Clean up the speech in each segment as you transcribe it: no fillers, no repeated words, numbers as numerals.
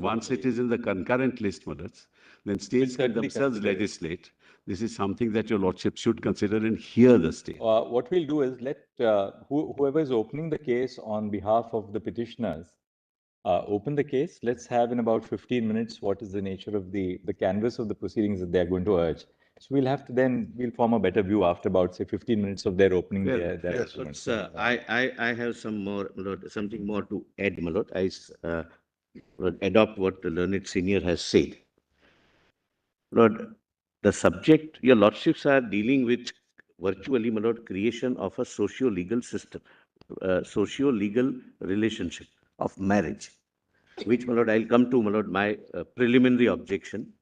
Once it is in the concurrent list, my lords, then states can themselves legislate. This is something that your lordship should consider and hear the state. What we'll do is let whoever is opening the case on behalf of the petitioners open the case. Let's have in about 15 minutes what is the nature of the canvas of the proceedings that they're going to urge. So we'll have to then, we'll form a better view after about, say, 15 minutes of their opening their arguments. I have some more, something more to add, my lord. I adopt what the learned senior has said. Lord, the subject, your lordships are dealing with virtually, my lord, creation of a socio-legal system, socio-legal relationship of marriage, which, my lord, I'll come to, my lord, my preliminary objection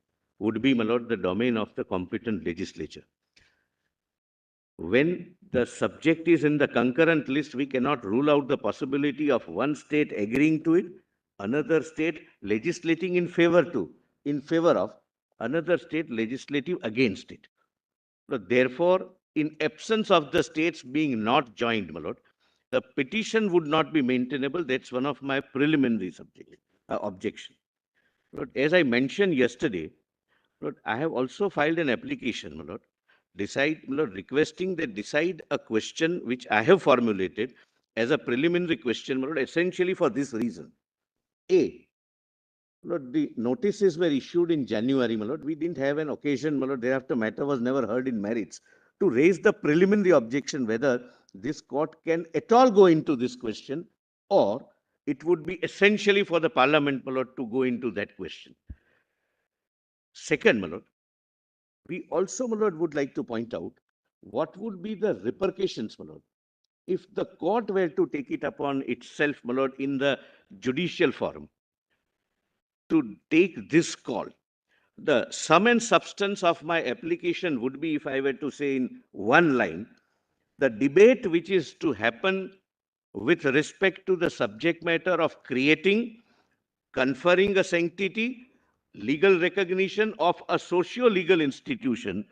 would be, my lord, the domain of the competent legislature. When the subject is in the concurrent list, we cannot rule out the possibility of one state agreeing to it, another state legislating in favor of, another state legislative against it. So therefore, in absence of the states being not joined, my lord, the petition would not be maintainable. That's one of my preliminary objection. Lord, as I mentioned yesterday, Lord, I have also filed an application, my lord, requesting that decide a question which I have formulated as a preliminary question, my lord, essentially for this reason. A, Lord, the notices were issued in January, my lord. We didn't have an occasion, my lord, thereafter matter was never heard in merits, to raise the preliminary objection whether this court can at all go into this question, or it would be essentially for the parliament, my lord, to go into that question. Second, my lord, we also, my lord, would like to point out what would be the repercussions, my lord, if the court were to take it upon itself, my lord, in the judicial forum to take this call. The sum and substance of my application would be, if I were to say in one line, the debate which is to happen with respect to the subject matter of creating, conferring a sanctity, legal recognition of a socio-legal institution,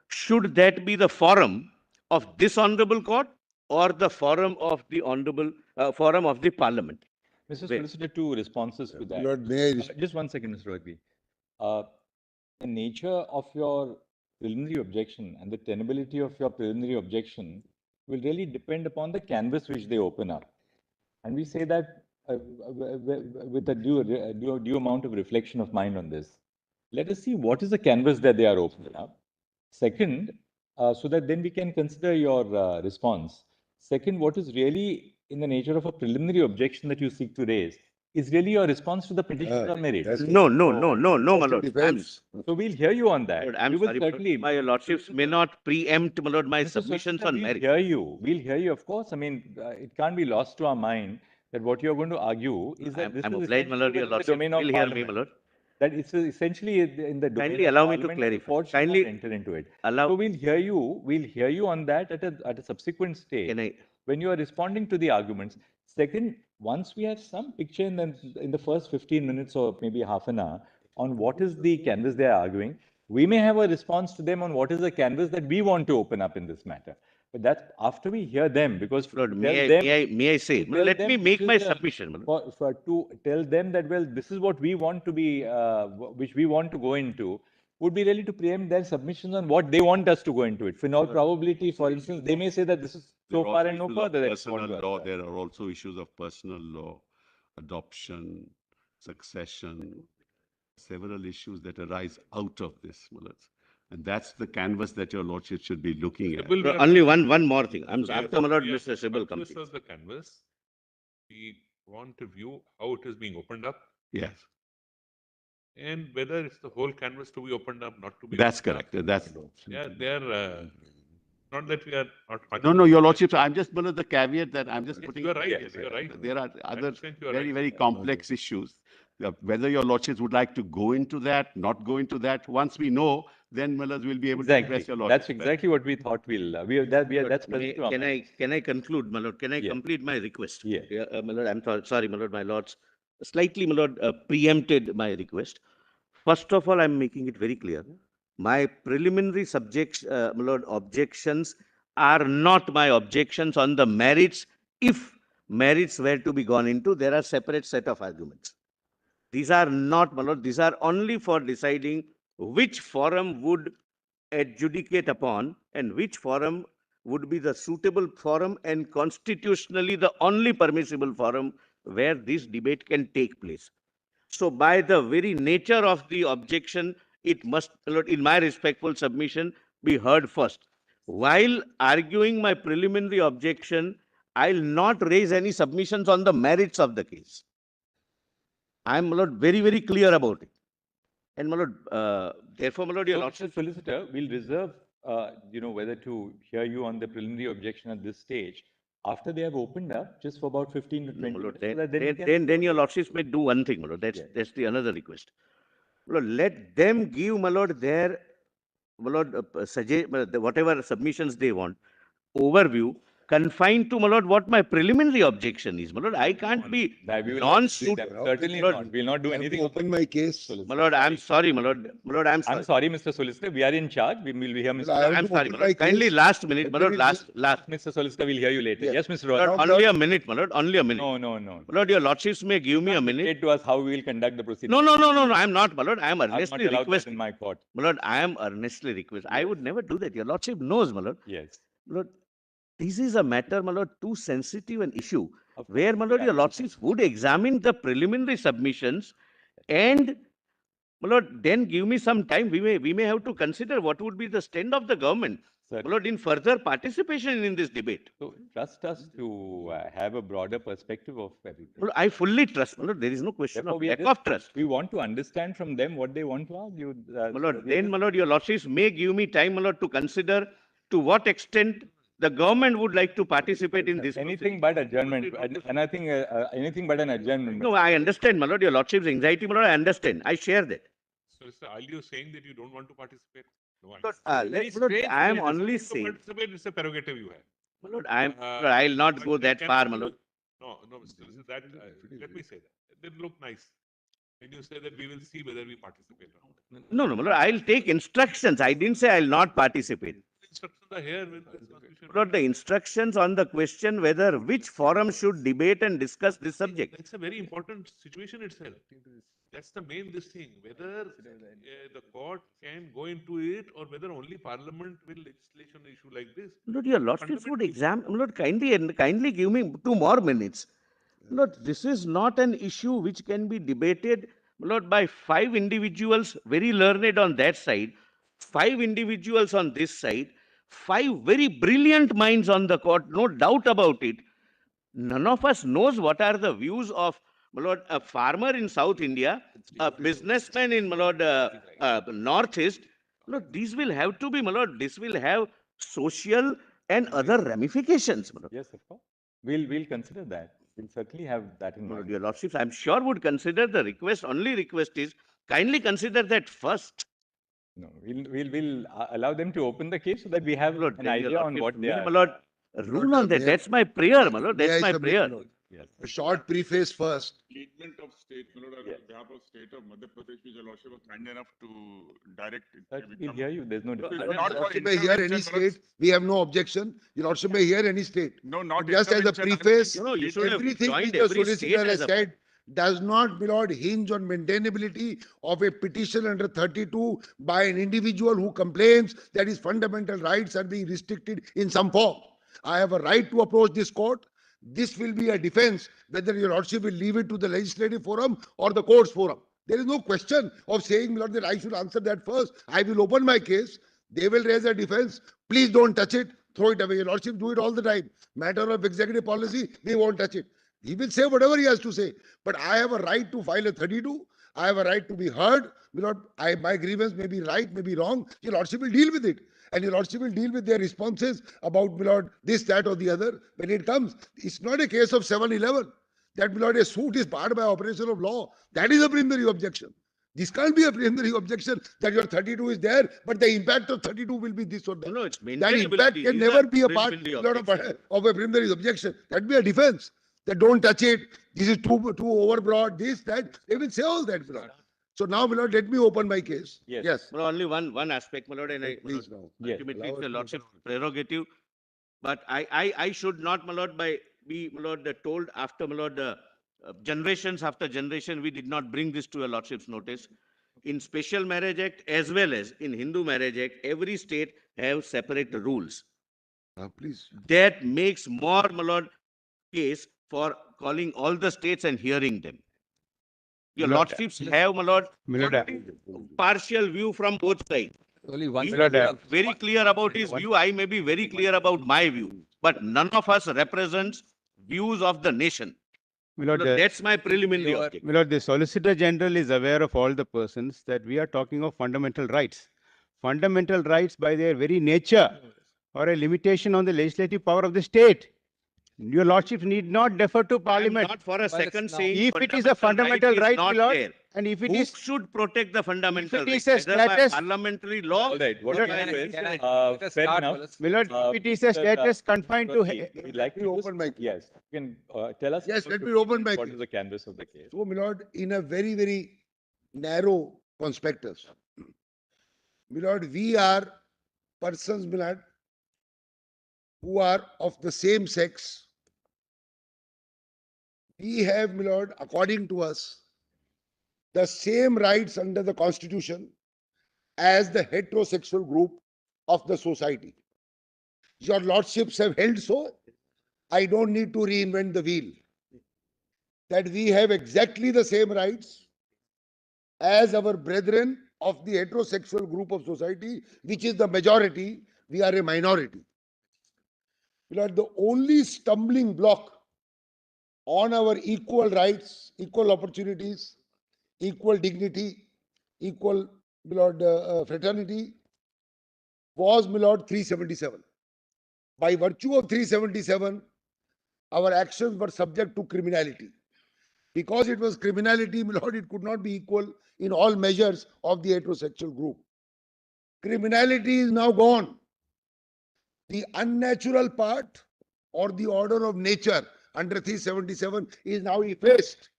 should that be the forum of this honorable court or the forum of the honorable forum of the parliament? Mr. Solicitor, two responses to that. Lord, may I just one second, Mr. Ragbi. The nature of your preliminary objection and the tenability of your preliminary objection will really depend upon the canvas which they open up. And we say that with a due amount of reflection of mind on this. Let us see what is the canvas that they are opening up. Second, so that then we can consider your response. Second, what is really in the nature of a preliminary objection that you seek to raise is really your response to the petition on merit. No, my lord. So we'll hear you on that. Lord, I'm sorry, certainly, my lordships may not preempt, my lord, my submissions on merit. We'll hear you, of course. I mean, it can't be lost to our mind that what you're going to argue is that this I'm is obliged, my lord, your lordship will hear me, my lord. That it's essentially in the domain Kindly allow me to clarify. Kindly enter into it. So we'll hear you on that at a subsequent stage when you are responding to the arguments. Second, once we have some picture in the first 15 minutes or maybe half an hour on what is the canvas they are arguing, we may have a response to them on what is the canvas that we want to open up in this matter. But that's after we hear them, because Lord, may I say, let me make my submission. To tell them that, well, this is what we want to be, which we want to go into, would be really to preempt their submissions on what they want us to go into it. For all probability, for instance, they may say that this is so far and no further. Personal law, there are also issues of personal law, adoption, succession, several issues that arise out of this. And that's the canvas that your lordship should be looking at. Only one more thing. I'm after my lord, Mr. Sibyl comes. This is the canvas. We want to view how it is being opened up. Yes. And whether it's the whole canvas to be opened up, not to be. That's correct. That's they're not that we are not. No, your lordship. I'm just one of the caveat that I'm just putting. You're right. Yes, you're right. There are other very complex issues. Whether your lordships would like to go into that, not go into that. Once we know, then Millers will be able to address your lordship. That's exactly what we thought that's present. Can I conclude, my lord? Can I complete my request? Yeah. My lord, I'm sorry, my lord, my lords. Slightly, my lord, preempted my request. First of all, I'm making it very clear. My preliminary my lord, objections are not my objections on the merits. If merits were to be gone into, there are separate set of arguments. These are not, my lord, these are only for deciding which forum would adjudicate upon and which forum would be the suitable forum and constitutionally the only permissible forum where this debate can take place. So by the very nature of the objection, it must, in my respectful submission, be heard first. While arguing my preliminary objection, I'll not raise any submissions on the merits of the case. I'm, my lord, very, very clear about it. And, my lord, therefore, my lord, your So, lordship, Mr. Solicitor, we'll reserve, whether to hear you on the preliminary objection at this stage after they have opened up, just for about 15 to 20 my lord, minutes. So that you can- then your lordships may do one thing, my lord. That's the another request. My lord, let them give, my lord, their, my lord, suggest whatever submissions they want, overview, confined to, my lord, what my preliminary objection is. My lord, I can't be That we will non-suit. certainly my lord, not. We'll not do I have to anything. open my case. My lord, I'm sorry, my lord. My lord, I'm sorry. I'm sorry, Mr. Solicitor. We are in charge. We will hear Mr. I have I'm to sorry, open my lord. my Kindly case. last minute, my Let lord, me last. Mr. Solicitor, we'll hear you later. Yes. Yes, Mr. My Roy. lord, only a minute, my lord, only a minute. No. My lord, your lordships may give me a minute. Dictate to us how we will conduct the proceedings. No, I'm not, my lord. I am I'm not earnestly allowed that requesting. in my court. My lord, I am earnestly requesting. I would never do that. Your lordship knows, my lord. Yes. My lord, this is a matter, my lord, too sensitive an issue, Of where, my lord, your lordships would examine the preliminary submissions and, my lord, then give me some time. We may have to consider what would be the stand of the government, my lord, in further participation in this debate. So trust us to have a broader perspective of everything. Well, I fully trust, my lord. There is no question Therefore, of we lack just- of trust. We want to understand from them what they want to argue. My lord, then, my lord, your lordships may give me time, my lord, to consider to what extent the government would like to participate in this. Anything but adjournment. And I think anything but an adjournment. No, I understand, my lord, your lordship's anxiety, my lord, I understand. I share that. So, sir, are you saying that you don't want to participate? No, Lord, very my lord, strange I am way. This only to saying, participate, it's a prerogative you have. my lord, Lord, Uh, I'll not but go they that can- far, my lord. No, Mr. Listen, that, let me say that. They look nice. When you say that we will see whether we participate or not. No, my lord, I'll take instructions. I didn't say I'll not participate. Instructions are here. With this constitution. My lord, the instructions on the question whether which forum should debate and discuss this subject. That's a very important situation itself. That's the main this thing. Whether the court can go into it or whether only Parliament will legislation an issue like this. Lord, your lordships would examine. Lord, kindly give me 2 more minutes. Lord, this is not an issue which can be debated, Lord, by 5 individuals very learned on that side, 5 individuals on this side, 5 very brilliant minds on the court, no doubt about it. None of us knows what are the views of, my lord, a farmer in South India, a businessman in, my lord, Northeast. Lord, these will have to be, my lord, this will have social and other ramifications. My lord. Yes, of course. We'll consider that. We'll certainly have that in My lord, mind. your lordships, I'm sure would consider the request. Only request is kindly consider that first. No, we'll allow them to open the case so that we have Lord, an then your idea on lordships what they may, are. my lord, rule on that. may I- That's my prayer, my lord. May That's I my submit, prayer. my lord? Yes. A short preface first. Statement of state, my lord, on Yes. behalf of state of Madhya Pradesh, which your lordship was kind enough to direct. Sir, we'll hear you. There's no It is difference. not Your for lordship may hear any intervention, my lord. state. We have no objection. Your lordship may hear any state. No, not Just as a intervention, I'm preface, saying No, you should have everything joined which the every state solicitor as has a- said does not, my lord, hinge on maintainability of a petition under 32 by an individual who complains that his fundamental rights are being restricted in some form. I have a right to approach this court. This will be a defense, whether your lordship will leave it to the legislative forum or the courts forum. There is no question of saying, my lord, that I should answer that first. I will open my case. They will raise a defense. Please don't touch it. Throw it away. Your lordship do it all the time. Matter of executive policy, we won't touch it. He will say whatever he has to say. But I have a right to file a 32. I have a right to be heard. My grievance may be right, may be wrong. Your lordship will deal with it. And your lordship will deal with their responses about, my lord, this, that, or the other. When it comes, it's not a case of 7-11. That, my lord, a suit is barred by operation of law. That is a preliminary objection. This can't be a preliminary objection that your 32 is there, but the impact of 32 will be this or that. No, it's That maintainability. impact can These never are be a part preliminary Lord, objections. of a preliminary objection. That be a defense. That don't touch it. This is too overbroad. This, that. They will say all that, my lord. So now, my lord, let me open my case. Yes. Well, only one aspect, my lord, and Please now. Yes. ultimately Allow it's us a to lordship open. prerogative. But I should not, my lord, be, my lord, told after, my lord, generations after generation, we did not bring this to your lordship's notice. In Special Marriage Act as well as in Hindu Marriage Act, every state have separate rules. Please. That makes more, my lord, case for calling all the states and hearing them. Your lordships have, my lord, partial view from both sides. Only one. He is very clear about his view. I may be very clear about my view, but none of us represents views of the nation. That's my preliminary objective. My lord, the Solicitor General is aware of all the persons that we are talking of fundamental rights. Fundamental rights, by their very nature, are a limitation on the legislative power of the state. Your lordship need not defer to Parliament. Not for a second saying if it is a fundamental right, my lord, there. and if it Who is should protect the fundamental if it is rights? a Whether by status- parliamentary law. All right, what Can we I- do is, can I- let us fair start, enough. let's- my lord, if it is a status confined to We'd like Let me to open my- Yes, you can tell us. Yes, about let me the- open my What case. is the canvas of the case? So, my lord, in a very, very narrow conspectus, my lord, we are persons, my lord, who are of the same sex. We have, my lord, according to us, the same rights under the Constitution as the heterosexual group of the society. Your lordships have held so. I don't need to reinvent the wheel. That we have exactly the same rights as our brethren of the heterosexual group of society, which is the majority. We are a minority. The only stumbling block on our equal rights, equal opportunities, equal dignity, equal, my lord, fraternity was, my lord, 377. By virtue of 377, our actions were subject to criminality. Because it was criminality, my lord, it could not be equal in all measures of the heterosexual group. Criminality is now gone. The unnatural part or the order of nature under 377 is now effaced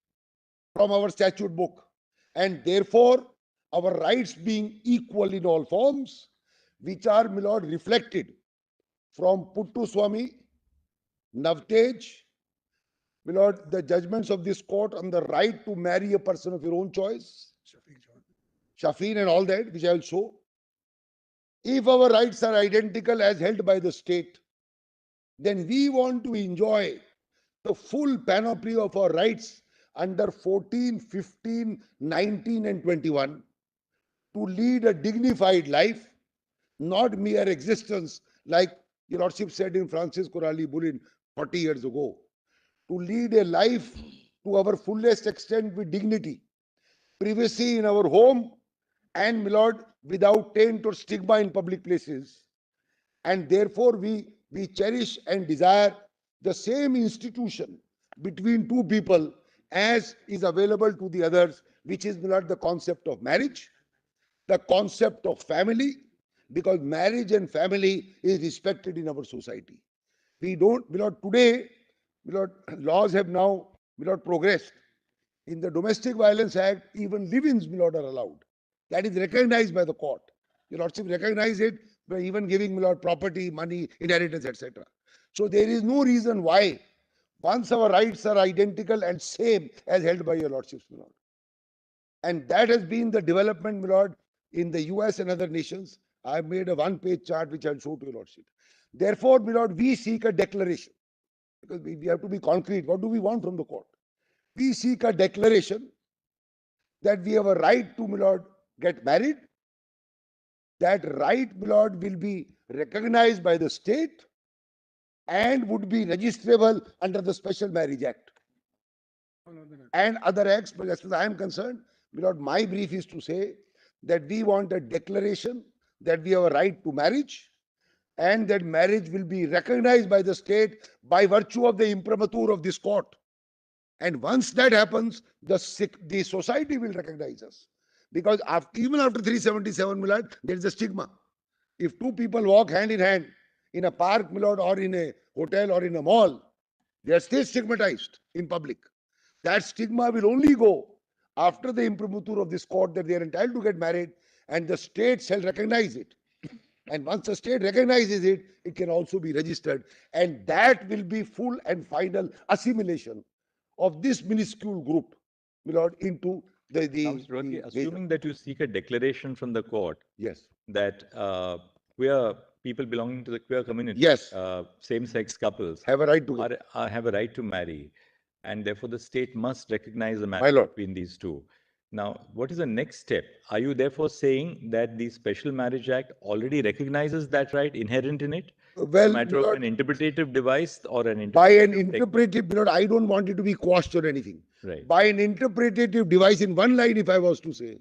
from our statute book. And therefore, our rights being equal in all forms, which are, my lord, reflected from Puttu Swami, Navtej, my lord, the judgments of this court on the right to marry a person of your own choice, Shafeen and all that, which I will show. If our rights are identical as held by the state, then we want to enjoy the full panoply of our rights under 14, 15, 19 and 21 to lead a dignified life, not mere existence like your lordship said in Francis Corali Bulin 40 years ago. To lead a life to our fullest extent with dignity, privacy in our home, and, my lord, without taint or stigma in public places. And therefore, we cherish and desire the same institution between two people as is available to the others, which is, my lord, the concept of marriage, the concept of family, because marriage and family is respected in our society. We don't, my lord, today, my lord, laws have now, my lord, progressed. In the Domestic Violence Act, even live-ins, my lord, are allowed. That is recognized by the court. Your lordship recognize it by even giving, my lord, property, money, inheritance, etc. So there is no reason why, once our rights are identical and same as held by your lordships, my lord. And that has been the development, my lord, in the US and other nations. I have made a one-page chart which I'll show to your lordship. Therefore, my lord, we seek a declaration. Because we have to be concrete. What do we want from the court? We seek a declaration that we have a right to, my lord, get married. That right, my lord, will be recognized by the state and would be registrable under the Special Marriage Act and other acts. But as far as I am concerned, my lord, my brief is to say that we want a declaration that we have a right to marriage and that marriage will be recognized by the state by virtue of the imprimatur of this court. And once that happens, the society will recognize us. Because even after 377, my lord, there is a stigma. If two people walk hand in hand in a park, my lord, or in a hotel or in a mall, they are still stigmatized in public. That stigma will only go after the imprimatur of this court that they are entitled to get married, and the state shall recognize it. And once the state recognizes it, it can also be registered. And that will be full and final assimilation of this minuscule group, my lord, into Now, Mr. Rohde, assuming that you seek a declaration from the court yes, that queer people belonging to the queer community, yes, same-sex couples, have a right to have a right to marry, and therefore the state must recognize the My marriage lord. between these two. Now, what is the next step? Are you therefore saying that the Special Marriage Act already recognizes that right inherent in it? Well, a matter my of lord, an interpretative device or an by an interpretative interpretative, my lord, I don't want it to be quashed or anything. Right. By an interpretative device, in one line, if I was to say,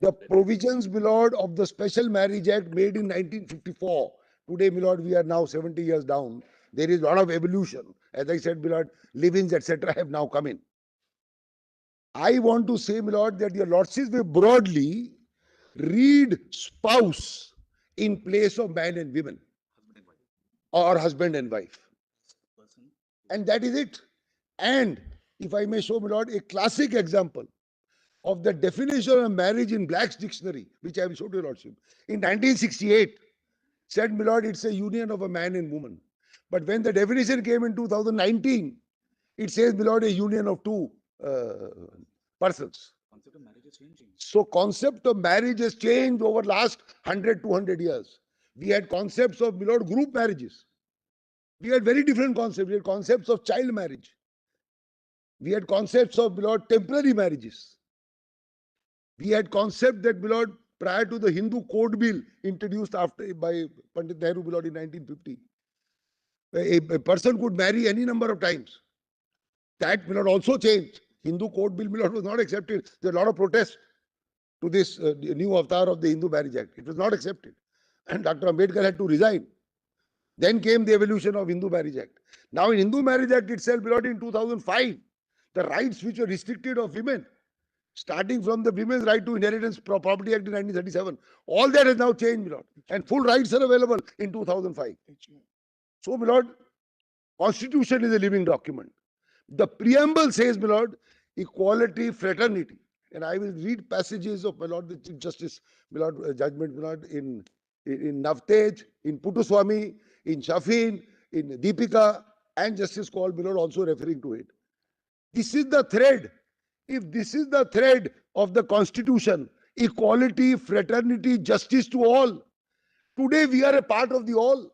the provisions, my lord, of the Special Marriage Act made in 1954. Today, my lord, we are now 70 years down. There is a lot of evolution. As I said, my lord, livings, etc., have now come in. I want to say, my lord, that your lordships will broadly read spouse in place of man and women, or husband and wife. And that is it. And if I may show, my lord, a classic example of the definition of marriage in Black's dictionary, which I will show to your lordship, in 1968, said, my lord, it's a union of a man and woman. But when the definition came in 2019, it says, my lord, a union of two persons. So concept of marriage has changed over last 100, 200 years. We had concepts of, my lord, group marriages. We had very different concepts. We had concepts of child marriage. We had concepts of, my lord, temporary marriages. We had concept that, my lord, prior to the Hindu Code Bill introduced by Pandit Nehru, my lord, in 1950, a person could marry any number of times. That, my lord, also changed. Hindu Code Bill, my lord, was not accepted. There were a lot of protests to this new avatar of the Hindu Marriage Act. It was not accepted. And Dr. Ambedkar had to resign. Then came the evolution of Hindu Marriage Act. Now in Hindu Marriage Act itself, my lord, in 2005, the rights which were restricted of women, starting from the Women's Right to Inheritance Property Act in 1937, all that has now changed, my lord. And full rights are available in 2005. So, my lord, Constitution is a living document. The preamble says, my lord, equality, fraternity. And I will read passages of, my lord, the Chief Justice, my lord, judgment, my lord, in Navtej, in Puttaswamy, in Shafin, in Deepika, and Justice Kaul, my lord, also referring to it. This is the thread. If this is the thread of the Constitution, equality, fraternity, justice to all, today we are a part of the all.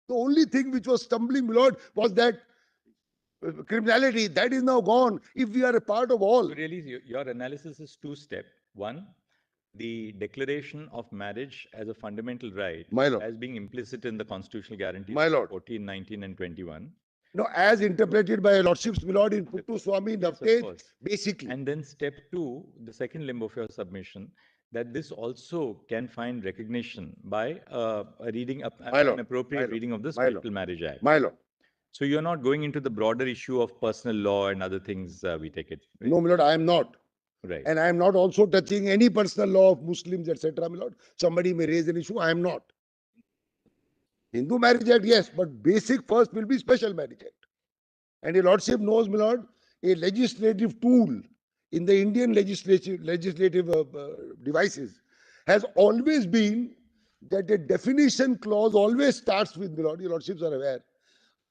The only thing which was stumbling, my lord, was that criminality. That is now gone if we are a part of all. So really, your analysis is two-step. One, the declaration of marriage as a fundamental right as being implicit in the constitutional guarantees 14, 19, and 21. No, as interpreted by lordships, my lord, in Puttaswamy, Navtej, basically. And then step two, the second limb of your submission, that this also can find recognition by a reading, an appropriate reading of the Special Marriage Act. My lord. So you're not going into the broader issue of personal law and other things, we take it. Right? No, my lord, I am not. Right. And I am not also touching any personal law of Muslims, etc., my lord. Somebody may raise an issue, I am not. Hindu Marriage Act, yes, but basic first will be Special Marriage Act. And your lordship knows, my lord, a legislative tool in the Indian legislative devices has always been that a definition clause always starts with, my lord, your lordships are aware,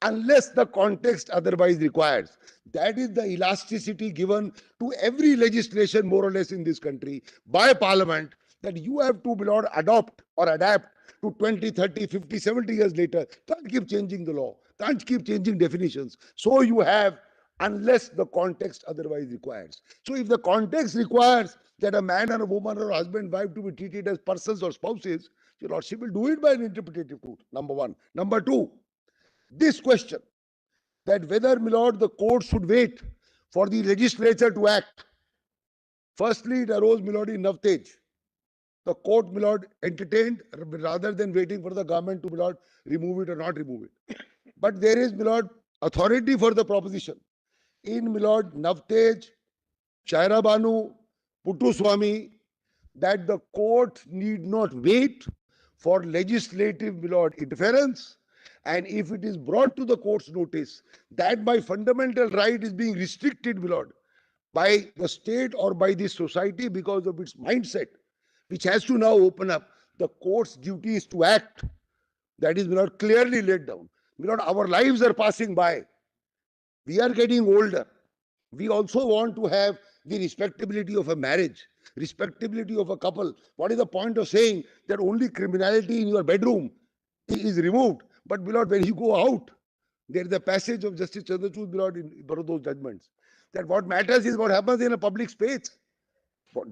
unless the context otherwise requires. That is the elasticity given to every legislation, more or less, in this country by Parliament, that you have to, my lord, adopt or adapt to 20, 30, 50, 70 years later. Can't keep changing the law. Can't keep changing definitions. So you have, unless the context otherwise requires. So if the context requires that a man and a woman or a husband and wife to be treated as persons or spouses, your lordship will do it by an interpretative tool, number one. Number two, this question, that whether, my lord, the court should wait for the legislature to act. Firstly, it arose, my lord, in Navtej. The court, my lord, entertained rather than waiting for the government to, my lord, remove it or not remove it. But there is, my lord, authority for the proposition in, my lord, Navtej, Shaira Banu, Puttaswamy, that the court need not wait for legislative, my lord, interference. And if it is brought to the court's notice that my fundamental right is being restricted, my lord, by the state or by this society because of its mindset, which has to now open up, the court's duty is to act. That is, my lord, clearly laid down. My lord, our lives are passing by. We are getting older. We also want to have the respectability of a marriage, respectability of a couple. What is the point of saying that only criminality in your bedroom is removed? But beloved, when you go out, there is a passage of Justice Chandrachud, beloved, in one of those judgments, that what matters is what happens in a public space.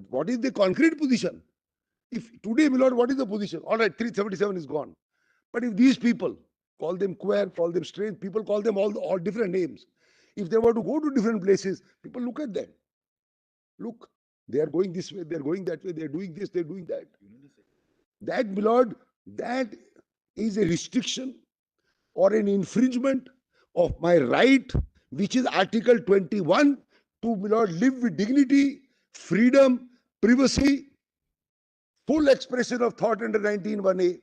What is the concrete position? If today, beloved, what is the position? All right, 377 is gone. But if these people, call them queer, call them strange, people call them all different names. If they were to go to different places, people look at them. Look, they are going this way, they are going that way, they are doing this, they are doing that. That, beloved, that is a restriction or an infringement of my right, which is Article 21, to, beloved, live with dignity, freedom, privacy, full expression of thought under 19(1)(a),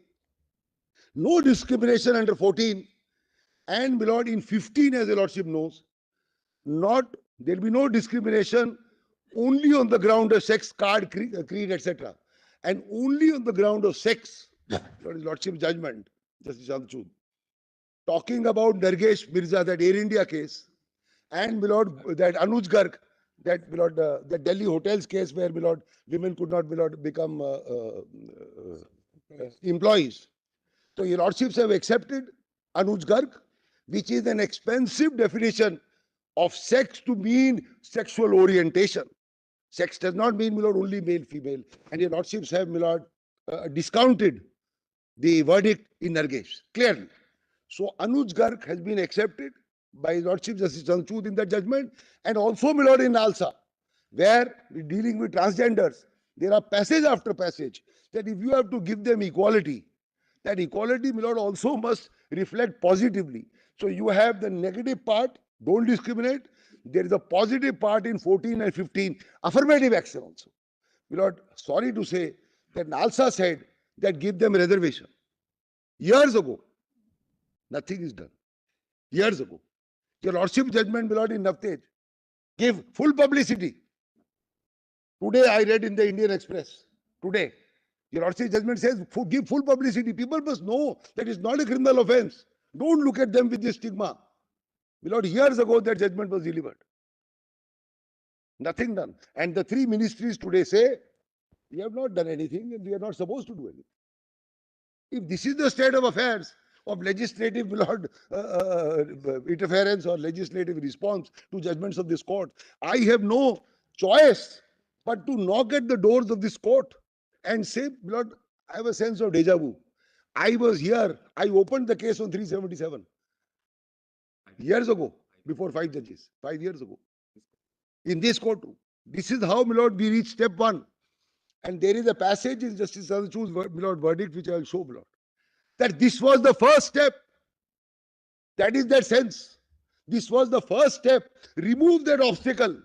no discrimination under 14, and, beloved, in 15, as the Lordship knows, not there will be no discrimination only on the ground of sex, creed, etc., and only on the ground of sex. Lordship judgment, Justice Chandrachud, talking about Nargesh Mirza, that Air India case, and, beloved, that Anuj Garg, that, beloved, the Delhi hotels case where, beloved, women could not, beloved, become employees. So your Lordships have accepted Anuj Garg, which is an expensive definition of sex to mean sexual orientation. Sex does not mean, my lord, only male, female. And your Lordships have, my lord, discounted the verdict in Nargesh, clearly. So Anuj Garg has been accepted by his Lordship Justice Chandrachud in that judgment, and also, my lord, in Nalsa, where we're dealing with transgenders, there are passage after passage that if you have to give them equality, that equality, my lord, also must reflect positively. So you have the negative part, don't discriminate. There is a positive part in 14 and 15, affirmative action also. My lord, sorry to say that Nalsa said that give them reservation. Years ago, nothing is done. Years ago. Your Lordship judgment, my lord, in Navtej, gave full publicity. Today I read in the Indian Express, today, your Lordship judgment says give full publicity. People must know that it's not a criminal offense. Don't look at them with this stigma. My lord, years ago that judgment was delivered. Nothing done. And the three ministries today say, we have not done anything and we are not supposed to do anything. If this is the state of affairs of legislative, my lord, interference or legislative response to judgments of this court, I have no choice but to knock at the doors of this court and say, my lord, I have a sense of deja vu. I was here. I opened the case on 377 years ago, before 5 judges, 5 years ago, in this court. This is how, my lord, we reach step 1. And there is a passage in Justice Chandrachud's, my lord, verdict, which I will show, my lord, that this was the first step. That is that sense. This was the first step. Remove that obstacle.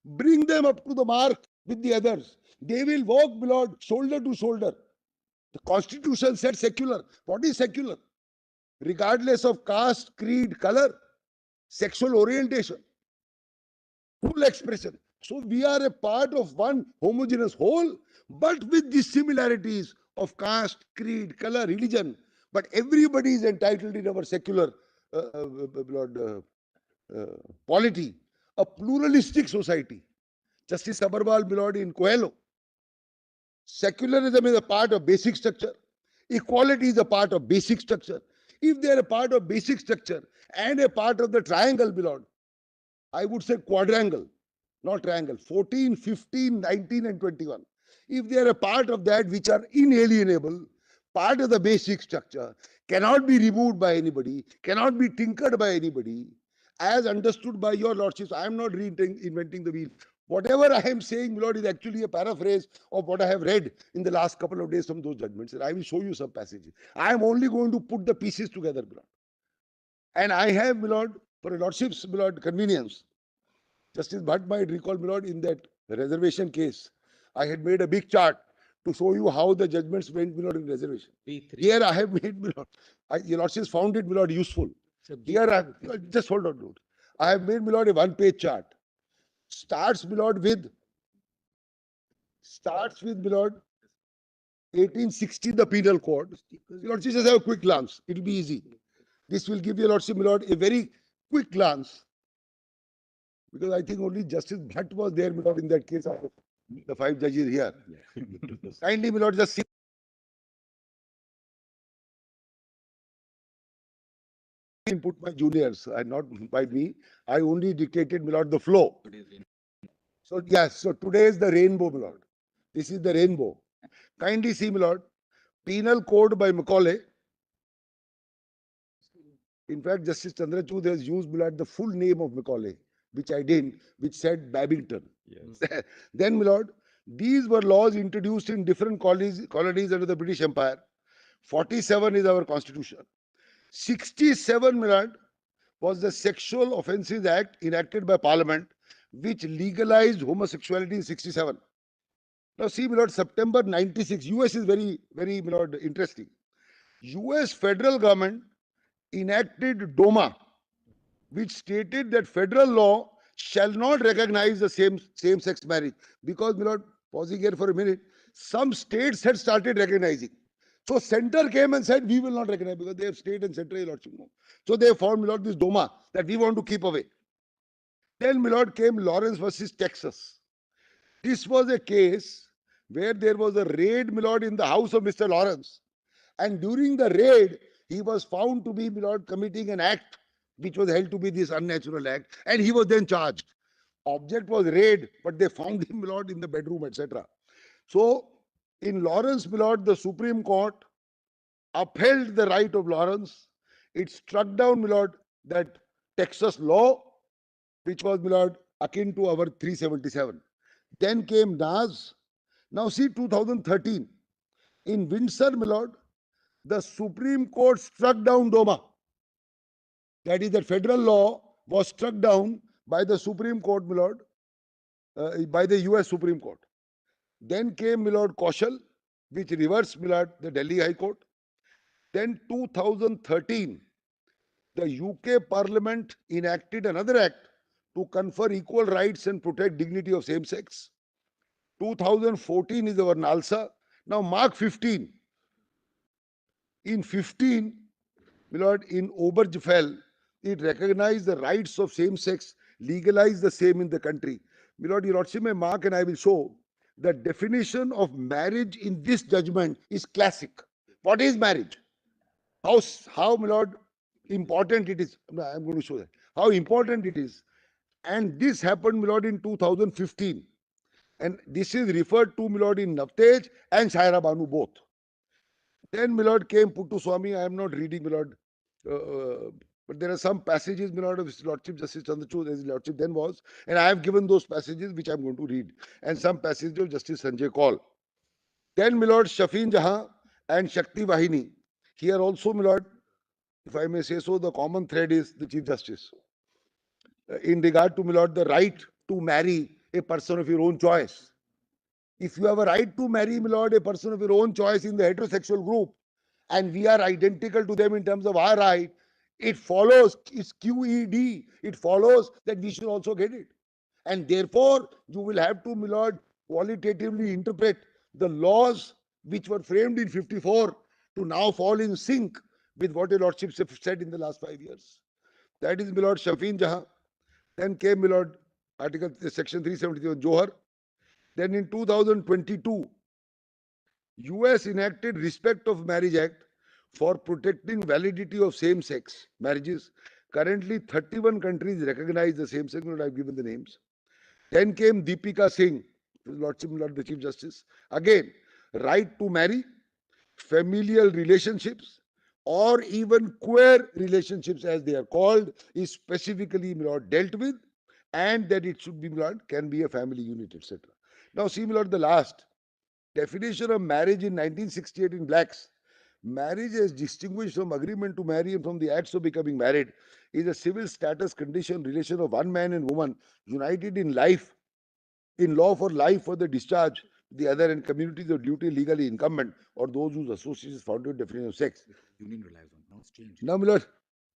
Bring them up to the mark with the others. They will walk, my lord, shoulder to shoulder. The Constitution said secular. What is secular? Regardless of caste, creed, color, sexual orientation, full expression. So we are a part of one homogeneous whole, but with the similarities of caste, creed, color, religion. But everybody is entitled in our secular polity, a pluralistic society. Justice Abarwal, my lord, in Coelho, secularism is a part of basic structure. Equality is a part of basic structure. If they are a part of basic structure and a part of the triangle, my lord, I would say quadrangle, not triangle, 14, 15, 19 and 21. If they are a part of that which are inalienable, part of the basic structure, cannot be removed by anybody, cannot be tinkered by anybody, as understood by your lordships. I am not reinventing the wheel. Whatever I am saying, my lord, is actually a paraphrase of what I have read in the last couple of days from those judgments. And I will show you some passages. I am only going to put the pieces together, my lord. And I have, my lord, for a lordship's, my lord, convenience, Justice Bhatt might recall, my lord, in that reservation case, I had made a big chart to show you how the judgments went, my lord, in reservation. P3. Here I have made, my lord, your lordships found it, my lord, useful. Here I have, just hold on, Lord. I have made, my lord, a one-page chart. Starts, my lord, with, my lord, 1860, the penal code. Your lordship just have a quick glance. It will be easy. This will give your lordship, my lord, a very quick glance Because I think only Justice Bhatt was there, my lord, in that case. The 5 judges here. Kindly, my lord, just see. Input my juniors, and not by me. I only dictated, my lord, the flow. So yes, so today is the rainbow, my lord. This is the rainbow. Kindly see, my lord, Penal Code by Macaulay. In fact, Justice Chandrachud has used, my lord, the full name of Macaulay, which I didn't, which said Babington. Yes. Then, my lord, these were laws introduced in different colonies under the British Empire. 47 is our constitution. 67, my lord, was the Sexual Offences Act enacted by Parliament, which legalized homosexuality in 67. Now see, my lord, September 96, US is very, very, my lord, interesting. US federal government enacted DOMA, which stated that federal law shall not recognize the same-sex marriage. Because, my lord, pausing here for a minute, some states had started recognizing. So center came and said, we will not recognize, because they have state and central lordship. So they found, my lord, this DOMA that we want to keep away. Then, my lord, came Lawrence versus Texas. This was a case where there was a raid, my lord, in the house of Mr. Lawrence. And during the raid, he was found to be, my lord, committing an act which was held to be this unnatural act, and he was then charged. Object was raid, but they found him, my lord, in the bedroom, etc. So, in Lawrence, my lord, the Supreme Court upheld the right of Lawrence. It struck down, my lord, that Texas law, which was, my lord, akin to our 377. Then came Nas. Now see 2013. In Windsor, my lord, the Supreme Court struck down DOMA. That is, that federal law was struck down by the Supreme Court, my lord, by the US Supreme Court. Then came, my lord, Kaushal, which reversed, my lord, the Delhi High Court. Then 2013, the UK Parliament enacted another act to confer equal rights and protect dignity of same sex. 2014 is our NALSA. Now mark 15. In 15, my lord, in Obergefell, it recognized the rights of same sex, legalized the same in the country. My lord, your lordship may mark, and I will show the definition of marriage in this judgment is classic. What is marriage? How, my lord, important it is. I'm going to show that. How important it is. And this happened, my lord, in 2015. And this is referred to, my lord, in Navtej and Shaira Banu both. Then, my lord, came Puttu Swami. I am not reading, my lord. But there are some passages, my lord, of His Lordship Justice Chandrachud, as His Lordship then was. And I have given those passages which I am going to read. And some passages of Justice Sanjay Kaul. Then, my lord, Shafin Jahan and Shakti Vahini. Here also, my lord, if I may say so, the common thread is the Chief Justice. In regard to, my lord, the right to marry a person of your own choice. If you have a right to marry, my lord, a person of your own choice in the heterosexual group, and we are identical to them in terms of our right, it follows, it's QED, it follows that we should also get it. And therefore, you will have to, my lord, qualitatively interpret the laws which were framed in 54 to now fall in sync with what your lordships have said in the last 5 years. That is, my lord, Shafin Jahan. Then came, my lord, Article Section 373 of Johar. Then in 2022, US enacted Respect of Marriage Act for protecting validity of same-sex marriages. Currently, 31 countries recognize the same-sex, but I've given the names. Then came Deepika Singh, Lordship, Lord the Chief Justice. Again, right to marry, familial relationships, or even queer relationships, as they are called, is specifically, my lord, dealt with, and that it should be, my lord, can be a family unit, etc. Now, see, my lord, the last definition of marriage in 1968 in blacks. Marriage, as distinguished from agreement to marry and from the acts of becoming married, is a civil status condition relation of one man and woman united in life, in law for life for the discharge the other, and communities of duty legally incumbent or those whose association is founded definition of sex. Union relies on. Now it's changed. Now, my lord,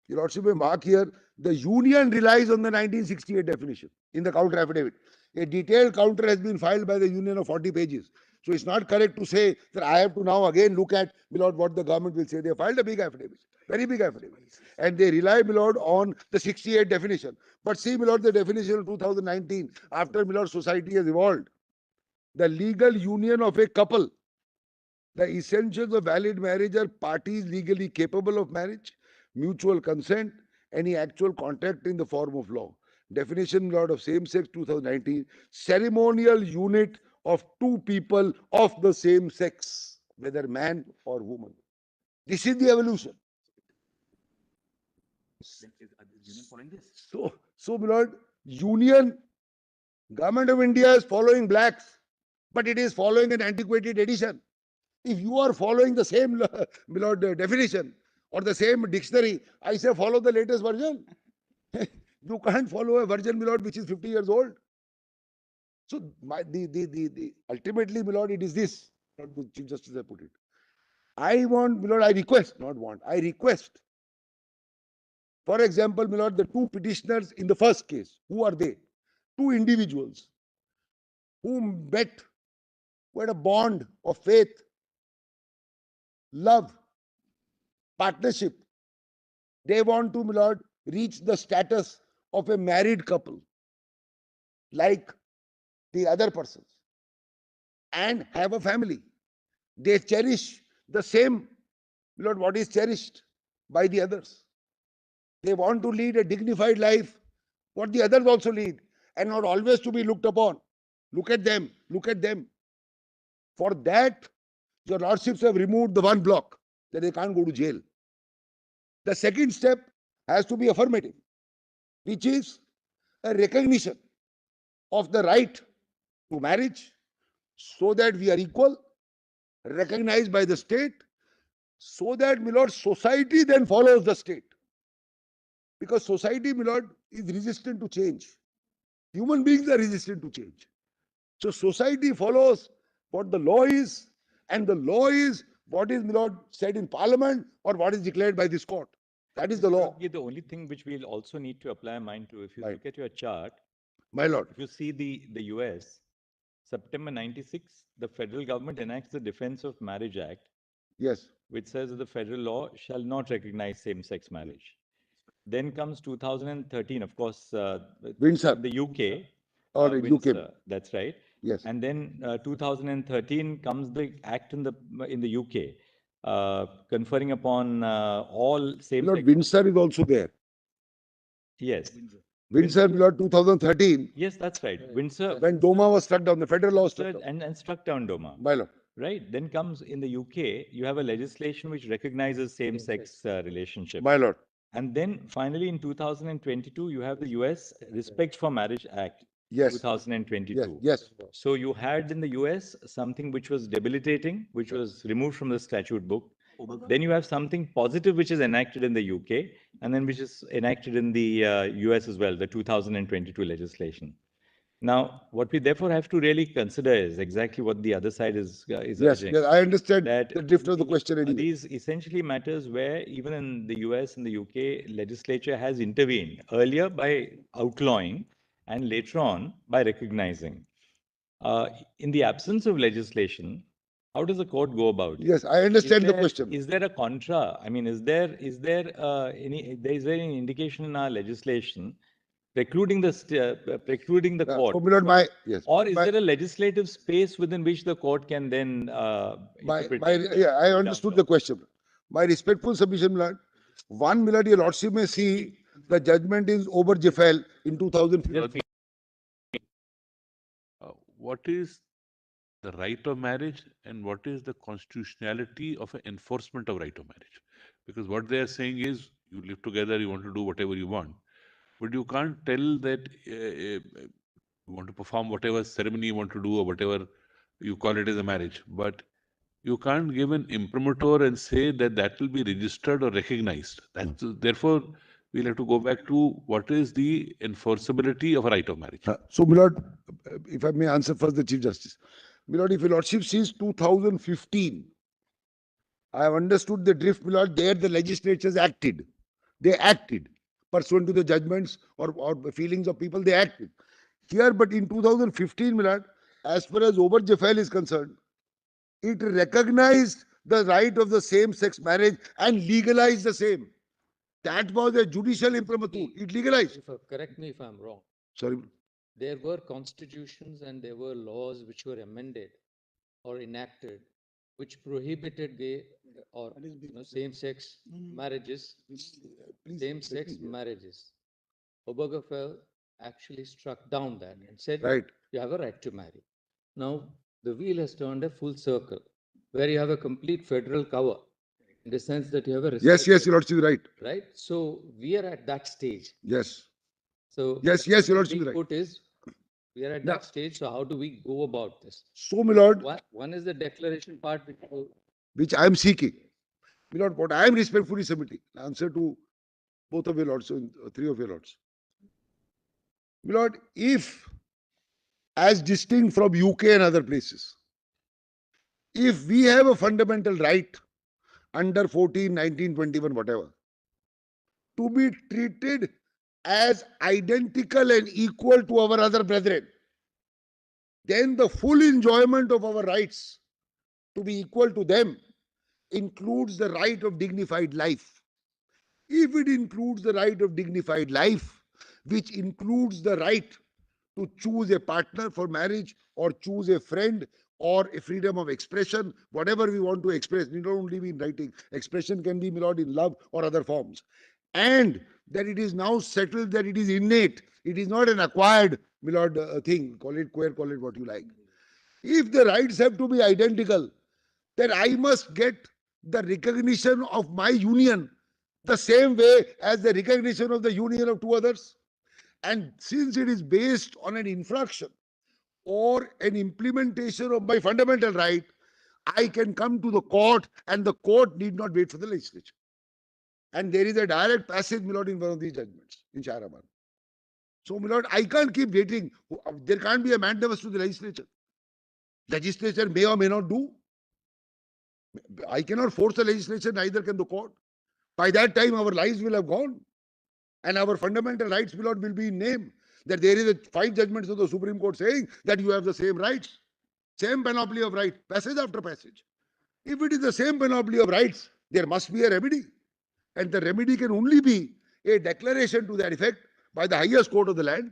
your lordship may mark here, the union relies on the 1968 definition in the counter affidavit. A detailed counter has been filed by the union of 40 pages. So it's not correct to say that I have to now again look at, my lord, what the government will say. They filed a big affidavit. Very big affidavit. And they rely, my lord, on the 68 definition. But see, my lord, the definition of 2019, after, my lord, society has evolved. The legal union of a couple. The essentials of valid marriage are parties legally capable of marriage, mutual consent, any actual contract in the form of law. Definition, my lord, of same-sex 2019, ceremonial unit of two people of the same sex, whether man or woman. This is the evolution. So, my lord, union, government of India is following blacks, but it is following an antiquated edition. If you are following the same, my lord, definition or the same dictionary, I say follow the latest version. You can't follow a version, my lord, which is 50 years old. So, ultimately, my lord, it is this. Not the Chief Justice has put it. I want, my lord, I request, not want, I request. For example, my lord, the two petitioners in the first case, who are they? Two individuals who met, who had a bond of faith, love, partnership. They want to, my lord, reach the status of a married couple, like the other persons, and have a family. They cherish the same, my lord, what is cherished by the others. They want to lead a dignified life, what the others also lead, and not always to be looked upon. Look at them, look at them. For that, your lordships have removed the one block, that they can't go to jail. The second step has to be affirmative, which is a recognition of the right to marriage, so that we are equal, recognized by the state, so that, my lord, society then follows the state. Because society, my lord, is resistant to change. Human beings are resistant to change. So society follows what the law is, and the law is what is, my lord, said in parliament or what is declared by this court. That is the law. The only thing which we'll also need to apply mind to, if you Right. look at your chart, My lord. if you see the US, September 96, the federal government enacts the Defense of Marriage Act, Yes. which says that the federal law shall not recognize same-sex marriage. Then comes 2013, of course, Windsor. the UK. Or UK. Windsor, that's right. Yes. And then 2013 comes the act in the UK, conferring upon all same-sex. Lord, Windsor is also there. Yes. Windsor, Lord, 2013. Yes, that's right. Windsor. When Doma was struck down, the federal law struck down. And struck down Doma. My lord. Right. Then comes in the UK, you have a legislation which recognizes same-sex relationship. My lord. And then finally in 2022, you have the US Respect for Marriage Act. Yes. 2022. Yes. So you had in the US something which was debilitating, which was removed from the statute book. Then you have something positive which is enacted in the UK, and then which is enacted in the US as well, the 2022 legislation. Now, what we therefore have to really consider is exactly what the other side is Yes, urging. yes, I understand That the drift of the question anyway. these essentially matters where even in the US and the UK, legislature has intervened earlier by outlawing and later on by recognizing. In the absence of legislation, how does the court go about it? Yes, I understand the question. Is there a contra? I mean, is there any indication in our legislation precluding the court? So, my lord, yes. Or is there a legislative space within which the court can then yeah, I understood the question. My respectful submission, my lord. One, my lord, your lordship may see the judgment is over Jeffel in 2015. What is the right of marriage and what is the constitutionality of an enforcement of right of marriage? Because what they are saying is you live together, you want to do whatever you want, but you can't tell that you want to perform whatever ceremony you want to do or whatever you call it as a marriage, but you can't give an imprimatur and say that that will be registered or recognized. That's, therefore, we'll have to go back to what is the enforceability of a right of marriage. So, my lord, if I may answer first the Chief Justice. My lord, if your lordship sees 2015, I have understood the drift, my lord, there the legislatures acted. They acted pursuant to the judgments or feelings of people, they acted. Here, but in 2015, my lord, as far as Ober Jeffel is concerned, it recognized the right of the same-sex marriage and legalize the same. That was a judicial imprimatur. It legalized. Correct me if I'm wrong. Sorry. There were constitutions and there were laws which were amended or enacted which prohibited gay or same-sex marriages. Same-sex marriages. Obergefell actually struck down that and said, Right. you have a right to marry. Now, the wheel has turned a full circle where you have a complete federal cover in the sense that you have a Yes, yes, Your Lordship is right. right? So we are at that stage. Yes. So yes, yes, Your Lordship is big right. put is we are at that stage. So how do we go about this? So, my Lord, One is the declaration part which I am seeking. My Lord, what I am respectfully submitting, answer to both of your lords, so three of your lords. My Lord, if, as distinct from UK and other places, if we have a fundamental right under 14, 19, 21, whatever, to be treated as identical and equal to our other brethren, then the full enjoyment of our rights to be equal to them includes the right of dignified life. If it includes the right of dignified life, which includes the right to choose a partner for marriage or choose a friend or a freedom of expression, whatever we want to express, we don't only mean writing, expression can be, my Lord, in love or other forms. And that it is now settled that it is innate, it is not an acquired, my Lord, thing, call it queer, call it what you like. If the rights have to be identical, then I must get the recognition of my union the same way as the recognition of the union of two others. And since it is based on an infraction or an implementation of my fundamental right, I can come to the court and the court need not wait for the legislature. And there is a direct passage, my Lord, in one of these judgments in Shahraman. So, my Lord, I can't keep waiting. There can't be a mandamus to the legislature. Legislature may or may not do. I cannot force the legislature, neither can the court. By that time, our lives will have gone. And our fundamental rights, my Lord, will be in name. That there is 5 judgments of the Supreme Court saying that you have the same rights, same panoply of rights, passage after passage. If it is the same panoply of rights, there must be a remedy. And the remedy can only be a declaration to that effect by the highest court of the land,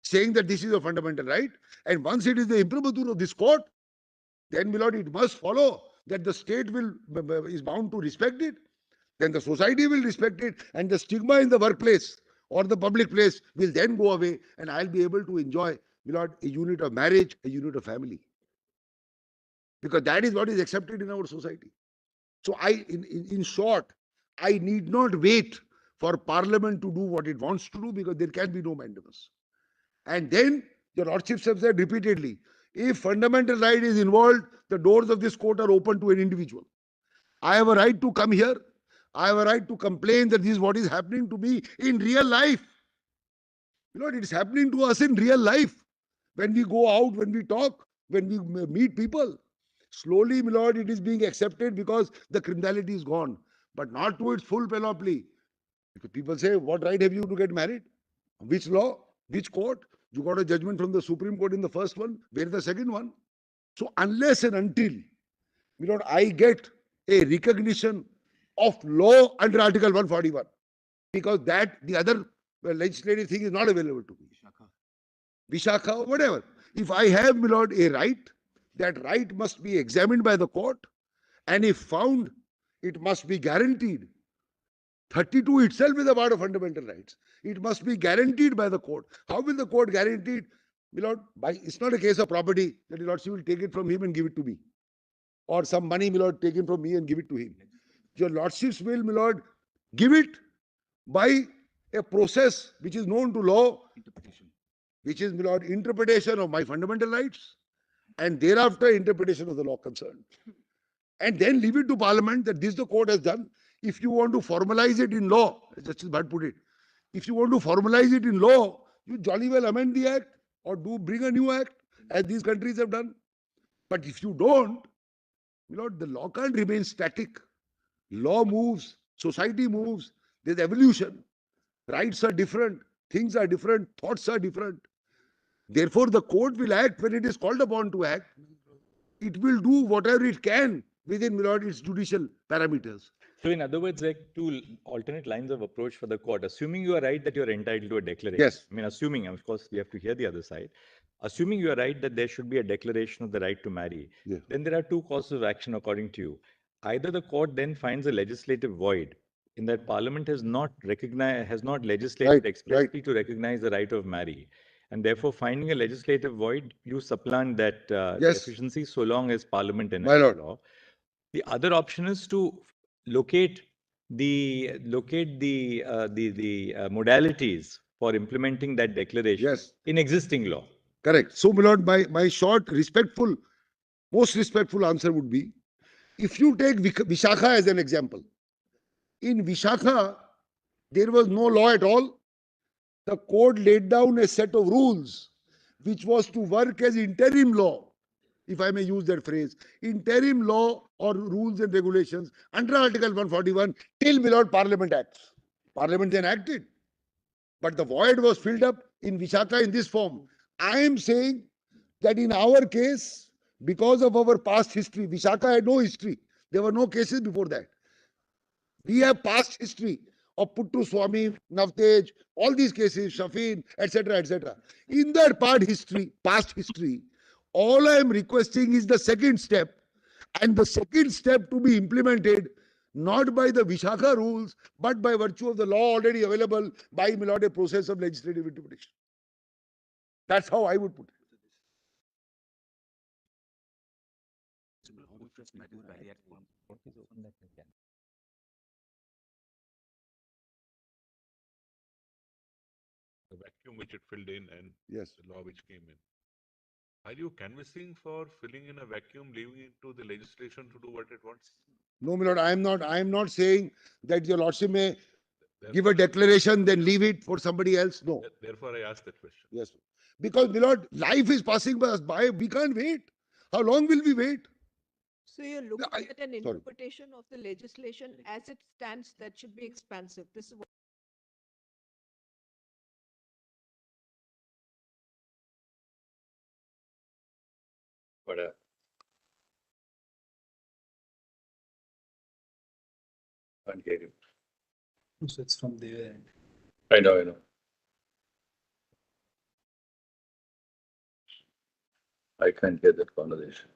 saying that this is a fundamental right. And once it is the imprimatur of this court, then, my Lord, it must follow that the state is bound to respect it. Then the society will respect it, and the stigma in the workplace or the public place will then go away, and I'll be able to enjoy, my Lord, a unit of marriage, a unit of family. Because that is what is accepted in our society. So in short, I need not wait for Parliament to do what it wants to do, because there can be no mandamus. And then, your lordships have said repeatedly, if fundamental right is involved, the doors of this court are open to an individual. I have a right to come here. I have a right to complain that this is what is happening to me in real life. You know, it is happening to us in real life. When we go out, when we talk, when we meet people. Slowly, my Lord, it is being accepted because the criminality is gone, but not to its full panoply. Because people say, what right have you to get married? Which law? Which court? You got a judgment from the Supreme Court in the first one. Where is the second one? So unless and until, my Lord, I get a recognition of law under Article 141, because that the other legislative thing is not available to me. Vishakha, or whatever. If I have, my Lord, a right, that right must be examined by the court, and if found, it must be guaranteed. 32 itself is a part of fundamental rights. It must be guaranteed by the court. How will the court guarantee it? My Lord, it's not a case of property that your Lordship will take it from him and give it to me. Or some money, my Lord, taken from me and give it to him. Your Lordships will, my Lord, give it by a process which is known to law, which is, my Lord, interpretation of my fundamental rights, and thereafter interpretation of the law concerned. And then leave it to Parliament that this the court has done. If you want to formalize it in law, as Justice Bhatt put it, if you want to formalize it in law, you jolly well amend the act or bring a new act, as these countries have done. But if you don't, my Lord, the law can't remain static. Law moves, society moves, there's evolution. Rights are different, things are different, thoughts are different. Therefore, the court will act when it is called upon to act. It will do whatever it can within, my lord, its judicial parameters. So in other words, like two alternate lines of approach for the court. Assuming you are right that you're entitled to a declaration. Yes. I mean, assuming, of course, we have to hear the other side. Assuming you are right that there should be a declaration of the right to marry, Yeah. then there are two courses of action according to you. Either the court then finds a legislative void in that Parliament has not legislated expressly to recognize the right of marry. And therefore, finding a legislative void, you supplant that deficiency so long as Parliament enacts law. The other option is to locate the modalities for implementing that declaration in existing law. Correct. So, my lord, my short, respectful, most respectful answer would be, if you take Vishakha as an example, in Vishakha, there was no law at all. The court laid down a set of rules which was to work as interim law, if I may use that phrase, interim law or rules and regulations under Article 141 till, my lord, Parliament acts. Parliament then acted. But the void was filled up in Vishakha in this form. I am saying that in our case, because of our past history, Vishakha had no history. There were no cases before that. We have past history of Puttu Swami, Navtej, all these cases, Shafin, etc., etc. In that past history, all I am requesting is the second step, and the second step to be implemented not by the Vishakha rules, but by virtue of the law already available by, my lord, a process of legislative interpretation. That's how I would put it. The vacuum which it filled in and Yes. the law which came in. Are you canvassing for filling in a vacuum, leaving it to the legislation to do what it wants? No, my lord, I am not saying that your lordship may give a declaration, then leave it for somebody else. No. Therefore, I asked that question. Yes. Because, my lord, life is passing by us by. We can't wait. How long will we wait? So you're looking at an interpretation of the legislation as it stands that should be expansive. This is what Can't hear you. So it's from there. I know. I can't hear that conversation.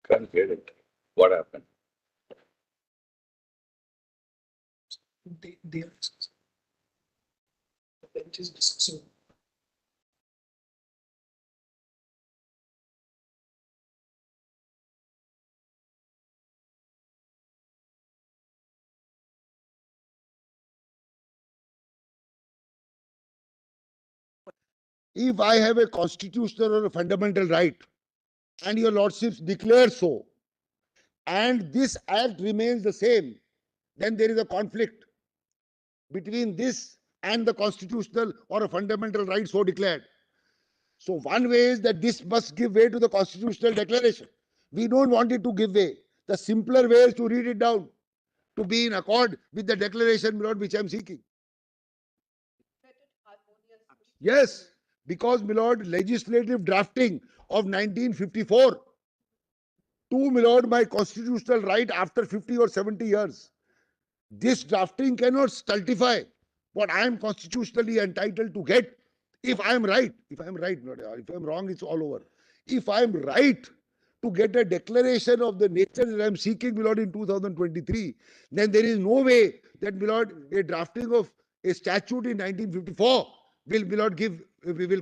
Can't hear it. What happened? They are discussing. The bench is discussing. If I have a constitutional or a fundamental right, and your lordships declare so, and this act remains the same, then there is a conflict between this and the constitutional or a fundamental right so declared. So one way is that this must give way to the constitutional declaration. We don't want it to give way. The simpler way is to read it down, to be in accord with the declaration, my lord, which I am seeking. Yes, because, my lord, legislative drafting of 1954 to, my lord, my constitutional right after 50 or 70 years. This drafting cannot stultify what I am constitutionally entitled to get if I am right. If I am right, if I am wrong, it's all over. If I am right to get a declaration of the nature that I am seeking, my lord, in 2023, then there is no way that, my lord, a drafting of a statute in 1954 will, my lord, we will.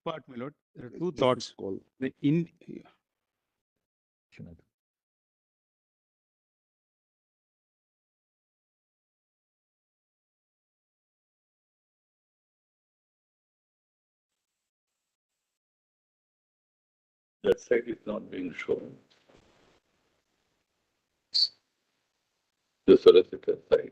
Part, my lord, there are two thoughts. The That side is not being shown. The solicitor side.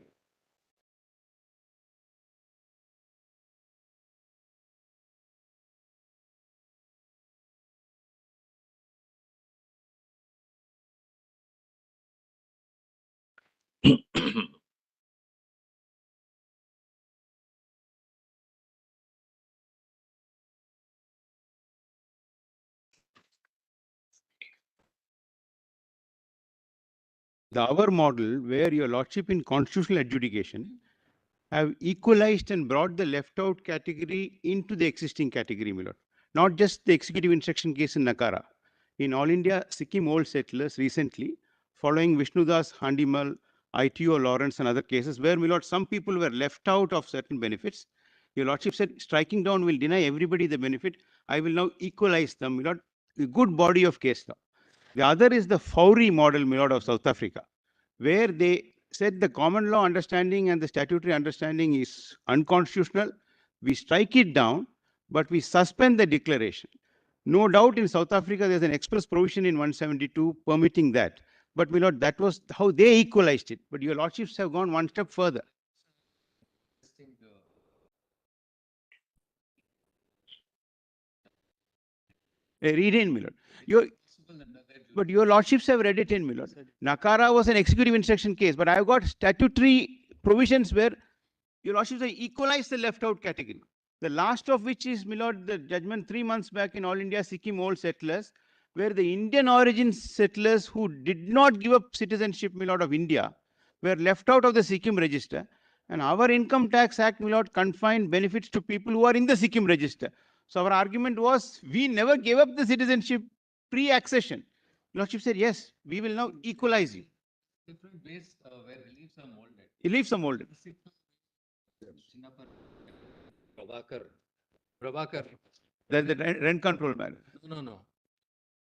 our model, where your lordship in constitutional adjudication have equalized and brought the left out category into the existing category, my lord. Not just the executive instruction case in Nakara. In All India Sikkim Old Settlers recently, following Vishnudas, Handimal, ITO Lawrence and other cases, where, my lord, some people were left out of certain benefits. Your lordship said striking down will deny everybody the benefit. I will now equalize them, my lord. A good body of case law. The other is the Fowry model, my lord, of South Africa, where they said the common law understanding and the statutory understanding is unconstitutional. We strike it down, but we suspend the declaration. No doubt in South Africa, there's an express provision in 172 permitting that. But, my lord, that was how they equalized it. But your lordships have gone one step further. Read in, my lord. But your lordships have read it in, my lord. Nakara was an executive instruction case, but I've got statutory provisions where your lordships have equalized the left out category. The last of which is, my lord, the judgment 3 months back in All India Sikkim Old Settlers, where the Indian origin settlers who did not give up citizenship, my lord, of India, were left out of the Sikkim register. And our Income Tax Act, my lord, confined benefits to people who are in the Sikkim register. So our argument was, we never gave up the citizenship pre-accession. Lordship said, yes, we will now equalize you. different ways where beliefs are molded. Beliefs are molded. Prabhakar. The rent control matter. No.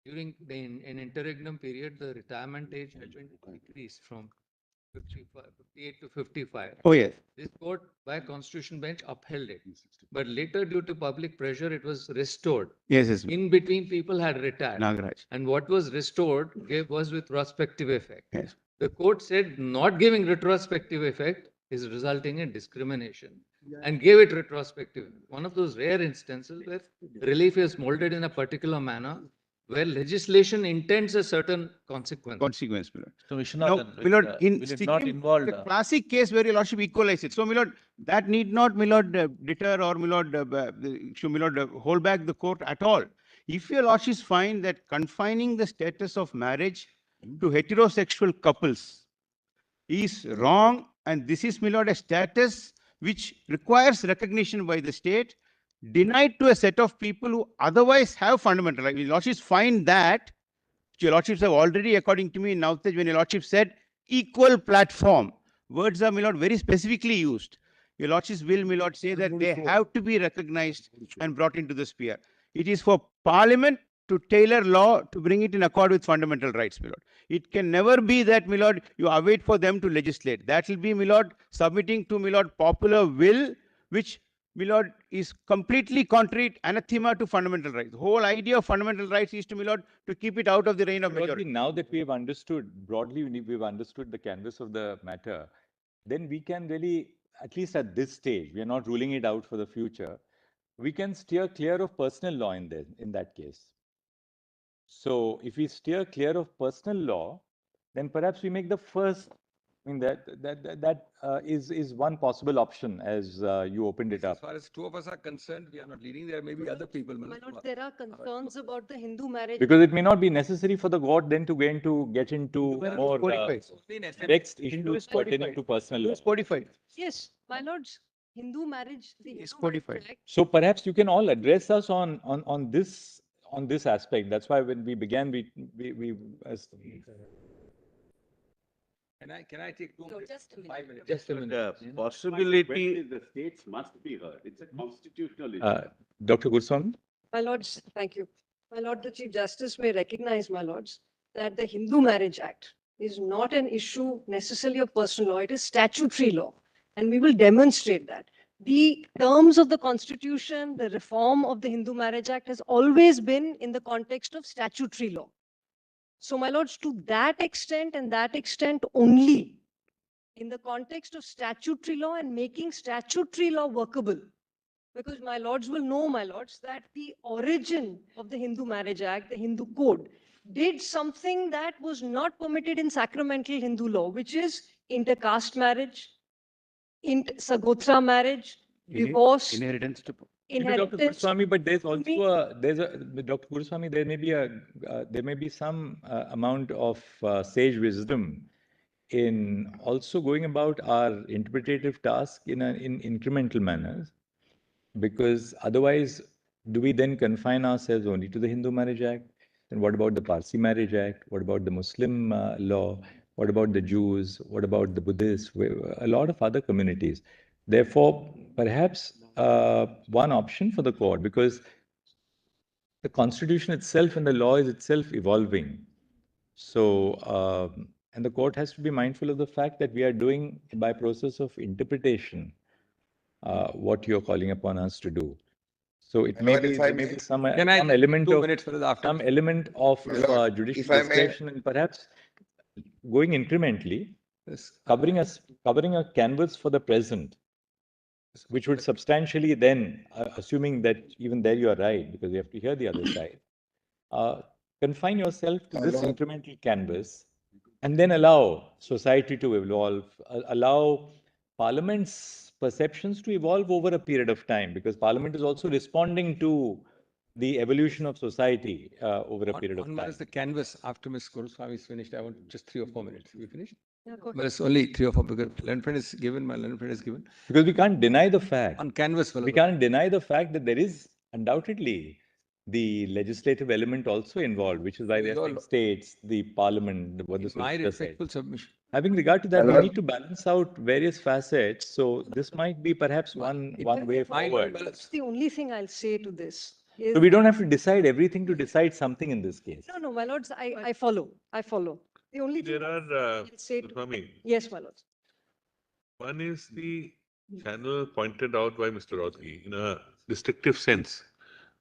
During an interregnum period, the retirement age had been decreased from 58 to 55. Oh, yes. This court by constitution bench upheld it. But later, due to public pressure, it was restored. Yes. In between, people had retired. Nagaraj. And what was restored was with retrospective effect. Yes. The court said not giving retrospective effect is resulting in discrimination and gave it retrospective. One of those rare instances where relief is molded in a particular manner, where legislation intends a certain consequence. Consequence, my lord. So, Now, Vishwanathan, my lord, in will it not sticking involve the classic case where your lordship equalize it. So, my lord, that need not, my lord, deter or my lord, hold back the court at all. If your lordships find that confining the status of marriage to heterosexual couples is wrong, and this is, my lord, a status which requires recognition by the state, denied to a set of people who otherwise have fundamental rights. Your lordships find that, your lordships have already, according to me, now when your lordship said equal platform, words are, my lord, very specifically used. Your lordships will, my lord, say that they have to be recognized and brought into the sphere. It is for Parliament to tailor law to bring it in accord with fundamental rights, my lord. It can never be that, my lord, you await for them to legislate. That will be, my lord, submitting to, my lord, popular will, which, my lord, is completely contrary, anathema to fundamental rights. The whole idea of fundamental rights is to, my lord, to keep it out of the reign of majority. Now that we have understood, broadly we've understood the canvas of the matter, then we can really, at least at this stage, we are not ruling it out for the future, we can steer clear of personal law in that case. So if we steer clear of personal law, then perhaps we make the first, I mean, that is one possible option as you opened it up. As far as two of us are concerned, we are not leading. There may be other people. My lord, there are concerns about the Hindu marriage. Because it may not be necessary for the court then to get into more next issues pertaining to personal law. Codified. Yes, my lords, Hindu marriage, the It's Hindu Marriage codified. Act. So perhaps you can all address us on this aspect. That's why when we began, we as Can I take 2 So minutes? just a minute. 5 minutes. Just a minute. The possibility. The states must be heard. It's a constitutional issue. Dr. Gurswami? My lords, thank you. My lord, the Chief Justice may recognize, my lords, that the Hindu Marriage Act is not an issue necessarily of personal law. It is statutory law. And we will demonstrate that. The terms of the Constitution, the reform of the Hindu Marriage Act has always been in the context of statutory law. So, my lords, to that extent and that extent only, in the context of statutory law and making statutory law workable, because my lords will know, my lords, that the origin of the Hindu Marriage Act, the Hindu Code, did something that was not permitted in sacramental Hindu law, which is intercaste marriage, Sagotra marriage, divorce, Inheritance to Dr. Guruswamy, but there's also Dr. Guruswamy, there may be some amount of sage wisdom in also going about our interpretative task in incremental manners, because otherwise, do we then confine ourselves only to the Hindu Marriage Act? And what about the Parsi Marriage Act? What about the Muslim law? What about the Jews? What about the Buddhists? A lot of other communities. Therefore, perhaps one option for the court, because the Constitution itself and the law is itself evolving. So, and the court has to be mindful of the fact that we are doing by process of interpretation what you're calling upon us to do. So it may be, there may be some element of judicial discretion, and perhaps going incrementally, covering a canvas for the present, which would substantially then, assuming that even there you are right, because you have to hear the other side, confine yourself to this incremental canvas, and then allow society to evolve, allow Parliament's perceptions to evolve over a period of time, because Parliament is also responding to the evolution of society over a period of time. What is the canvas after Ms. Guruswamy is finished? I want just 3 or 4 minutes. Have you finished? Yeah, go ahead. But it's only 3 or 4 because learned friend is given, my learned friend is given. Because we can't deny the fact. On canvas. We can't deny the fact that there is undoubtedly the legislative element also involved, which is why they're saying states, the parliament, what the My solicitor said. respectful submission. Having regard to that, we need to balance out various facets. So this might be perhaps one way forward. That's the only thing I'll say to this. So we don't have to decide everything to decide something in this case. No, my lords, I follow. The only thing I'll say to... Yes, my lords. One is the channel pointed out by Mr. Rodgi in a restrictive sense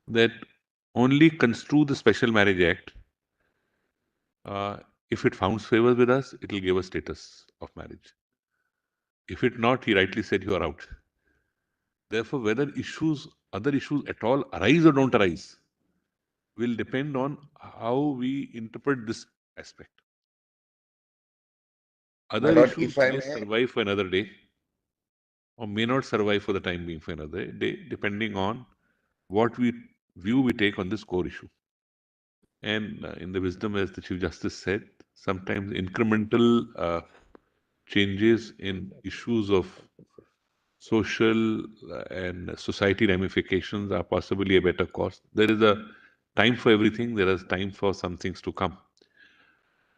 that only construe the Special Marriage Act. If it founds favor with us, it will give us status of marriage. If it not, he rightly said you are out. Therefore, whether other issues at all arise or don't arise, will depend on how we interpret this aspect. Other issues may survive for another day, or may not survive for the time being for another day, depending on what view we take on this core issue. And in the wisdom, as the Chief Justice said, sometimes incremental changes in issues of social and society ramifications are possibly a better course. There is a time for everything. There is time for some things to come.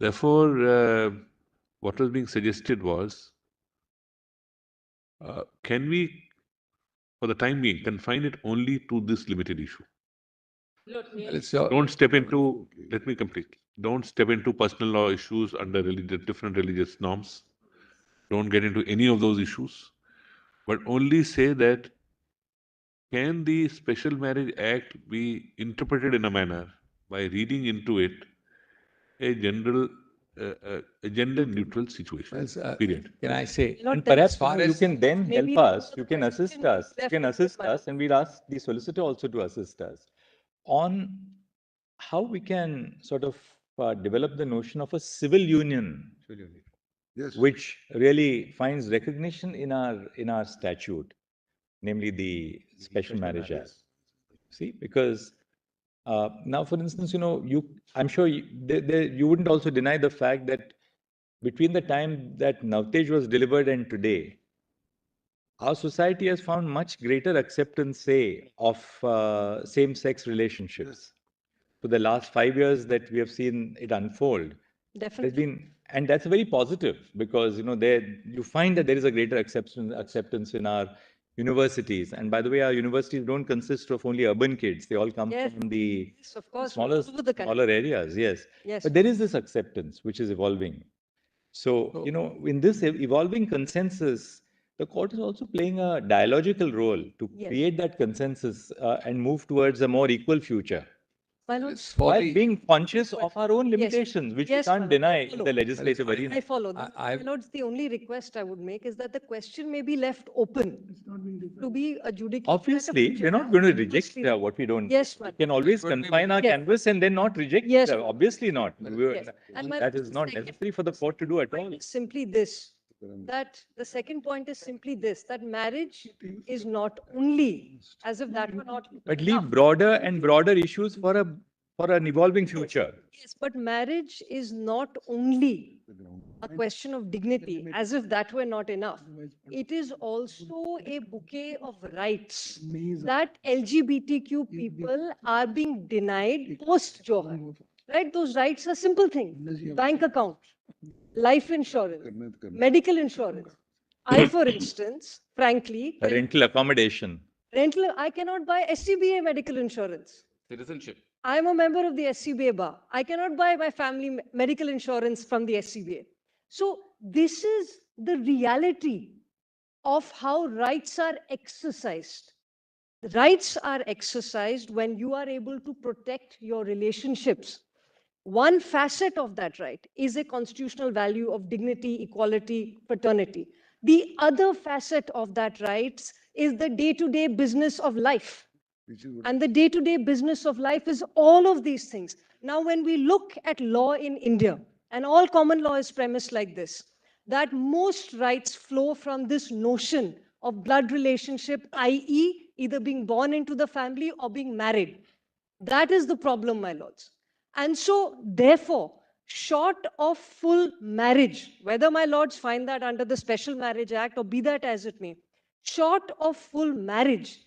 Therefore, what was being suggested was, can we, for the time being, confine it only to this limited issue? Don't step into, let me complete. Don't step into personal law issues under different religious norms. Don't get into any of those issues, but only say that, can the Special Marriage Act be interpreted in a manner by reading into it a general, a gender-neutral situation, period. Can I say? And perhaps you can then help us, you can assist us, and we'll ask the solicitor also to assist us on how we can sort of develop the notion of a civil union, which really finds recognition in our statute, namely the Special Marriage Act. See, because now, for instance, I'm sure you wouldn't also deny the fact that between the time that Navtej was delivered and today, our society has found much greater acceptance, say, of same-sex relationships. For the last 5 years that we have seen it unfold, Definitely. And that's very positive, because you find that there is a greater acceptance in our universities. And by the way, our universities don't consist of only urban kids. They all come from the smaller areas. Yes. But there is this acceptance which is evolving. So, in this evolving consensus, the court is also playing a dialogical role to create that consensus and move towards a more equal future. While being conscious of our own limitations, which we can't deny in the legislative arena. I follow that. My lords, the only request I would make is that the question may be left open to be adjudicated. Obviously, we're not going to reject what we don't. Yes, we can always confine our canvas and then not reject. Obviously not. That is not necessary for the court to do at all. Simply this, that the second point is simply this, that marriage is not only, as if that were not but leave broader and broader issues for an evolving future. Yes, but marriage is not only a question of dignity, as if that were not enough. It is also a bouquet of rights that LGBTQ people are being denied post-Johar. Right? Those rights are simple things. Bank account, life insurance, medical insurance. I, for instance, frankly... rental accommodation. I cannot buy SCBA medical insurance. Citizenship. I am a member of the SCBA bar. I cannot buy my family medical insurance from the SCBA. So this is the reality of how rights are exercised. Rights are exercised when you are able to protect your relationships. One facet of that right is a constitutional value of dignity, equality, fraternity. The other facet of that rights is the day-to-day business of life. And the day-to-day business of life is all of these things. Now, when we look at law in India, and all common law is premised like this, that most rights flow from this notion of blood relationship, i.e., either being born into the family or being married. That is the problem, my lords. And so, therefore, short of full marriage, whether my lords find that under the Special Marriage Act or be that as it may, short of full marriage,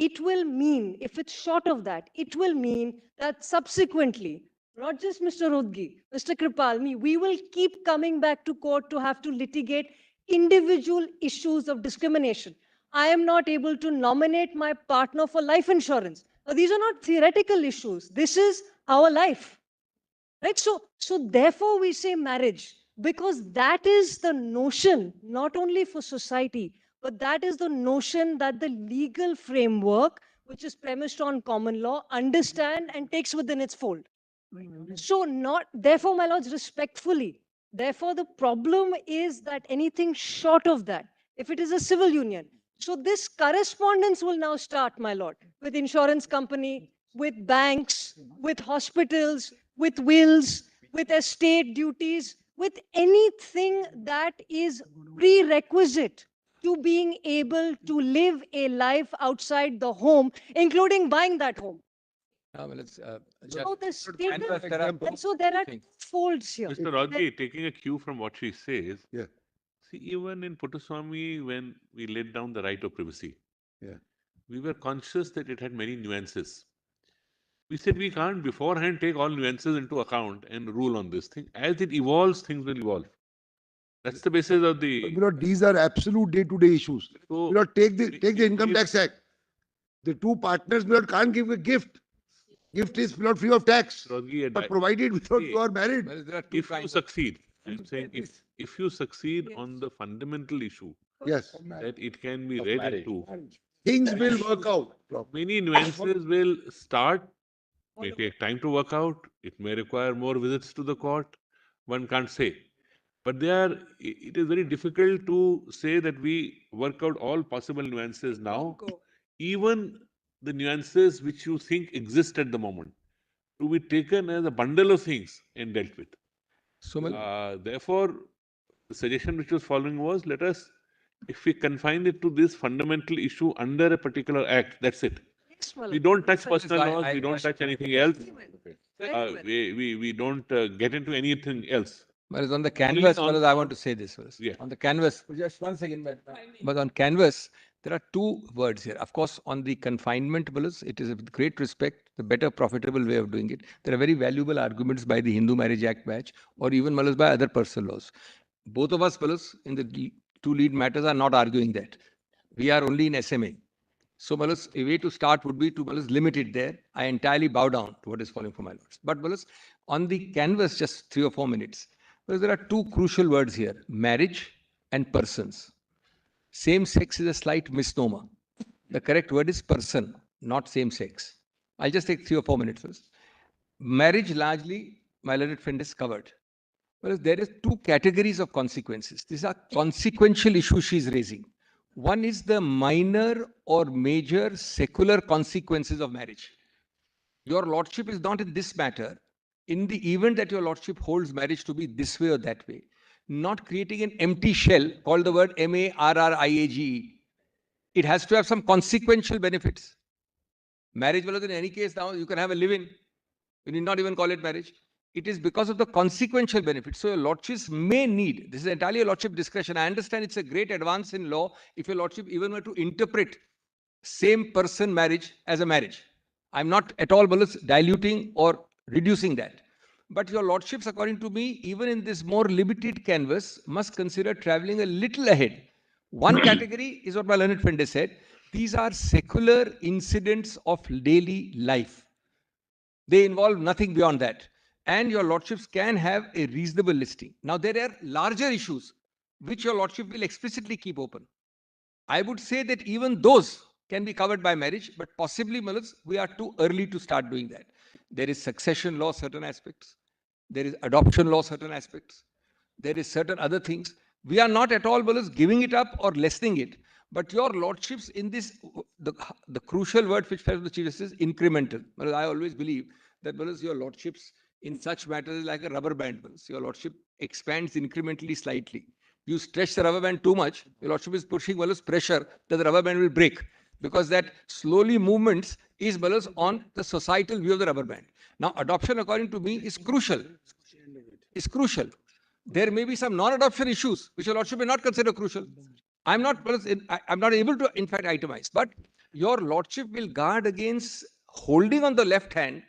it will mean, if it's short of that, it will mean that subsequently, not just Mr. Rodgi, Mr. Kripal, me, we will keep coming back to court to have to litigate individual issues of discrimination. I am not able to nominate my partner for life insurance. Now, these are not theoretical issues. This is our life. Right? So therefore we say marriage, because that is the notion, not only for society, but that is the notion that the legal framework, which is premised on common law, understand and takes within its fold. So not, therefore, my lords, respectfully, therefore the problem is that anything short of that, if it is a civil union, so this correspondence will now start, my lord, with insurance company, with banks, with hospitals, with wills, with estate duties, with anything that is prerequisite to being able to live a life outside the home, including buying that home. So the status, so there are folds here. Mr. Rodgi, taking a cue from what she says, Yeah. see, even in Puttaswamy, when we laid down the right of privacy, Yeah. we were conscious that it had many nuances. We said we can't beforehand take all nuances into account and rule on this thing. As it evolves, things will evolve. That's the basis of the... These are absolute day-to-day issues. So, Take the Income Tax Act. The two partners can't give a gift. Gift is not free of tax, Rodgi, but provided without you are married. if you succeed, I'm saying if you succeed on the fundamental issue, Yes. that it can be read into, Things will work out. many nuances will start, may take time to work out, it may require more visits to the court, one can't say. But it is very difficult to say that we work out all possible nuances now, even the nuances which you think exist at the moment, to be taken as a bundle of things and dealt with. So, therefore, the suggestion which was following was, let us, if we confine it to this fundamental issue under a particular act, that's it. We don't touch personal laws, we don't touch anything else. We don't get into anything else. But on the canvas, I want to say this first. Yeah. On the canvas, just 1 second. But on canvas, there are two words here. Of course, on the confinement, it is with great respect, the better profitable way of doing it. There are very valuable arguments by the Hindu Marriage Act batch, or even by other personal laws. Both of us, in the two lead matters, are not arguing that. We are only in SMA. So, a way to start would be to limit it there. I entirely bow down to what is following for my lords. But on the canvas, just 3 or 4 minutes, there are two crucial words here: marriage and persons. Same sex is a slight misnomer. The correct word is person, not same sex. I'll just take 3 or 4 minutes first. Marriage, largely, my learned friend has covered. Whereas there is two categories of consequences. These are consequential issues she is raising. One is the minor or major secular consequences of marriage. Your lordship is not in this matter. In the event that your lordship holds marriage to be this way or that way, not creating an empty shell called the word marriage. It has to have some consequential benefits. Marriage, in any case, now you can have a live-in. You need not even call it marriage. It is because of the consequential benefits. So your lordships may need, this is entirely a lordship discretion. I understand it's a great advance in law if your lordship even were to interpret same person marriage as a marriage. I'm not at all diluting or reducing that. But your lordships, according to me, even in this more limited canvas, must consider traveling a little ahead. One category is what my learned friend has said. These are secular incidents of daily life. They involve nothing beyond that. And your lordships can have a reasonable listing. Now, there are larger issues which your lordship will explicitly keep open. I would say that even those can be covered by marriage, but possibly, we are too early to start doing that. There is succession law, certain aspects. There is adoption law, certain aspects. There is certain other things. We are not at all, giving it up or lessening it. But your lordships in this, the crucial word which fell from the Chief Justice is incremental. I always believe that, your lordships in such matters is like a rubber band. Your lordship expands incrementally slightly. You stretch the rubber band too much, your lordship is pushing pressure that the rubber band will break, because that slowly movements is on the societal view of the rubber band. Now, adoption, according to me, is crucial. Is crucial. There may be some non-adoption issues which your lordship may not consider crucial. I'm not able to, in fact, itemize. But your lordship will guard against holding on the left hand,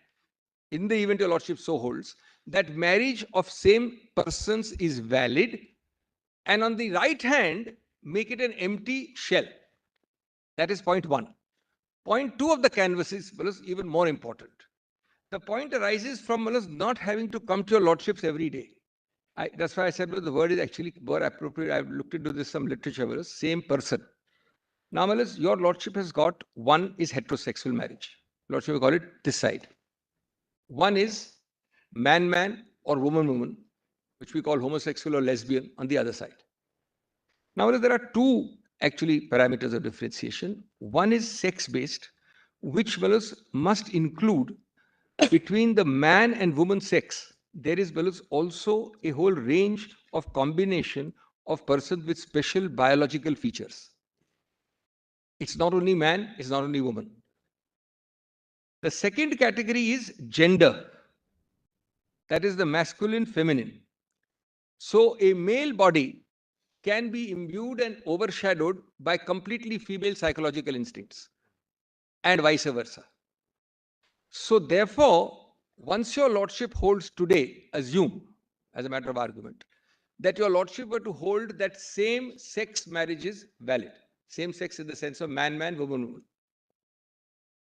in the event your lordship so holds, that marriage of same persons is valid, and on the right hand, make it an empty shell. That is point one. Point two of the canvas is even more important. The point arises from not having to come to your lordships every day. That's why I said the word is actually more appropriate. I've looked into this, some literature, same person. Now, your lordship has got, one is heterosexual marriage. Lordship will call it this side. One is man-man or woman-woman, which we call homosexual or lesbian on the other side. Now, there are two actually parameters of differentiation. One is sex-based, which must include between the man and woman sex, there is also a whole range of combination of persons with special biological features. It's not only man, it's not only woman. The second category is gender. That is the masculine, feminine. So a male body can be imbued and overshadowed by completely female psychological instincts, and vice versa. So therefore, once your lordship holds today, assume, as a matter of argument, that your lordship were to hold that same sex marriage is valid. Same sex in the sense of man-man, woman-woman.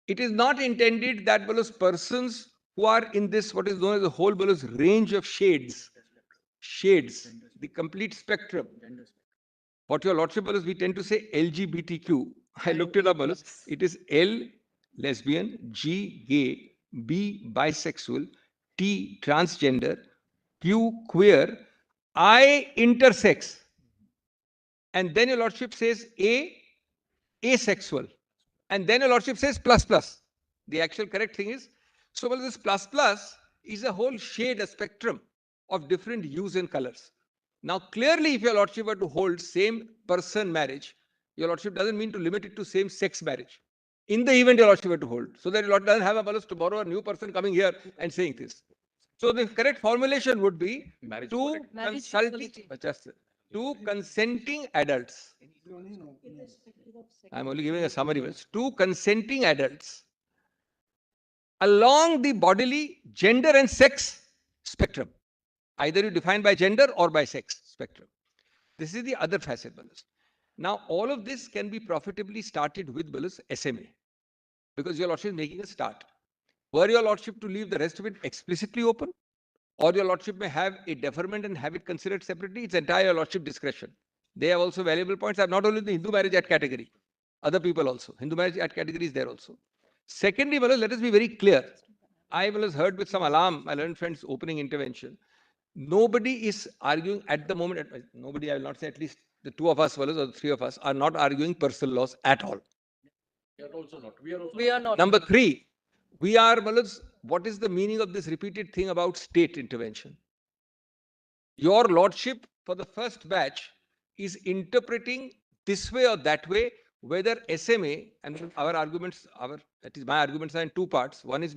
It is not intended that persons who are in this, what is known as the whole range of shades, the complete spectrum. What your lordship we tend to say LGBTQ. I looked it up. It is L, lesbian, G, gay, B, bisexual, T, transgender, Q, queer, I, intersex. And then your lordship says A, asexual. And then your lordship says plus plus. The actual correct thing is, so this plus plus is a whole shade, a spectrum of different hues and colors. Now, clearly, if your lordship were to hold same person marriage, your lordship doesn't mean to limit it to same sex marriage. In the event your lordship were to hold, so that your lordship doesn't have a tomorrow a new person coming here and saying this. So the correct formulation would be two consenting adults. I'm only giving a summary. Two consenting adults along the bodily, gender and sex spectrum. Either you define by gender or by sex spectrum. This is the other facet. Now, all of this can be profitably started with SMA, because your lordship is making a start. Were your lordship to leave the rest of it explicitly open, or your lordship may have a deferment and have it considered separately, it's entire your lordship discretion. They have also valuable points. I have not only the Hindu Marriage Act category, other people also. Hindu Marriage Act category is there also. Secondly, let us be very clear. I heard with some alarm, my learned friend's opening intervention. Nobody is arguing at the moment, nobody, I will not say, at least the two of us, or the three of us, are not arguing personal laws at all. We are also not. We are not. Number three, we are, what is the meaning of this repeated thing about state intervention? Your lordship, for the first batch, is interpreting this way or that way, whether SMA, and our arguments, that is my arguments, are in two parts. One is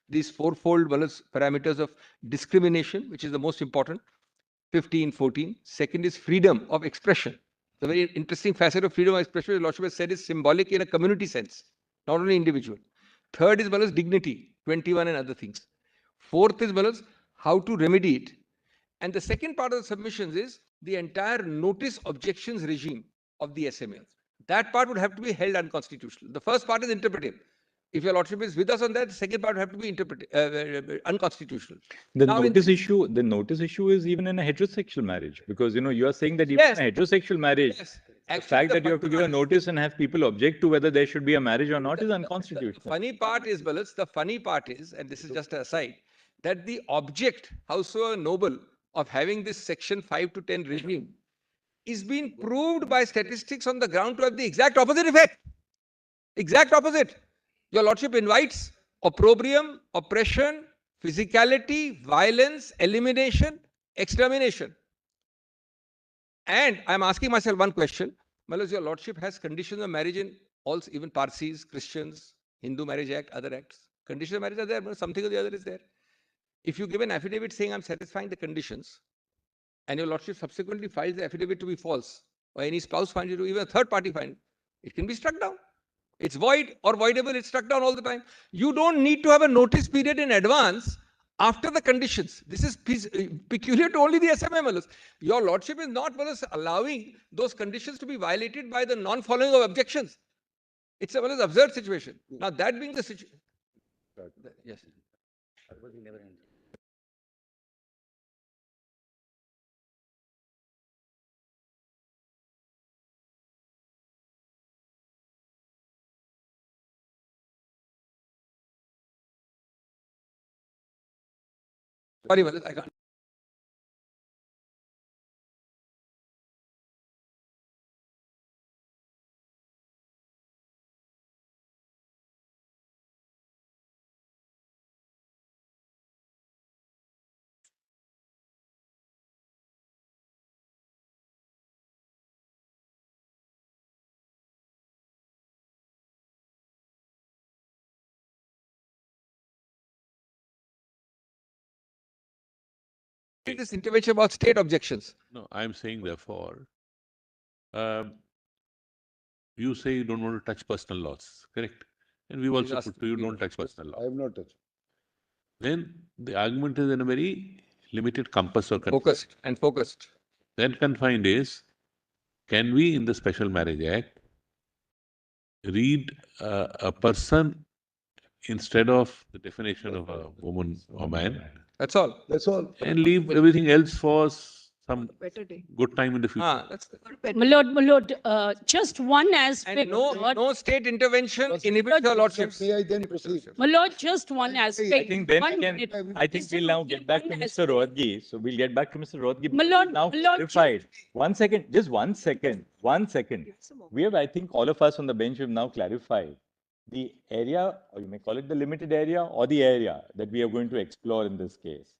these fourfold parameters of discrimination, which is the most important, 15, 14. Second is freedom of expression. The very interesting facet of freedom of expression, the lordship has said, is symbolic in a community sense, not only individual. Third is dignity, 21 and other things. Fourth is how to remedy it. And the second part of the submissions is the entire notice objections regime of the SMA. That part would have to be held unconstitutional. The first part is interpretive. If your lordship is with us on that, the second part would have to be unconstitutional. The notice issue is even in a heterosexual marriage, because you are saying that even in a heterosexual marriage, the fact that you have to give a notice and have people object to whether there should be a marriage or not is unconstitutional. The funny part is, and this is just an aside, that the object, howsoever noble, of having this section 5 to 10 regime is being proved by statistics on the ground to have the exact opposite effect. Exact opposite. Your lordship invites opprobrium, oppression, physicality, violence, elimination, extermination. And I'm asking myself one question. Your lordship has conditions of marriage in all, even Parsis, Christians, Hindu Marriage Act, other acts. Conditions of marriage are there, something or the other is there. If you give an affidavit saying I'm satisfying the conditions, and your lordship subsequently files the affidavit to be false, or any spouse finds it to be, even a third party finds it can be struck down. It's void or voidable, it's struck down all the time. You don't need to have a notice period in advance after the conditions. This is peculiar to only the SMMLs. Your lordship is not allowing those conditions to be violated by the non-following of objections. It's a very absurd situation. Now that being the situation. Yes. Sorry, I can't. This intervention about state objections. No, I'm saying therefore, you say you don't want to touch personal laws, correct? And we've also put to you, don't touch personal law. I have not touched. Then the argument is in a very limited compass or Focused and focused. Then confined is, can we in the Special Marriage Act read a person instead of the definition of a woman or man? That's all. That's all. And leave everything else for some good time in the future. My lord, just one aspect. And no state intervention inhibits your lordship. May I then proceed? My lord, just one aspect. I think then One again, minute. I think we'll now get back to Mr. Rodgi. So we'll get back to Mr. Rodgi. My lord, Now my lord, clarified. 1 second, just 1 second, 1 second. We have, I think all of us on the bench have now clarified the area, or you may call it the limited area or the area that we are going to explore in this case.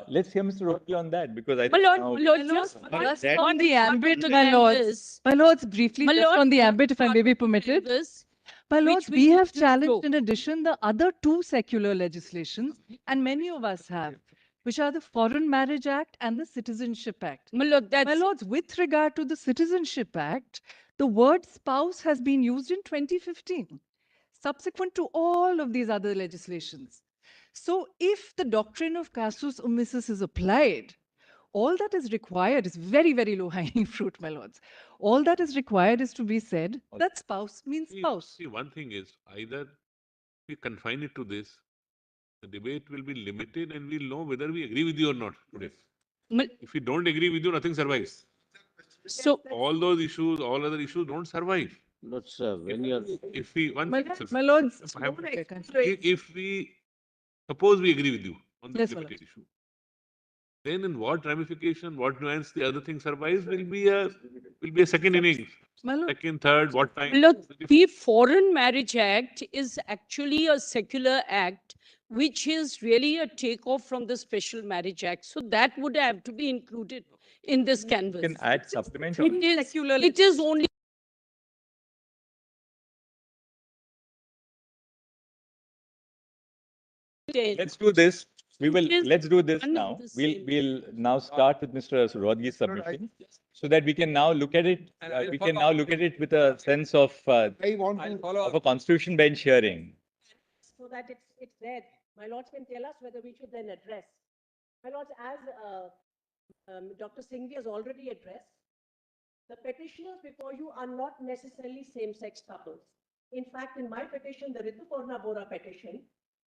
Let's hear Mr. Rodgi on that, because I my think lord, now... my lord, just on the ambit, to my lords. this. My lords, briefly, My just lord, on the ambit, if I may be permitted. This, My lords, which we have is challenged true. in addition the other two secular legislations, and many of us have, which are the Foreign Marriage Act and the Citizenship Act. my lord, that's My lords, with regard to the Citizenship Act, the word spouse has been used in 2015, subsequent to all of these other legislations. So if the doctrine of casus omissus is applied, all that is required is very, very low-hanging fruit, my lords. All that is required is to be said that spouse means spouse. See, one thing is, either we confine it to this, the debate will be limited and we'll know whether we agree with you or not today. If we don't agree with you, nothing survives. So all those issues, all other issues don't survive. But sir, when you're... If we, My lords, if we, suppose we agree with you on the Yes, my limited issue, then in what ramification, what nuance the other thing survives will be a second innings. my lord, Second, third, what time? look, the Foreign Marriage Act is actually a secular act, which is really a takeoff from the Special Marriage Act. So that would have to be included in this canvas. You can add supplement. It is only Let's do this. Let's do this one now. of the We'll now start with Mr. Rodgi's submission, so that we can now look at it. We can now look at it with a sense of I want to a constitution bench hearing. So that it's there. My lords can tell us whether we should then address. My lords, as Dr. Singhvi has already addressed, the petitioners before you are not necessarily same-sex couples. In fact, in my petition, the Rituparna Bora petition,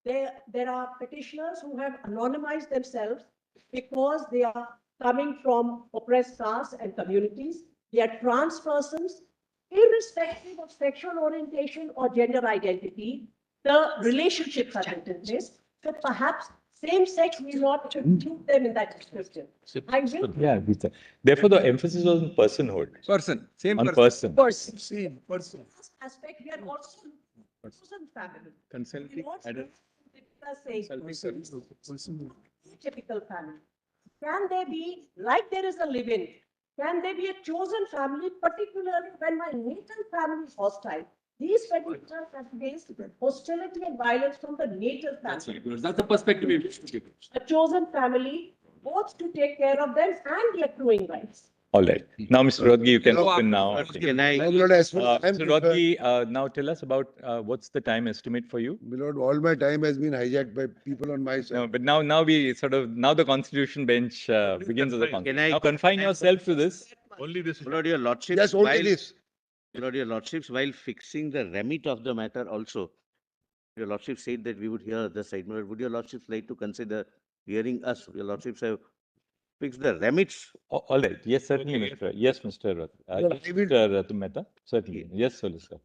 there are petitioners who have anonymized themselves because they are coming from oppressed castes and communities. They are trans persons, irrespective of sexual orientation or gender identity. The relationships are in place. So perhaps same-sex will not include them in that description. I will. Yeah, therefore the emphasis was on personhood. Person, same On person. person. same person. This aspect, we are also chosen family. Consulting. We also say typical family. Can there be, like there is a live-in, can there be a chosen family, particularly when my natal family is hostile? These petitioners have faced hostility and violence from the natal family. That's the perspective we wish to give. A chosen family, both to take care of them and the accruing rights. All right. Now, Mr. Rodgi, you can open now. Can I? Mr. Rodgi, now tell us about what's the time estimate for you? Milord, all my time has been hijacked by people on my side. No, but now we sort of, now the Constitution bench begins as a constitution. Now confine yourself to this. Only this. Lord, your lordships, Yes, only this. Lord, your lordships, while fixing the remit of the matter also, your lordship said that we would hear the side. Would your lordships like to consider hearing us? Your lordships have fixed the remits. All right. Yes, certainly, Mr. Yes, Mr. Mr. Mehta. Certainly. Yes, Solicitor.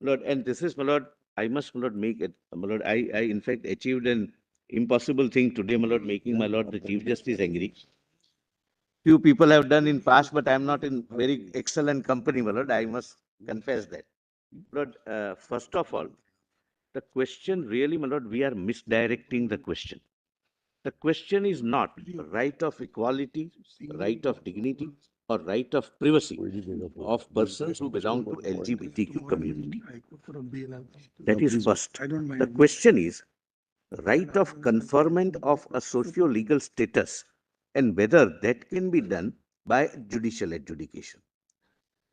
Lord, and this is, my Lord, I must, my Lord, make it, my Lord, I in fact achieved an impossible thing today, my Lord, making my Lord the Chief Justice angry. Few people have done in past, but I am not in very excellent company, my Lord. I must confess that. Lord, first of all, the question really, my Lord, we are misdirecting the question. The question is not right of equality, right of dignity, or right of privacy of persons who belong to LGBTQ community. That is first. The question is right of conferment of a socio-legal status and whether that can be done by judicial adjudication.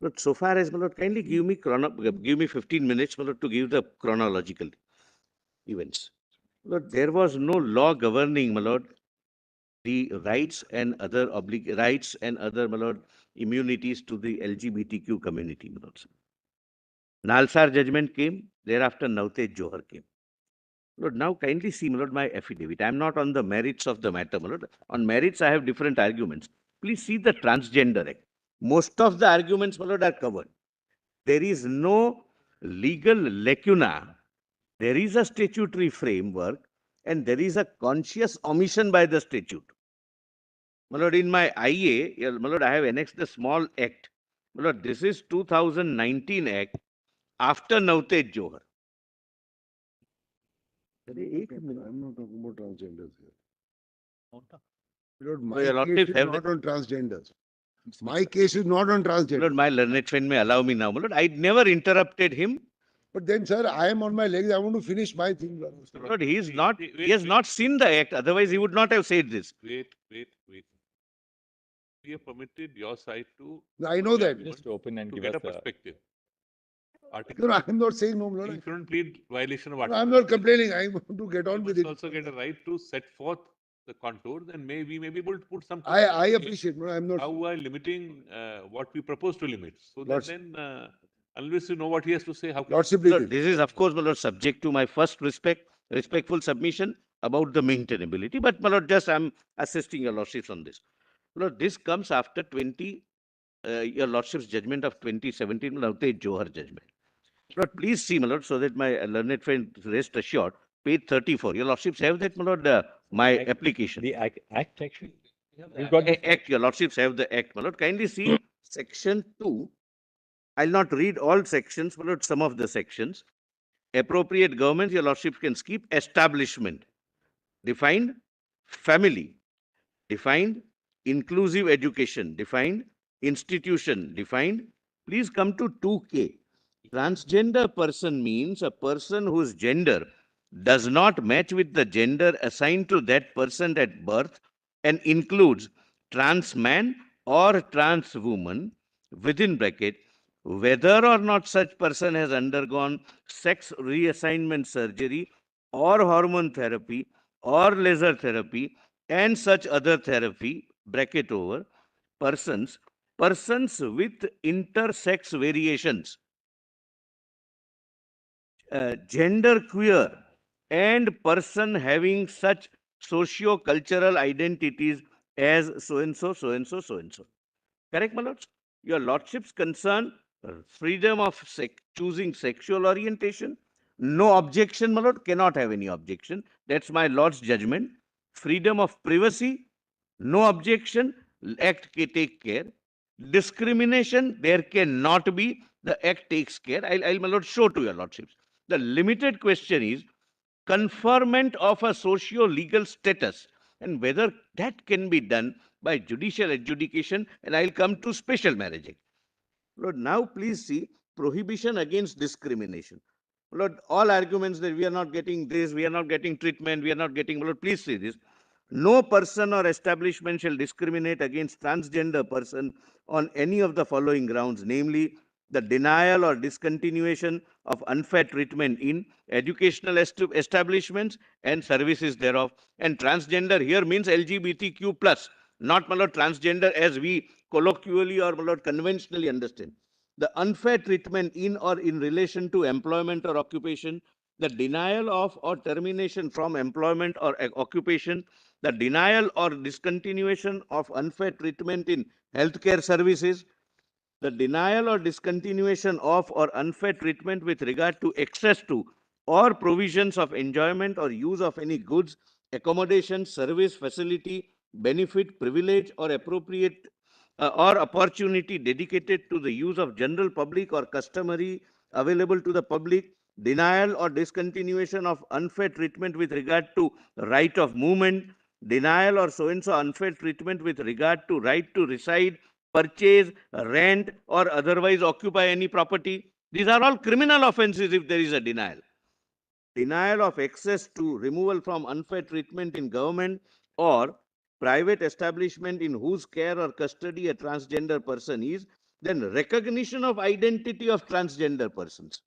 But so far as, my Lord, kindly give me 15 minutes, my Lord, to give the chronological events. Lord, there was no law governing, my Lord, the rights and other rights and other, my Lord, immunities to the LGBTQ community, my Lord. Nalsar judgment came, thereafter Navtej Johar came. Lord, now kindly see, my Lord, my affidavit. I am not on the merits of the matter, my Lord. On merits, I have different arguments. Please see the Transgender Act. Most of the arguments, my Lord, are covered. There is no legal lacuna. There is a statutory framework and there is a conscious omission by the statute. My Lord, in my IA, my Lord, I have annexed the small act. My Lord, this is 2019 act after Navtej Johar. I'm not talking about transgenders here. Lord, So my your case is lordship have not on transgenders. My case is not on transgenders. Lord, my learned friend may allow me now, my Lord. I never interrupted him. But then, sir, I am on my legs. I want to finish my thing. Lord, he has not seen the act. Otherwise, he would not have said this. Wait. We have permitted your side to. I know that. Just open and to give get us a perspective. No, I am not saying no, Lord. You shouldn't plead violation of No, article. I am not complaining. I want to get on with it. Also get a right to set forth the contours, and we may be able to put some. I appreciate. No, I am not. How we are limiting what we propose to limit. So that then, unless you know what he has to say, how? Lordship, Lord, this is of course, my Lord, subject to my first respectful submission about the maintainability. But my Lord, just I am assisting your lordships on this. Lord, this comes after your lordship's judgment of 2017, Navtej Johar judgment. Lord, please see, my Lord, so that my learned friend rest assured, page 34. Your lordships have that, my Lord, my application. The act actually. You've got the act. Your lordships have the act, my Lord. Kindly see section 2. I'll not read all sections, my Lord, some of the sections. Appropriate government, your lordship can skip. Establishment, defined. Family, defined. Inclusive education, defined. Institution, defined. Please come to 2K. Transgender person means a person whose gender does not match with the gender assigned to that person at birth and includes trans man or trans woman, within bracket, whether or not such person has undergone sex reassignment surgery or hormone therapy or laser therapy and such other therapy, bracket over, persons with intersex variations, gender queer, and person having such socio-cultural identities as so-and-so, so-and-so, so-and-so. Correct, my lords? Your lordships concern freedom of choosing sexual orientation. No objection, my lord, cannot have any objection. That's my lord's judgment. Freedom of privacy, no objection, act take care. Discrimination, there cannot be, the act takes care. I'll, my lord, show to your lordships. The limited question is conferment of a socio-legal status and whether that can be done by judicial adjudication, and I'll come to special marriage act. Lord, now please see prohibition against discrimination. Lord, all arguments that we are not getting this, we are not getting treatment, we are not getting, Lord, please see this. No person or establishment shall discriminate against transgender person on any of the following grounds, namely the denial or discontinuation of unfair treatment in educational establishments and services thereof. And transgender here means LGBTQ plus, not transgender as we colloquially or conventionally understand. The unfair treatment in or in relation to employment or occupation, the denial of or termination from employment or occupation, the denial or discontinuation of unfair treatment in healthcare services, the denial or discontinuation of or unfair treatment with regard to access to or provisions of enjoyment or use of any goods, accommodation, service, facility, benefit, privilege, or appropriate or opportunity dedicated to the use of general public or customary available to the public, denial or discontinuation of unfair treatment with regard to right of movement, denial or so-and-so unfair treatment with regard to right to reside, purchase, rent, or otherwise occupy any property. These are all criminal offenses if there is a denial. Denial of access to removal from unfair treatment in government or private establishment in whose care or custody a transgender person is, then recognition of identity of transgender persons.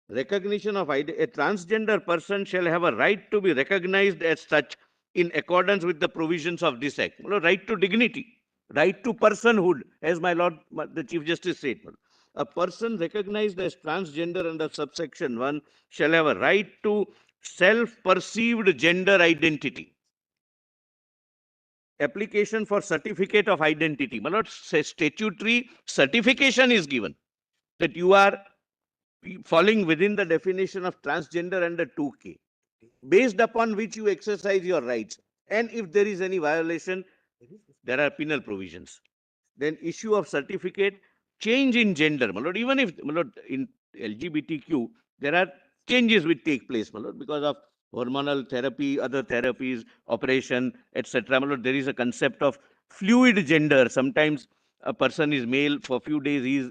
Recognition of a transgender person shall have a right to be recognized as such in accordance with the provisions of this act. Right to dignity, right to personhood, as my Lord, the Chief Justice said. A person recognized as transgender under subsection 1 shall have a right to self-perceived gender identity. Application for certificate of identity. My Lord, statutory certification is given that you are falling within the definition of transgender under 2K, based upon which you exercise your rights. And if there is any violation, there are penal provisions. Then issue of certificate, change in gender. Even if in LGBTQ, there are changes which take place because of hormonal therapy, other therapies, operation, etc. There is a concept of fluid gender. Sometimes a person is male, for a few days he is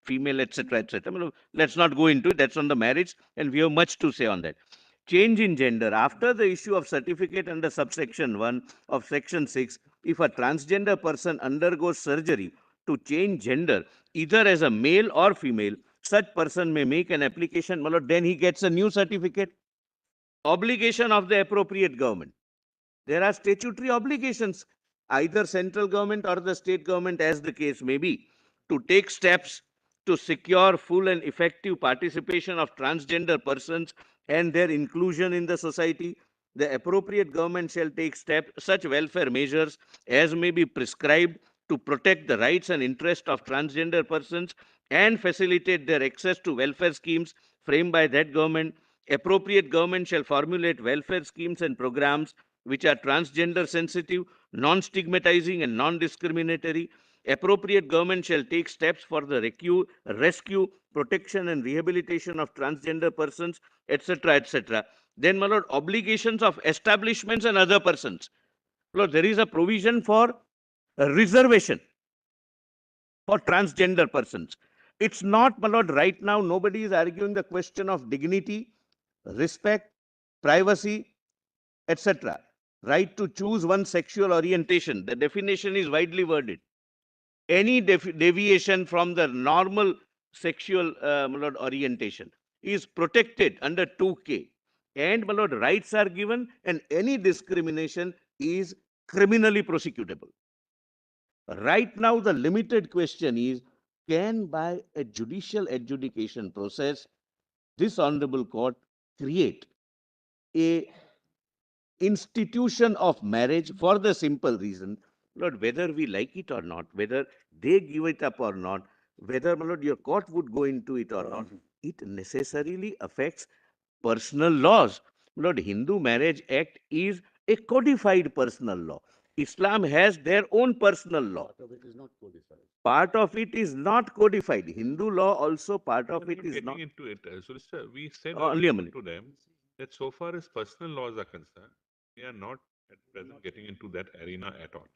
female, etc., etc. Let's not go into it. That's on the marriage, and we have much to say on that. Change in gender. After the issue of certificate under subsection 1 of section 6, if a transgender person undergoes surgery to change gender, either as a male or female, such person may make an application, then he gets a new certificate. Obligation of the appropriate government. There are statutory obligations, either central government or the state government, as the case may be, to take steps to secure full and effective participation of transgender persons and their inclusion in the society. The appropriate government shall take such welfare measures as may be prescribed to protect the rights and interests of transgender persons and facilitate their access to welfare schemes framed by that government. Appropriate government shall formulate welfare schemes and programs which are transgender sensitive, non-stigmatizing and non-discriminatory. Appropriate government shall take steps for the rescue, protection and rehabilitation of transgender persons, etc., etc. Then, my lord, obligations of establishments and other persons. Lord, there is a provision for a reservation for transgender persons. It's not, my lord, right now nobody is arguing the question of dignity, respect, privacy, etc. Right to choose one's sexual orientation. The definition is widely worded. Any deviation from the normal sexual orientation is protected under 2K. And rights are given, and any discrimination is criminally prosecutable. Right now, the limited question is, can by a judicial adjudication process, this honorable court create a institution of marriage for the simple reason, Lord, whether we like it or not, whether they give it up or not, whether, Lord, your court would go into it or not, it necessarily affects personal laws. Lord, Hindu Marriage Act is a codified personal law. Islam has their own personal law. Part of it is not codified. Part of it is not codified. Hindu law also, part of it is not. Into it, Solicitor, we said Only a minute. to them that so far as personal laws are concerned, we are not at present getting into that arena at all.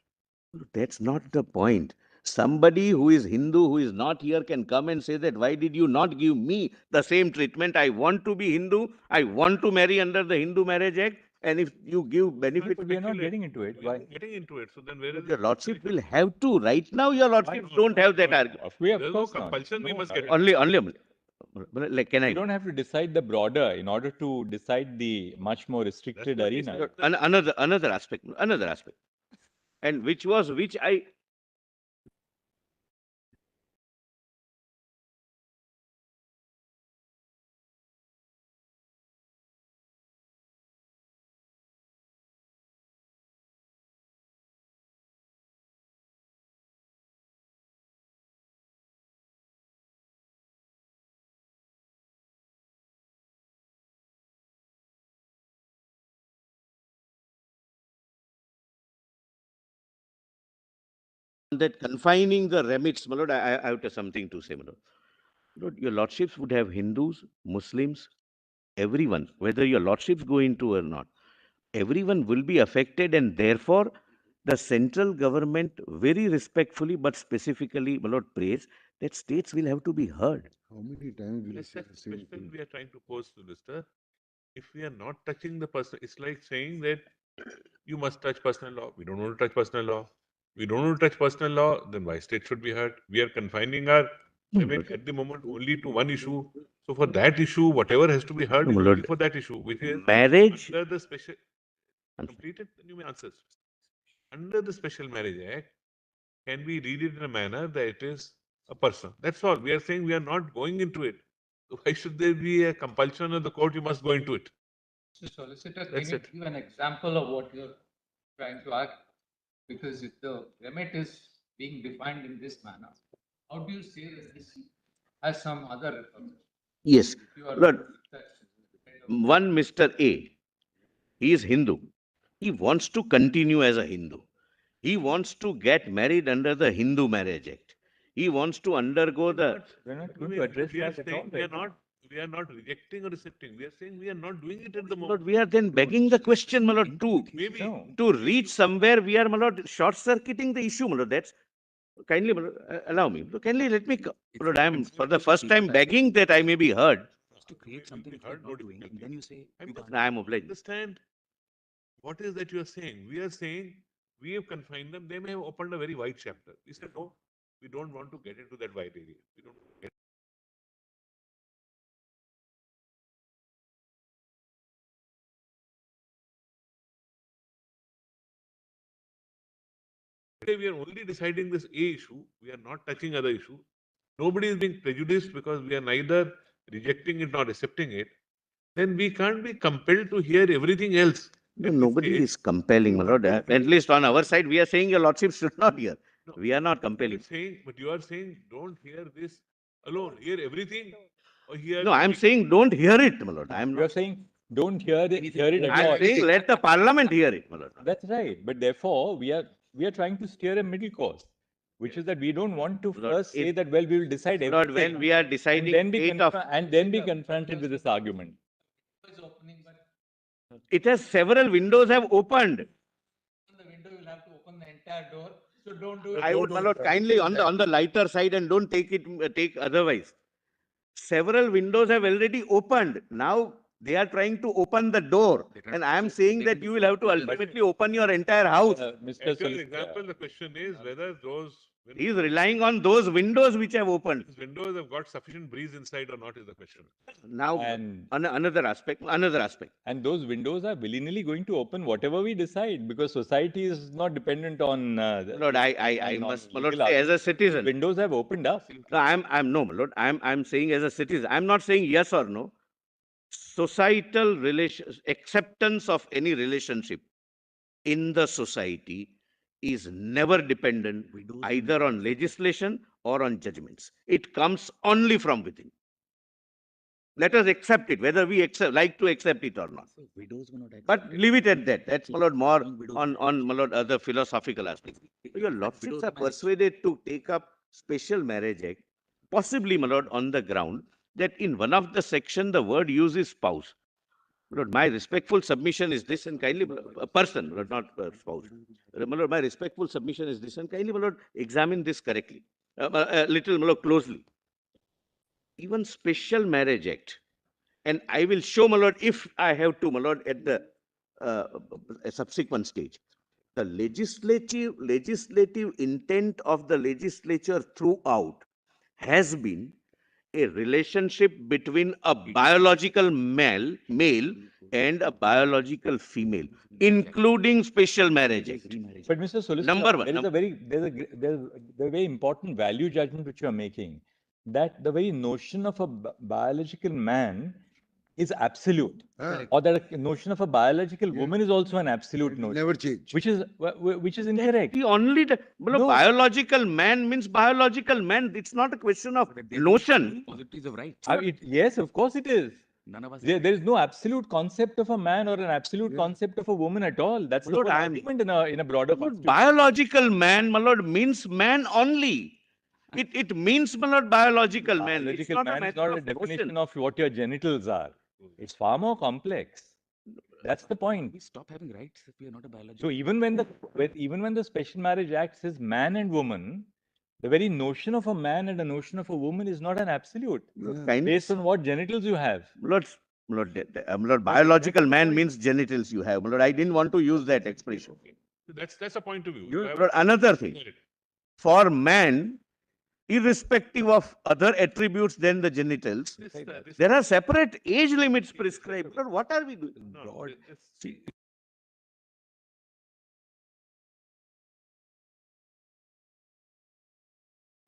That's not the point. Somebody who is Hindu, who is not here, can come and say that, why did you not give me the same treatment? I want to be Hindu. I want to marry under the Hindu Marriage Act. And if you give benefit, But we are not getting into it. We are Why? getting into it. So then where is your the lordship will speculation? have to. Right now, your lordships don't have that argument. Of There's no course not. compulsion. We must get it. Only. Like, can We I? don't have to decide the broader in order to decide the much more restricted That's what we arena. said. Another aspect, and which I. That confining the remits, my lord, I have something to say, my lord. Lord, your lordships would have Hindus, Muslims, everyone, whether your lordships go into or not, everyone will be affected, and therefore the central government very respectfully but specifically, my lord, prays that states will have to be heard. How many times will you That's say the the same question thing? we are trying to pose to Mr. If we are not touching the person, it's like saying that you must touch personal law. We don't want to touch personal law. We don't want to touch personal law, then why state should be heard? We are confining our remit at the moment only to one issue. So for that issue, whatever has to be heard is only for that issue, which is Marriage. under the special. Completed, then you may answer. Under the Special Marriage Act, can we read it in a manner that it is a person? That's all. We are saying we are not going into it. So why should there be a compulsion of the court? You must go into it. So, Solicitor, That's can you it. give an example of what you're trying to act? Because if the remit is being defined in this manner, how do you say that this has some other repercussions? Yes, If you are Lord, that's one Mr. A, he is Hindu. He wants to continue as a Hindu. He wants to get married under the Hindu Marriage Act. He wants to undergo the. We're not going to address We are that at all. saying we are not rejecting or accepting. We are saying we are not doing it at the Lord, moment. we are then begging the question, my lord, Maybe. to reach somewhere. We are, my lord, short-circuiting the issue, my lord. That's kindly, my lord, allow me. Kindly let me. My lord, I am for the first time begging that I may be heard. To create something which we are not doing, and then you say I am obliged. Understand what is that you are saying? We are saying we have confined them. They may have opened a very wide chapter. We said no, we don't want to get into that wide area. We don't get. We are only deciding this A issue. We are not touching other issue. Nobody is being prejudiced because we are neither rejecting it nor accepting it. Then we can't be compelled to hear everything else. No, nobody is compelling, my lord. At least on our side, we are saying your lordship should not hear. No, We are not compelling. But you are saying don't hear this alone. Hear everything. Or hear. No, I am saying don't hear it, my lord. I am You are saying don't hear it at I all. am saying let the parliament hear it, my lord. That's right. But therefore, we are trying to steer a middle course, which is that we don't want to first say that, well, we will decide everything. Lord, when we are deciding and then be confronted with this argument. It has several windows have opened. the window, you'll have to open the entire door. So don't do it. I would, my lord, kindly on the lighter side and don't take otherwise. Several windows have already opened. Now they are trying to open the door, and I am saying that you will have to ultimately open your entire house. Mr. As an example, the question is whether those. He is relying on those windows which have opened. These windows have got sufficient breeze inside or not is the question. Now, And another aspect. And those windows are willy-nilly going to open whatever we decide, because society is not dependent on. Lord, I must, my lord, say as a citizen. Windows have opened up. No, no, my lord. I'm saying as a citizen. I'm not saying yes or no. Societal acceptance of any relationship in the society is never dependent either on legislation or on judgments. It comes only from within. Let us accept it, whether we like to accept it or not. But leave it at that. That's, my lord, more on my lord, other philosophical aspects. Your lordships are persuaded to take up Special Marriage Act, possibly, my lord, on the ground that in one of the section the word used is spouse. Lord, my respectful submission is this, and kindly, a person, Lord, not a spouse. My lord, my respectful submission is this, and kindly, my lord, examine this correctly, a little, my lord, closely. Even Special Marriage Act, and I will show, my lord, if I have to, my lord, at the a subsequent stage. The legislative intent of the legislature throughout has been a relationship between a biological male and a biological female, including special marriage act. But Mr. Solicitor, Number one. there is a very important value judgment which you are making, that the very notion of a biological man is absolute, or that a notion of a biological woman is also an absolute notion. Never change. Which is incorrect. Biological man means biological man. It's not a question of notion. Yes, of course it is. None of us. There is no absolute concept of a man or an absolute concept of a woman at all. That's the whole argument in a broader constitution. Biological man, my lord, means man only. It means, my lord, biological man. Biological man is not a definition of what your genitals are. It's far more complex. That's the point. We stop having rights if we are not a biological. So even when the Special Marriage Act says man and woman, the very notion of a man and a notion of a woman is not an absolute, based on what genitals you have. Lord, biological man means genitals you have. Lord, I didn't want to use that expression. That's a point of view. Lord, another thing, for man, irrespective of other attributes than the genitals, there are separate age limits prescribed. Lord, what are we doing?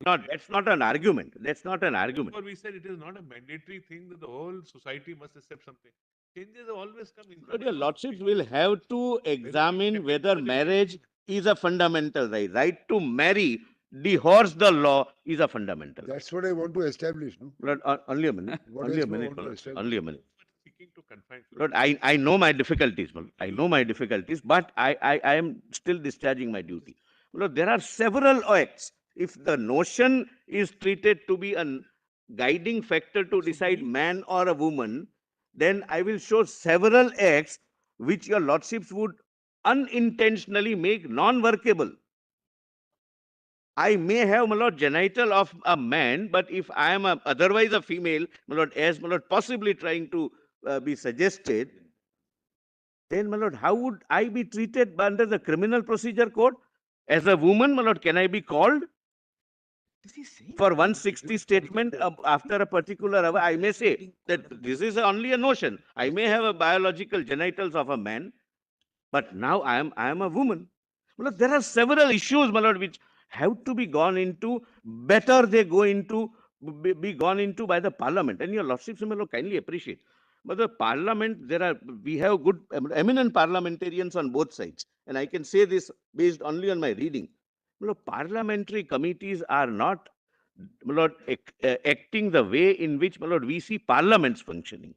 No, that's not an argument. That's not an argument. But we said it is not a mandatory thing that the whole society must accept something. Changes have always come in. But your lordships will have to examine whether marriage is a fundamental right. Right to marry, divorce the law is a fundamental. That's what I want to establish. No? Lord, only a minute. Only a minute. Only a minute. Lord, I know my difficulties. I know my difficulties, but I am still discharging my duty. Lord, there are several acts. If the notion is treated to be a guiding factor to decide man or a woman, then I will show several acts which your lordships would unintentionally make non-workable. I may have, my lord, genital of a man, but if I am otherwise a female, my lord, as my lord possibly trying to be suggested, then, my lord, how would I be treated under the Criminal Procedure Code? As a woman, my lord, can I be called? For 160 statement after a particular hour, I may say that this is only a notion. I may have a biological genitals of a man, but now I am a woman. Well, there are several issues, my lord, which have to be gone into. Better they go into be gone into by the parliament. And your lordships, my lord, kindly appreciate. But the parliament, we have good eminent parliamentarians on both sides, and I can say this based only on my reading. Parliamentary committees are not, my lord, acting the way in which, my lord, we see parliaments functioning.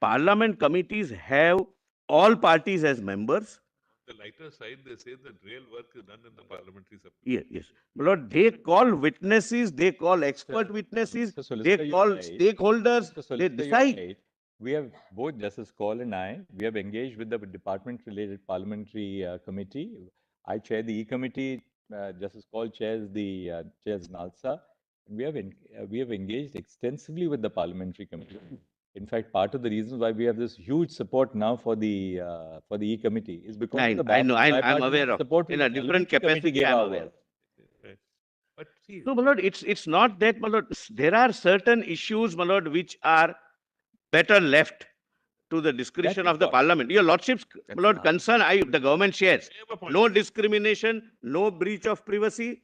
Parliament committees have all parties as members. On the lighter side, they say that real work is done in the parliamentary subcommittee. Yes, yes. My lord, they call witnesses, they call expert witnesses, they call stakeholders, they decide. We have, both Justice Kaul and I, we have engaged with the department-related parliamentary committee. I chair the E-committee. Justice Kaul chairs NALSA. We have engaged extensively with the parliamentary committee. In fact, part of the reason why we have this huge support now for the E-committee is because I know, I'm aware of. In a different capacity, I'm aware. But see, no, my lord, it's not that, my lord. There are certain issues, my lord, which are better left to the discretion of the parliament. Your lordships, my lord, concern the government shares. No discrimination, no breach of privacy,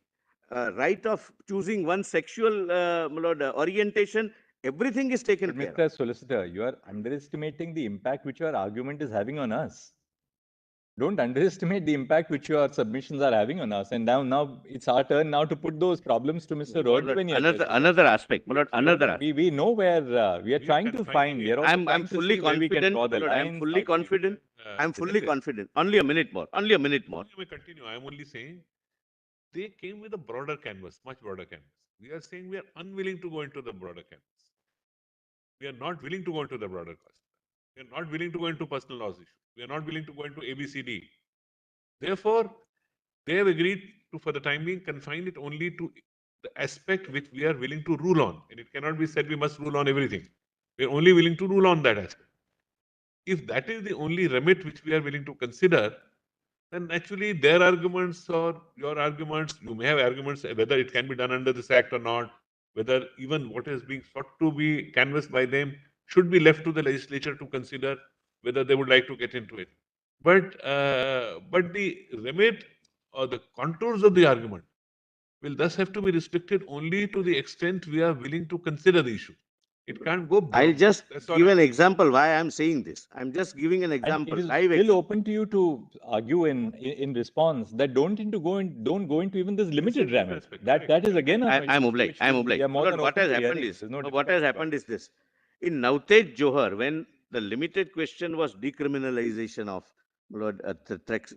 right of choosing one sexual, my lord, orientation. Everything is taken care of. Mr. Solicitor, you are underestimating the impact which your argument is having on us. Don't underestimate the impact which your submissions are having on us. And now it's our turn now to put those problems to Mr. Rohit. Another aspect, my lord, another aspect. We know where we are trying to find. I'm fully confident. I'm fully confident. I'm fully confident. Only a minute more. Only a minute more. Let me continue. I'm only saying they came with a broader canvas, much broader canvas. We are saying we are unwilling to go into the broader canvas. We are not willing to go into the broader cost. We are not willing to go into personal laws issues. We are not willing to go into ABCD. Therefore, they have agreed to, for the time being, confine it only to the aspect which we are willing to rule on. And it cannot be said we must rule on everything. We are only willing to rule on that aspect. if that is the only remit which we are willing to consider, then naturally their arguments or your arguments, you may have arguments whether it can be done under this act or not, whether even what is being sought to be canvassed by them should be left to the legislature to consider whether they would like to get into it. But the remit or the contours of the argument will thus have to be restricted only to the extent we are willing to consider the issue. It can't go beyond. I'll just That's all give I'm an saying. example why I'm saying this. I'm just giving an And example. it is Live still example. open to you to argue in response that don't go into even this limited remit. That is again a I'm obliged. I'm we obliged. are more Lord, than what open has to happened hearing. is, There's no what has happened is this. In Navtej Johar, when the limited question was decriminalization of Lord,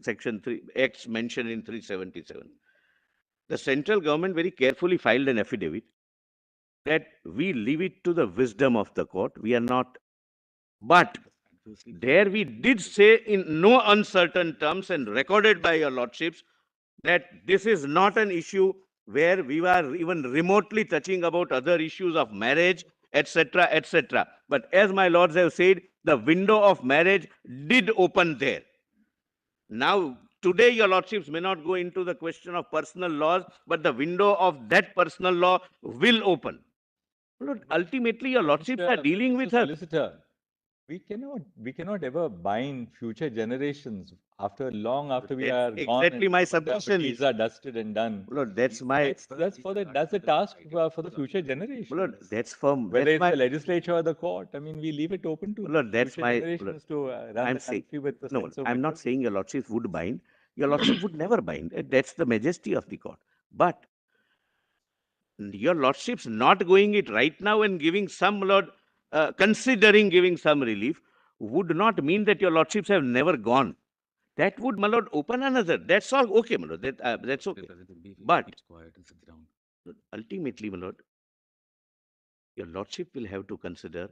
section 3 X mentioned in 377, the central government very carefully filed an affidavit that we leave it to the wisdom of the court. We are not, but there we did say in no uncertain terms and recorded by your lordships that this is not an issue where we were even remotely touching about other issues of marriage, etc., etc. But as my lords have said, the window of marriage did open there. Now, today your lordships may not go into the question of personal laws, but the window of that personal law will open. Lord, ultimately, your lordships are dealing with us. Solicitor, we cannot ever bind future generations after we are gone. Exactly my and the submission deeds is. are dusted and done. Lord, that's my. That's the task for the future generations. Lord, that's from. Whether That's it's my, the legislature or the court, I mean, we leave it open to Lord, that's future my. generations to run I'm the saying. country with the No, sense of I'm not maturity. saying your lordship would bind. Your lordship would never bind. That's the majesty of the court. But your lordships not going it right now and giving some, Lord, considering giving some relief would not mean that your lordships have never gone. That would, my lord, open another. That's all okay, my lord. That's okay. But ultimately, my lord, your lordship will have to consider,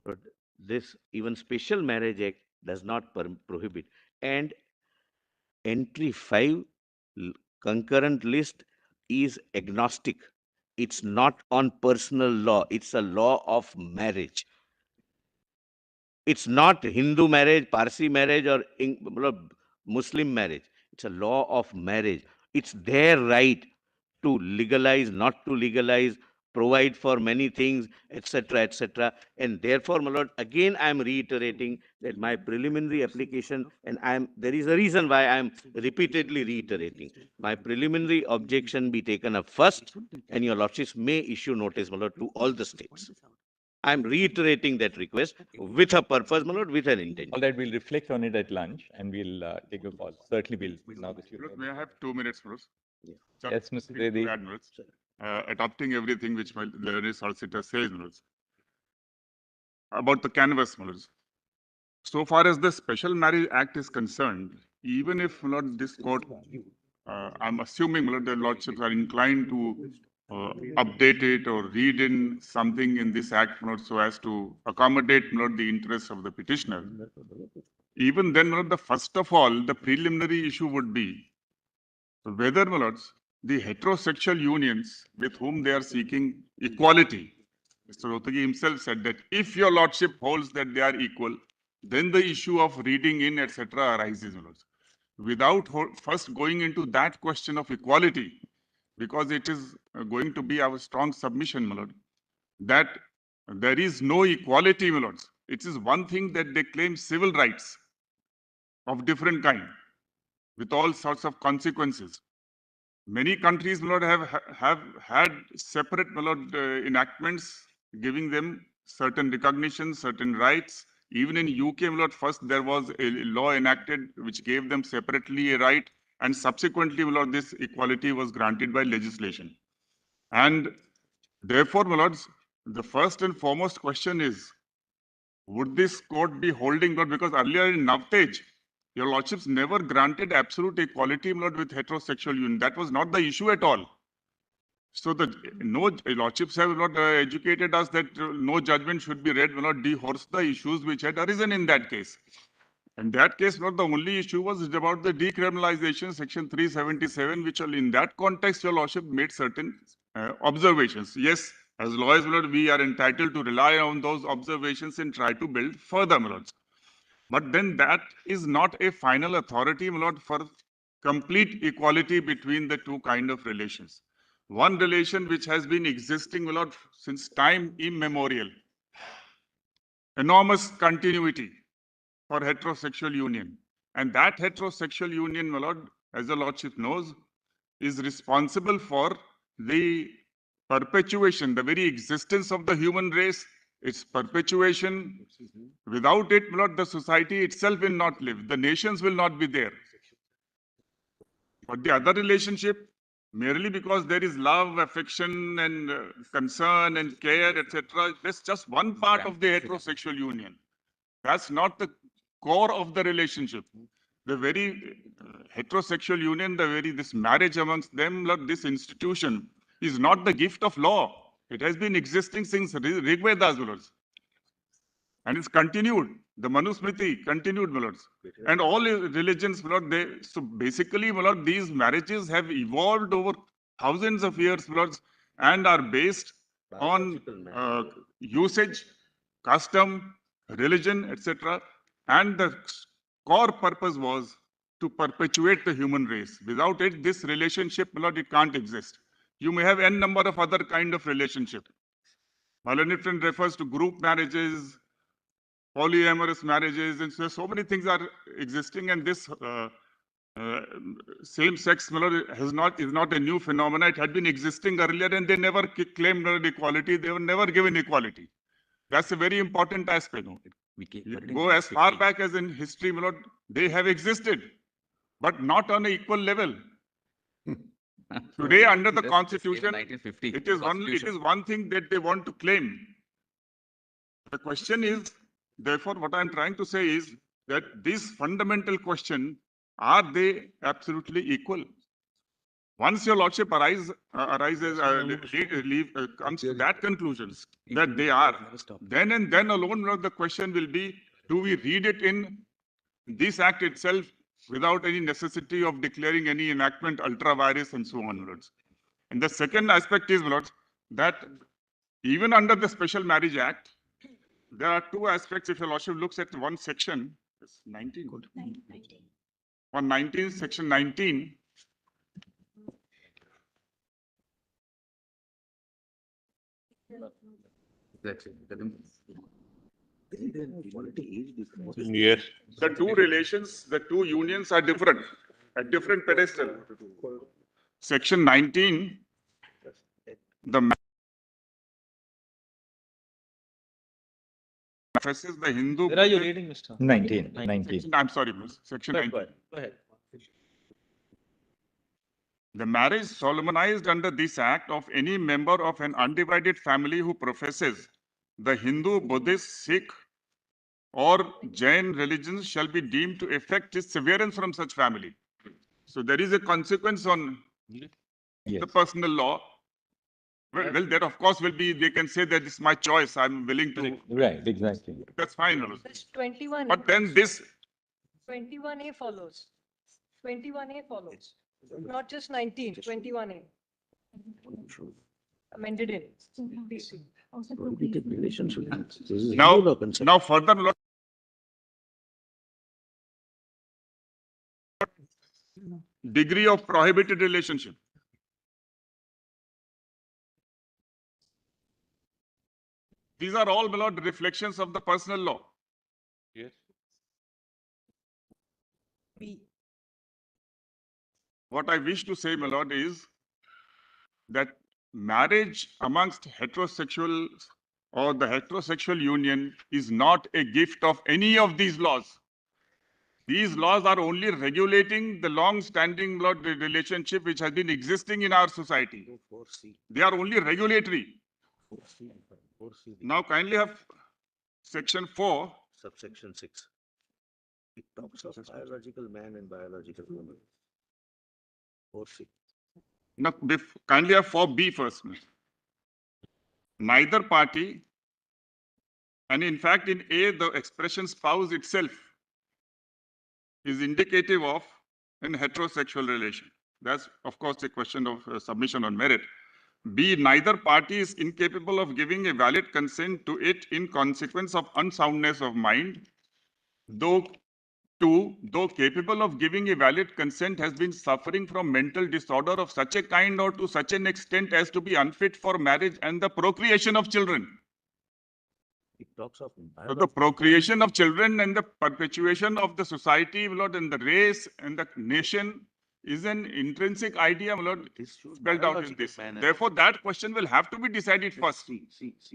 Lord, this even Special Marriage Act does not prohibit. And entry 5 concurrent list is agnostic. It's not on personal law. It's a law of marriage. It's not Hindu marriage, Parsi marriage, or Muslim marriage. It's a law of marriage. It's their right to legalize, not to legalize, provide for many things, etc., etc. And therefore, my lord, again, I am reiterating that my preliminary application, and there is a reason why I am repeatedly reiterating, my preliminary objection be taken up first, and your lordships may issue notice, my lord, to all the states. I'm reiterating that request with a purpose, my lord, with an intention. All that, we'll reflect on it at lunch and we'll take a call. Certainly we'll, now that you May I have 2 minutes, Bruce? Yes, Mr. Reddy. Adopting everything which my learned solicitor says, Mills. About the canvas, Mills. So far as the Special Marriage Act is concerned, even if not this court, I'm assuming the lordships are inclined to update it or read in something in this act so as to accommodate the interests of the petitioner. Even then, the first of all, the preliminary issue would be whether, my lords, the heterosexual unions with whom they are seeking equality. Mr. Rotagi himself said that if your lordship holds that they are equal, then the issue of reading in, etc., arises, my lords. Without first going into that question of equality, because it is going to be our strong submission, my lord, that there is no equality, my lords. It is one thing that they claim civil rights of different kind, with all sorts of consequences. Many countries, my lord, have had separate, my lord, enactments giving them certain recognition, certain rights. Even in UK, my lord, first there was a law enacted which gave them separately a right, and subsequently, my lord, this equality was granted by legislation. And therefore, my lords, the first and foremost question is, would this court be holding, Lord, because earlier in Navtej, your lordships never granted absolute equality, Lord, with heterosexual union. That was not the issue at all. So the lordships have not educated us that no judgment should be read, will not dehorse the issues which had arisen in that case. In that case, not the only issue was about the decriminalization, section 377, which in that context, your lordship made certain observations. Yes, as lawyers, we are entitled to rely on those observations and try to build further, my lords. But then that is not a final authority, my lord, for complete equality between the two kind of relations. One relation which has been existing, my lord, since time immemorial. Enormous continuity for heterosexual union. And that heterosexual union, my lord, as the lordship knows, is responsible for the perpetuation, the very existence of the human race, its perpetuation. Without it, my lord, the society itself will not live. The nations will not be there. But the other relationship, merely because there is love, affection, and concern and care, etc., that's just one part of the heterosexual union. That's not the core of the relationship. The very heterosexual union, this marriage amongst them, this institution is not the gift of law. It has been existing since Rig Vedas, and it's continued. The Manusmriti continued, my lords. And all religions, my lord, so basically, my lord, these marriages have evolved over thousands of years, my lords, and are based on usage, custom, religion, etc. And the core purpose was to perpetuate the human race. Without it, this relationship, my lord, it can't exist. You may have n number of other kind of relationship. Malanitran refers to group marriages, polyamorous marriages, and so many things are existing, and this same-sex is not a new phenomenon. It had been existing earlier, and they never claimed equality. They were never given equality. That's a very important aspect. Go as far back as in history, my lord, they have existed, but not on an equal level. Today, under the Constitution, it is one thing that they want to claim. The question is, therefore, what I'm trying to say is that this fundamental question, are they absolutely equal? Once your lordship comes to that conclusion that they are, then and then alone the question will be, do we read it in this act itself without any necessity of declaring any enactment ultra vires and so on, lords? And the second aspect is, lords, that even under the Special Marriage Act, there are two aspects. If your lordship looks at one section, it's 19. On 19, section 19, Yes. the two relations, the two unions are different, at different pedestal. Section 19, the professes the Hindu. Where are you reading, Mr.? 19. Section, I'm sorry, section 19. Go ahead. The marriage solemnized under this act of any member of an undivided family who professes the Hindu, Buddhist, Sikh, or Jain religions shall be deemed to effect his severance from such family. So there is a consequence on the personal law. Well, that of course will be, they can say that it's my choice, I'm willing to. Right, exactly. That's fine. That's 21. But then this. 21A follows. 21A follows. Not just 19, 21A. Amended in. Now further, degree of prohibited relationship. These are all, my lord, reflections of the personal law. Yes. What I wish to say, my lord, is that marriage amongst heterosexuals or the heterosexual union is not a gift of any of these laws. These laws are only regulating the long-standing relationship which has been existing in our society. They are only regulatory. Now kindly have section 4. Subsection 6. It talks of biological man and biological woman. 4C. Now, kindly have 4B first. Neither party, and in fact in A, the expression spouse itself is indicative of an heterosexual relation. That's, of course, a question of submission on merit. B, neither party is incapable of giving a valid consent to it in consequence of unsoundness of mind, though capable of giving a valid consent, has been suffering from mental disorder of such a kind or to such an extent as to be unfit for marriage and the procreation of children. It talks of So the procreation of children and the perpetuation of the society, my lord, and the race and the nation is an intrinsic idea, my lord, spelled out in this. Therefore, that question will have to be decided first.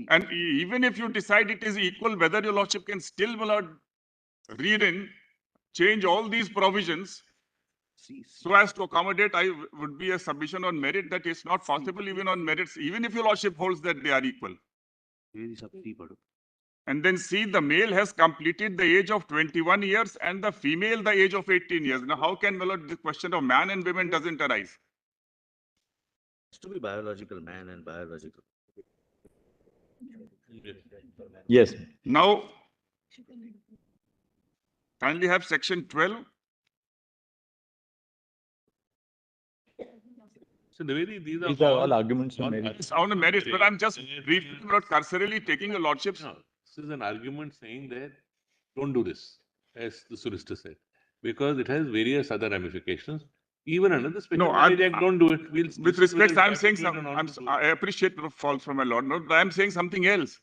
And even if you decide it is equal, whether your lordship can still, my lord, read in, change all these provisions so as to accommodate, would be a submission on merit that is not possible even on merits, even if your lordship holds that they are equal. And then see, the male has completed the age of 21 years and the female the age of 18 years. Now, how can, my lord, the question of man and women doesn't arise? It has to be biological man and biological. Yes. Now, kindly have section 12. So the way these These are all arguments on merit. It's on the merits, but I'm just briefly, not cursorily taking a lordship's. No, this is an argument saying that don't do this, as the solicitor said, because it has various other ramifications. Even under the Special Marriage Act, don't do it. We'll with respect, I'm saying I appreciate the fault from my lord, no, but I'm saying something else.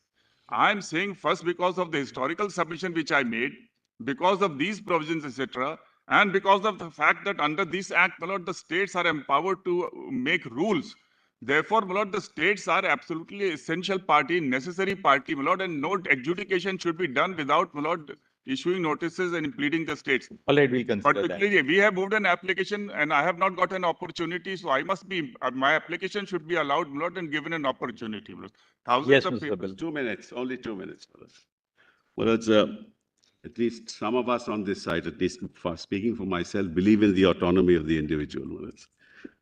I'm saying first, because of the historical submission which I made, because of these provisions, etc., and because of the fact that under this act, my lord, the states are empowered to make rules. Therefore, my lord, the states are absolutely essential party, necessary party, my lord, and no adjudication should be done without, my lord, issuing notices and pleading the states. All right, we'll consider Particularly, that. we have moved an application and I have not got an opportunity, so I must be, my application should be allowed, my lord, and given an opportunity. My lord. Thousands Yes, of Mr. people. Bill. 2 minutes, only 2 minutes. Well, it's, at least some of us on this side, at least for speaking for myself, believe in the autonomy of the individual.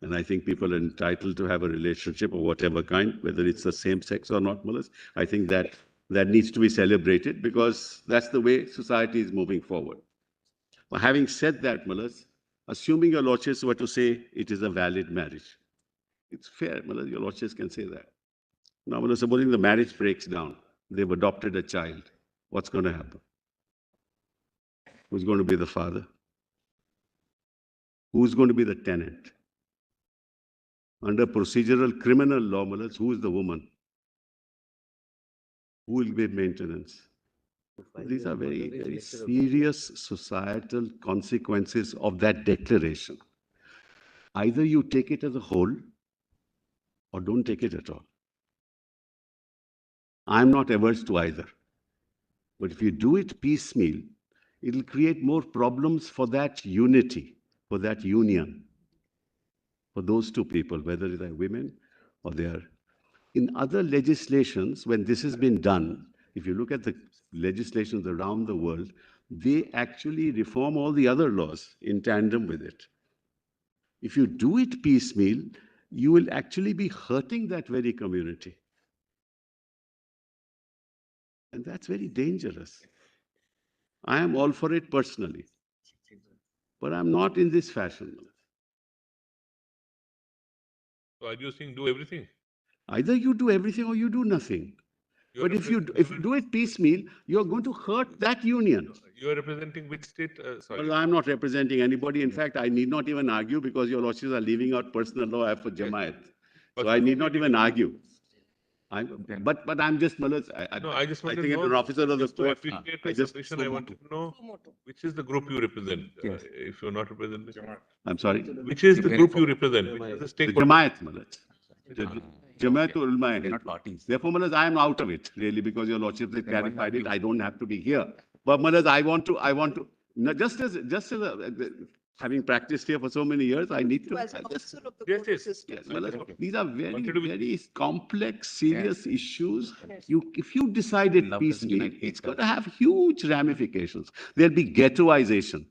And I think people are entitled to have a relationship of whatever kind, whether it's the same sex or not. I think that needs to be celebrated because that's the way society is moving forward. But having said that, assuming your lordships were to say it is a valid marriage, it's fair, your lordships can say that. Now, supposing the marriage breaks down, they've adopted a child, what's going to happen? Who's going to be the father? Who's going to be the tenant? Under procedural criminal law, who is the woman? Who will give maintenance? These are very, very serious societal consequences of that declaration. Either you take it as a whole or don't take it at all. I'm not averse to either. But if you do it piecemeal, it'll create more problems for that unity, for that union, for those two people, whether they're women or they're. In other legislations, when this has been done, if you look at the legislations around the world, they actually reform all the other laws in tandem with it. If you do it piecemeal, you will actually be hurting that very community. And that's very dangerous. I am all for it personally, but I'm not in this fashion. So are you saying do everything? Either you do everything or you do nothing. But if you do it piecemeal, you're going to hurt that union. You are representing which state? Sorry. Well, I'm not representing anybody. In fact, I need not even argue because your lordships are leaving out personal law for Jamiat. So I need not even argue. But I'm just, No, I just want to know. an officer of the just to court. appreciate the submission, I want to know which is the group you represent. If you're not representing, I'm sorry? which is the group you represent? Which is the The stakeholder? Jamiat, Jamiat Ulama-i-Hind. Therefore, I am out of it, really, because your lordships have clarified it. I don't have to be here. But I want to, no, just as having practiced here for so many years, I need to. Yes. These are very, very complex, serious issues. If you decide it piecemeal, it's going to have huge ramifications. There'll be ghettoization.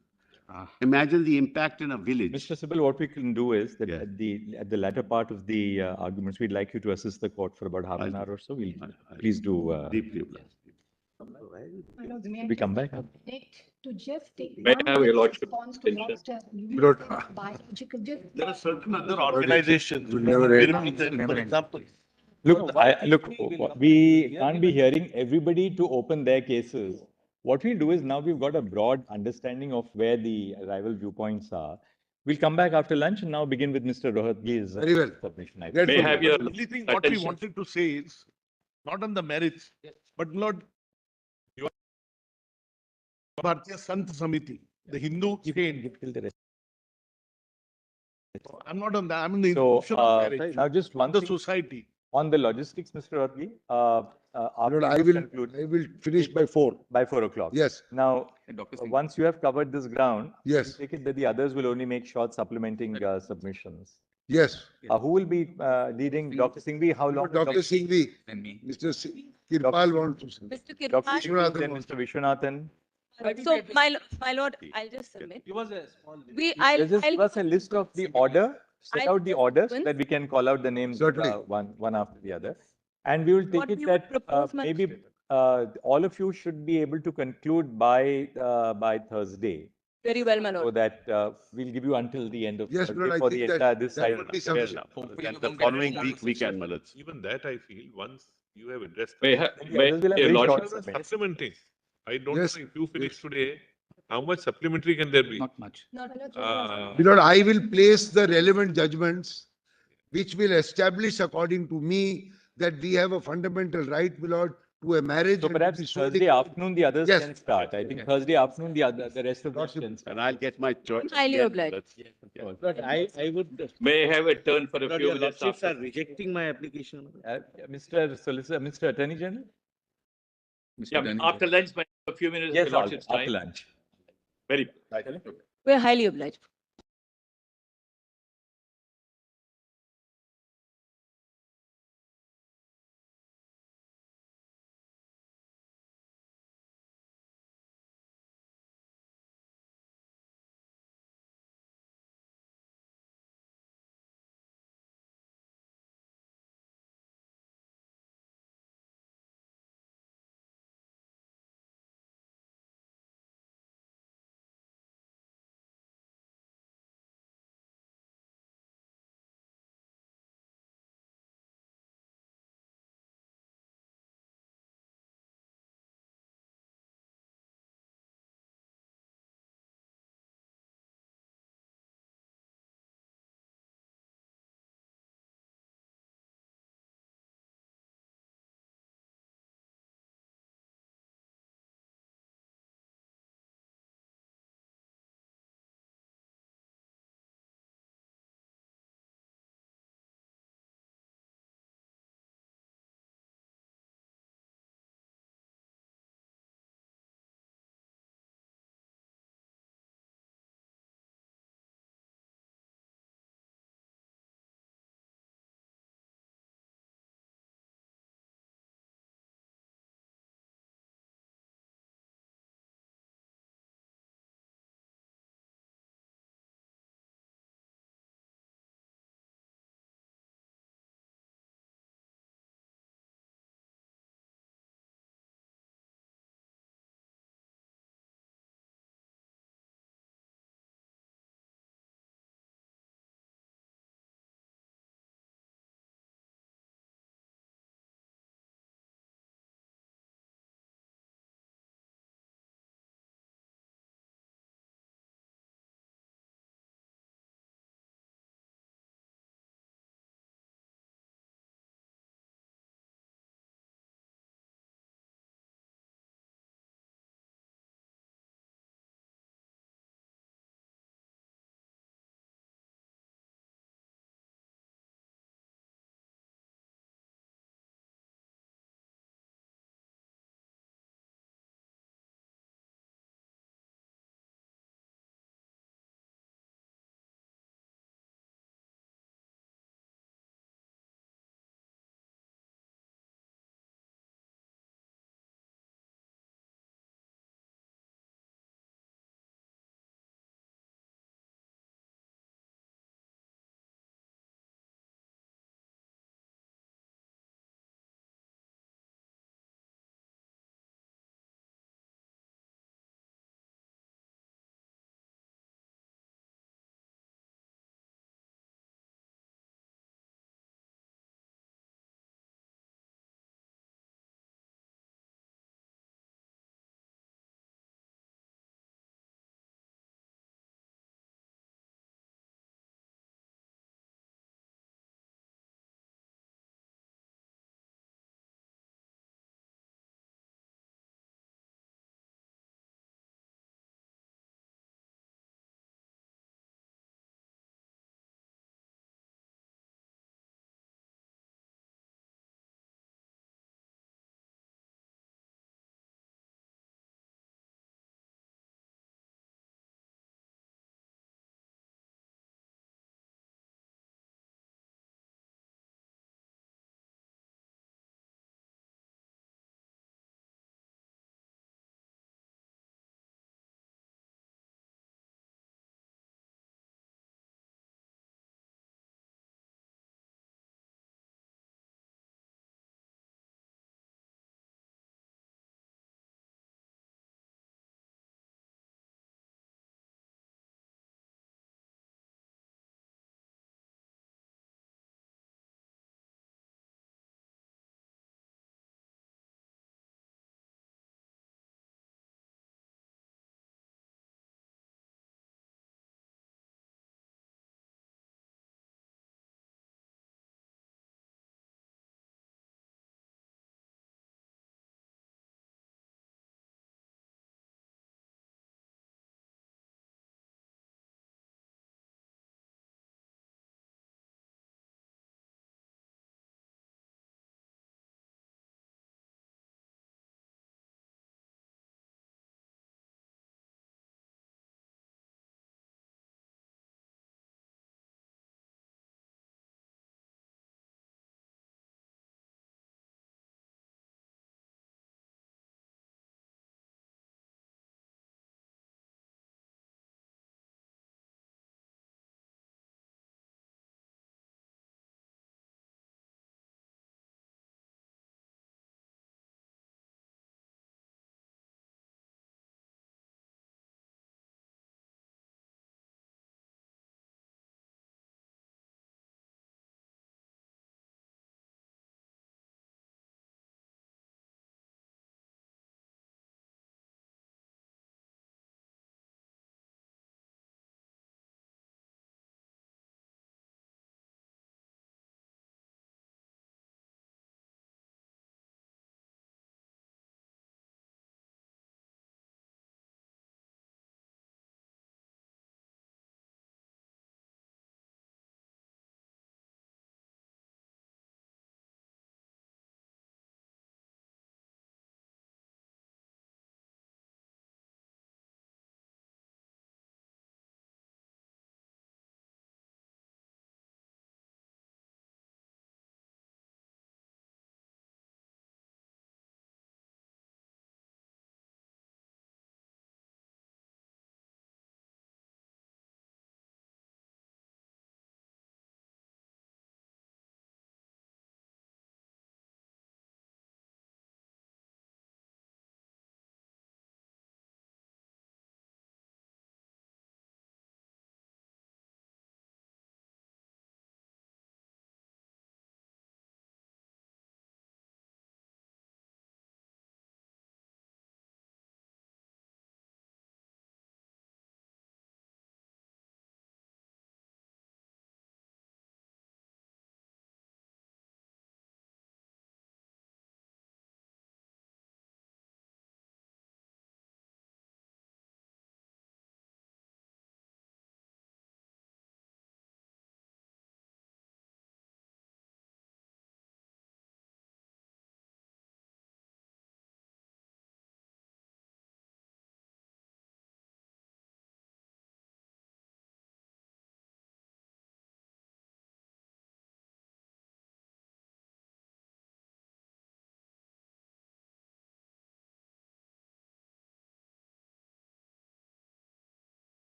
Imagine the impact in a village. Mr. Sibyl, what we can do is that at the latter part of the arguments, we'd like you to assist the court for about half an hour or so. Please do. Deeply. We come back. To just take May I have your lordship attention? There are certain other organizations. For example, Look, we can't be hearing everybody to open their cases what we do is now we've got a broad understanding of where the rival viewpoints are. We'll come back after lunch and now begin with Mr. Rohatgi's Very well. submission. I Grateful. think. May I have your Only thing what we attention? wanted to say is, not on the merits, but Lord, you are Bharatiya Sant Samiti, the Hindu chain. I'm not on that. I'm in the So, institution of marriage, now just one the thing society. on the logistics, Mr. Rohatgi. Lord, I will finish by 4. By 4 o'clock. Yes. Now, Dr. Singh. once you have covered this ground, Yes. I take it that the others will only make short supplementing submissions. Yes. Who will be leading? Dr. Singhvi, how long? Dr. Singhvi, Then me. Mr. Kirpal wants to say. Mr. Dr. Kirpal. Singhvi, then Mr. Vishwanathan. So, my lord, I'll just submit. Give us a small. Just give us a list of the order, set out the orders so that we can call out the names one after the other. And we will take it that maybe all of you should be able to conclude by Thursday. Very well, my lord. So that we'll give you until the end of Yes, Thursday Lord, I for think the that- entire this that side. would be sufficient. Then the following week we can, Malad. Even that I feel, once you have addressed. May others will have your very lordship, short Supplementing. I don't Yes. know if you finish today, how much supplementary can there be? Not much. Lord, I will place the relevant judgments which will establish, according to me, that we have a fundamental right, my Lord, to a marriage. So and perhaps to be Thursday afternoon the others Yes. can start. I think Thursday afternoon the rest of us can start. And I'll get my choice. Highly obliged. But I would. may I have a turn for a Lord, few your minutes lordships after? are rejecting my application. Mr. Solicitor, Mr. Attorney General? Yeah, after lunch, may I have a few minutes of Yes, your lordship's after time? lunch. Very good. We're highly obliged.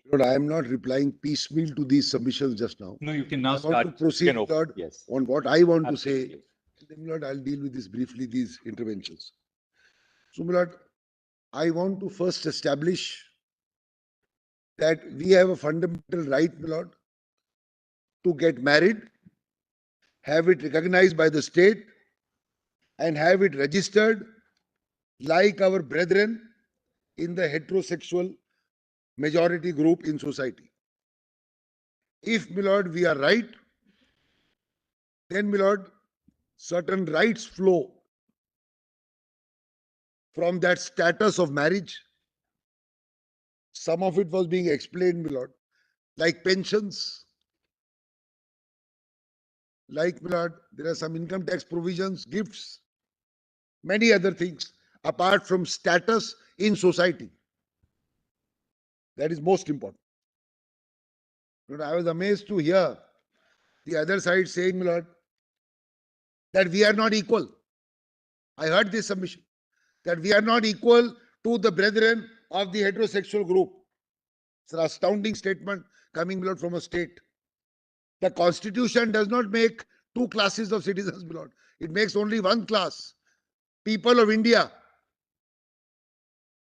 Lord, I am not replying piecemeal to these submissions just now. No, you can now I start. want to proceed, Lord, Yes. on what I want to say. Absolutely. Then, Lord, I'll deal with this briefly, these interventions. So, my Lord, I want to first establish that we have a fundamental right, my Lord, to get married, have it recognized by the state, and have it registered like our brethren in the heterosexual majority group in society. If, my Lord, we are right, then, my Lord, certain rights flow from that status of marriage. Some of it was being explained, my Lord, like pensions, like, my Lord, there are some income tax provisions, gifts, many other things apart from status in society. That is most important. Lord, I was amazed to hear the other side saying, my Lord, that we are not equal. I heard this submission, that we are not equal to the brethren of the heterosexual group. It's an astounding statement coming, my Lord, from a state. The Constitution does not make two classes of citizens, my Lord. It makes only one class, people of India.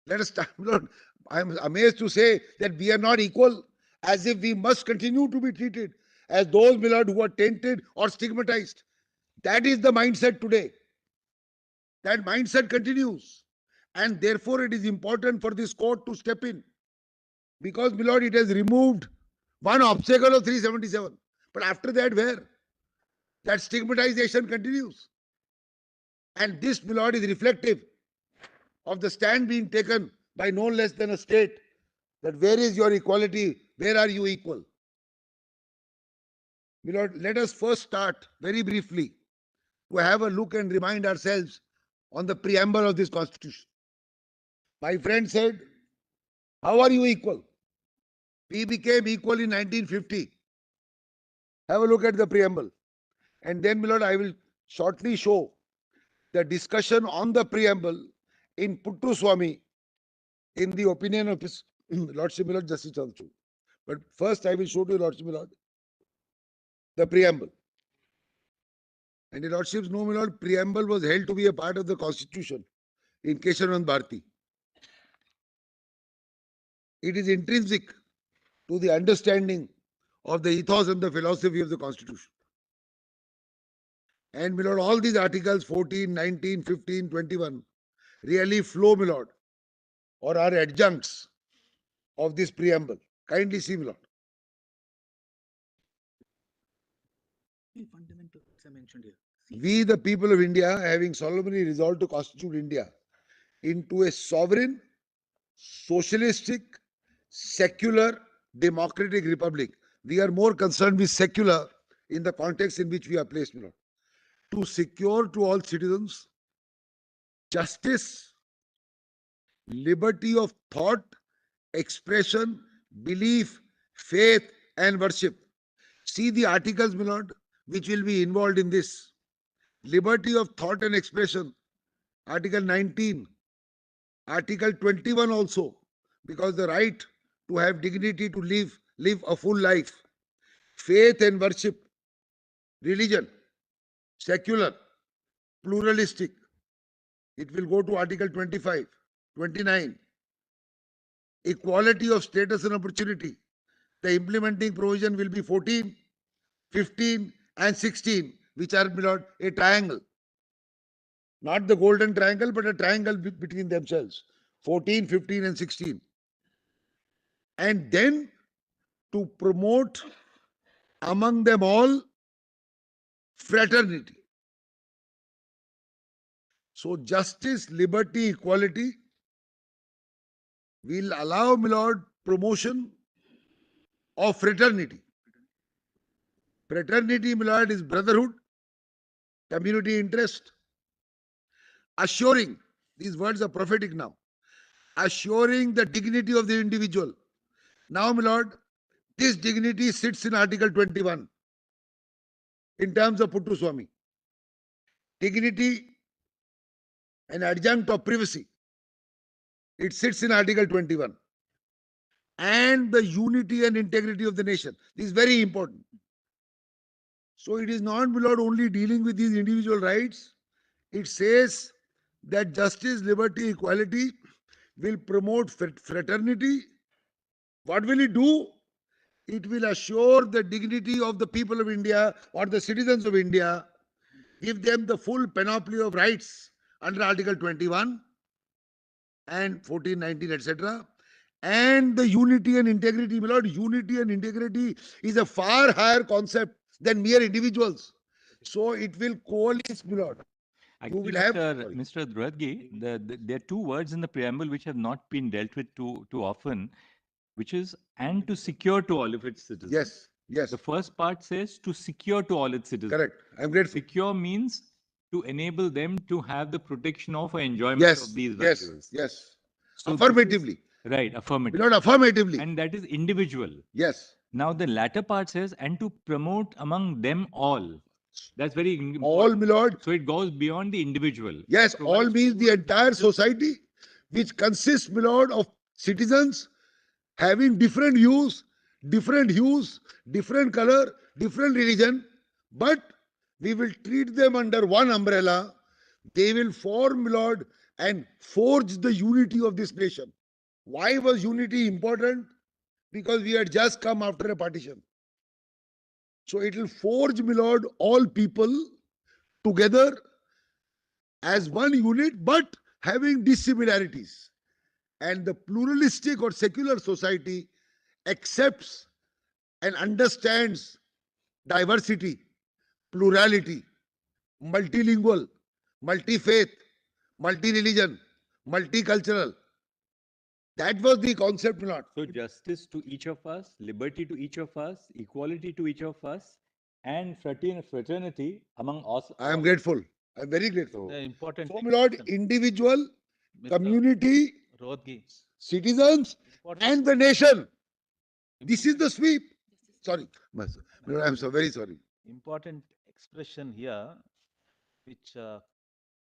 Let us start, my Lord. I am amazed to say that we are not equal, as if we must continue to be treated as those, my Lord, who are tainted or stigmatized. That is the mindset today. That mindset continues. And therefore, it is important for this court to step in. Because, my Lord, it has removed one obstacle of 377. But after that, where? That stigmatization continues. And this, my Lord, is reflective of the stand being taken by no less than a state, that where is your equality? Where are you equal? My Lord, let us first start very briefly to have a look and remind ourselves on the preamble of this Constitution. My friend said, how are you equal? We became equal in 1950. Have a look at the preamble. And then, my Lord, I will shortly show the discussion on the preamble in Puttu Swami, in the opinion of his Lordship, my Lord, Justice Chandrachud. But first, I will show to you, Lordship, my Lord, the preamble. And the Lordships know, my Lord, preamble was held to be a part of the Constitution in Keshavan Bharati. It is intrinsic to the understanding of the ethos and the philosophy of the Constitution. And, my Lord, all these articles 14, 19, 15, 21 really flow, my Lord, or are adjuncts of this preamble. Kindly see, my Lord. Fundamentals are mentioned here. We, the people of India, having solemnly resolved to constitute India into a sovereign, socialistic, secular, democratic republic. We are more concerned with secular in the context in which we are placed, my Lord. To secure to all citizens justice, liberty of thought, expression, belief, faith, and worship. See the articles, my Lord, which will be involved in this. Liberty of thought and expression, Article 19, Article 21 also, because the right to have dignity to live a full life. Faith and worship, religion, secular, pluralistic. It will go to Article 25, 29. Equality of status and opportunity. The implementing provision will be 14, 15, and 16, which are, my Lord, a triangle. Not the golden triangle, but a triangle between themselves. 14, 15, and 16. And then to promote among them all fraternity. So justice, liberty, equality will allow, my Lord, promotion of fraternity. Fraternity, my Lord, is brotherhood, community interest, assuring, these words are prophetic now, assuring the dignity of the individual. Now, my Lord, this dignity sits in Article 21 in terms of Puttu Swami. Dignity, an adjunct of privacy. It sits in Article 21. and the unity and integrity of the nation. This is very important. So it is not, my lord, only dealing with these individual rights. It says that justice, liberty, equality will promote fraternity. What will it do? It will assure the dignity of the people of India or the citizens of India, give them the full panoply of rights under Article 21 and 14, 19, etc. And the unity and integrity, my lord, unity and integrity is a far higher concept than mere individuals. So it will coalesce, my lord. Actually, Mr. Dradgi, there are two words in the preamble which have not been dealt with too often, which is and to secure to all of its citizens. Yes, yes. The first part says to secure to all its citizens. Correct. I'm grateful. Secure means to enable them to have the protection of or enjoyment of these yes, values. yes. So affirmatively. Right, affirmative. Not affirmatively. And that is individual. Yes. Now the latter part says and to promote among them all. That's very important. All, my lord. So it goes beyond the individual. Yes, all means the entire society, which consists, my lord, of citizens having different views, different hues, different color, different religion, but we will treat them under one umbrella. They will form, my lord, and forge the unity of this nation. Why was unity important? Because we had just come after a partition. So it will forge, my lord, all people together as one unit, but having dissimilarities. And the pluralistic or secular society accepts and understands diversity, plurality, multilingual, multi-faith, multi-religion, multicultural. That was the concept, not. So justice to each of us, liberty to each of us, equality to each of us, and fraternity among us. I am grateful. I am very grateful. The important So, my lord, individual, community, Rodgi. citizens, and the nation. This is the sweep. Sorry, I am so very sorry. Important expression here, which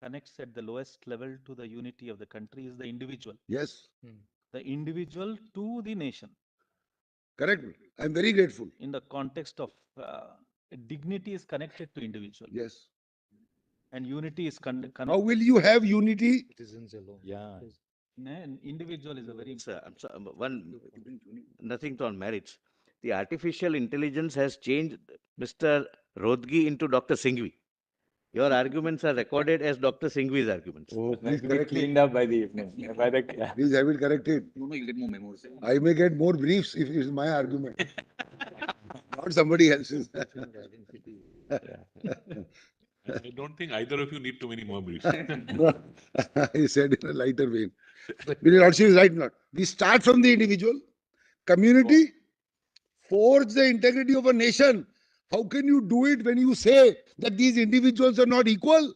connects at the lowest level to the unity of the country, is the individual. Yes. The individual to the nation. Correct. I am very grateful. In the context of dignity is connected to individual. Yes. And unity is connected. How will you have unity? Citizens alone. Yeah. An individual is a very nothing on marriage. The artificial intelligence has changed Mr. Rodgi into Dr. Singhvi. Your arguments are recorded as Dr. Singhvi's arguments. Oh, please correct cleaned up by the evening. Please have it corrected. No, you'll get more memos. I may get more briefs if it is my argument, not somebody else's. I don't think either of you need too many more briefs. I said in a lighter vein. Lordship is right, not. We start from the individual, community, forge the integrity of a nation. How can you do it when you say that these individuals are not equal?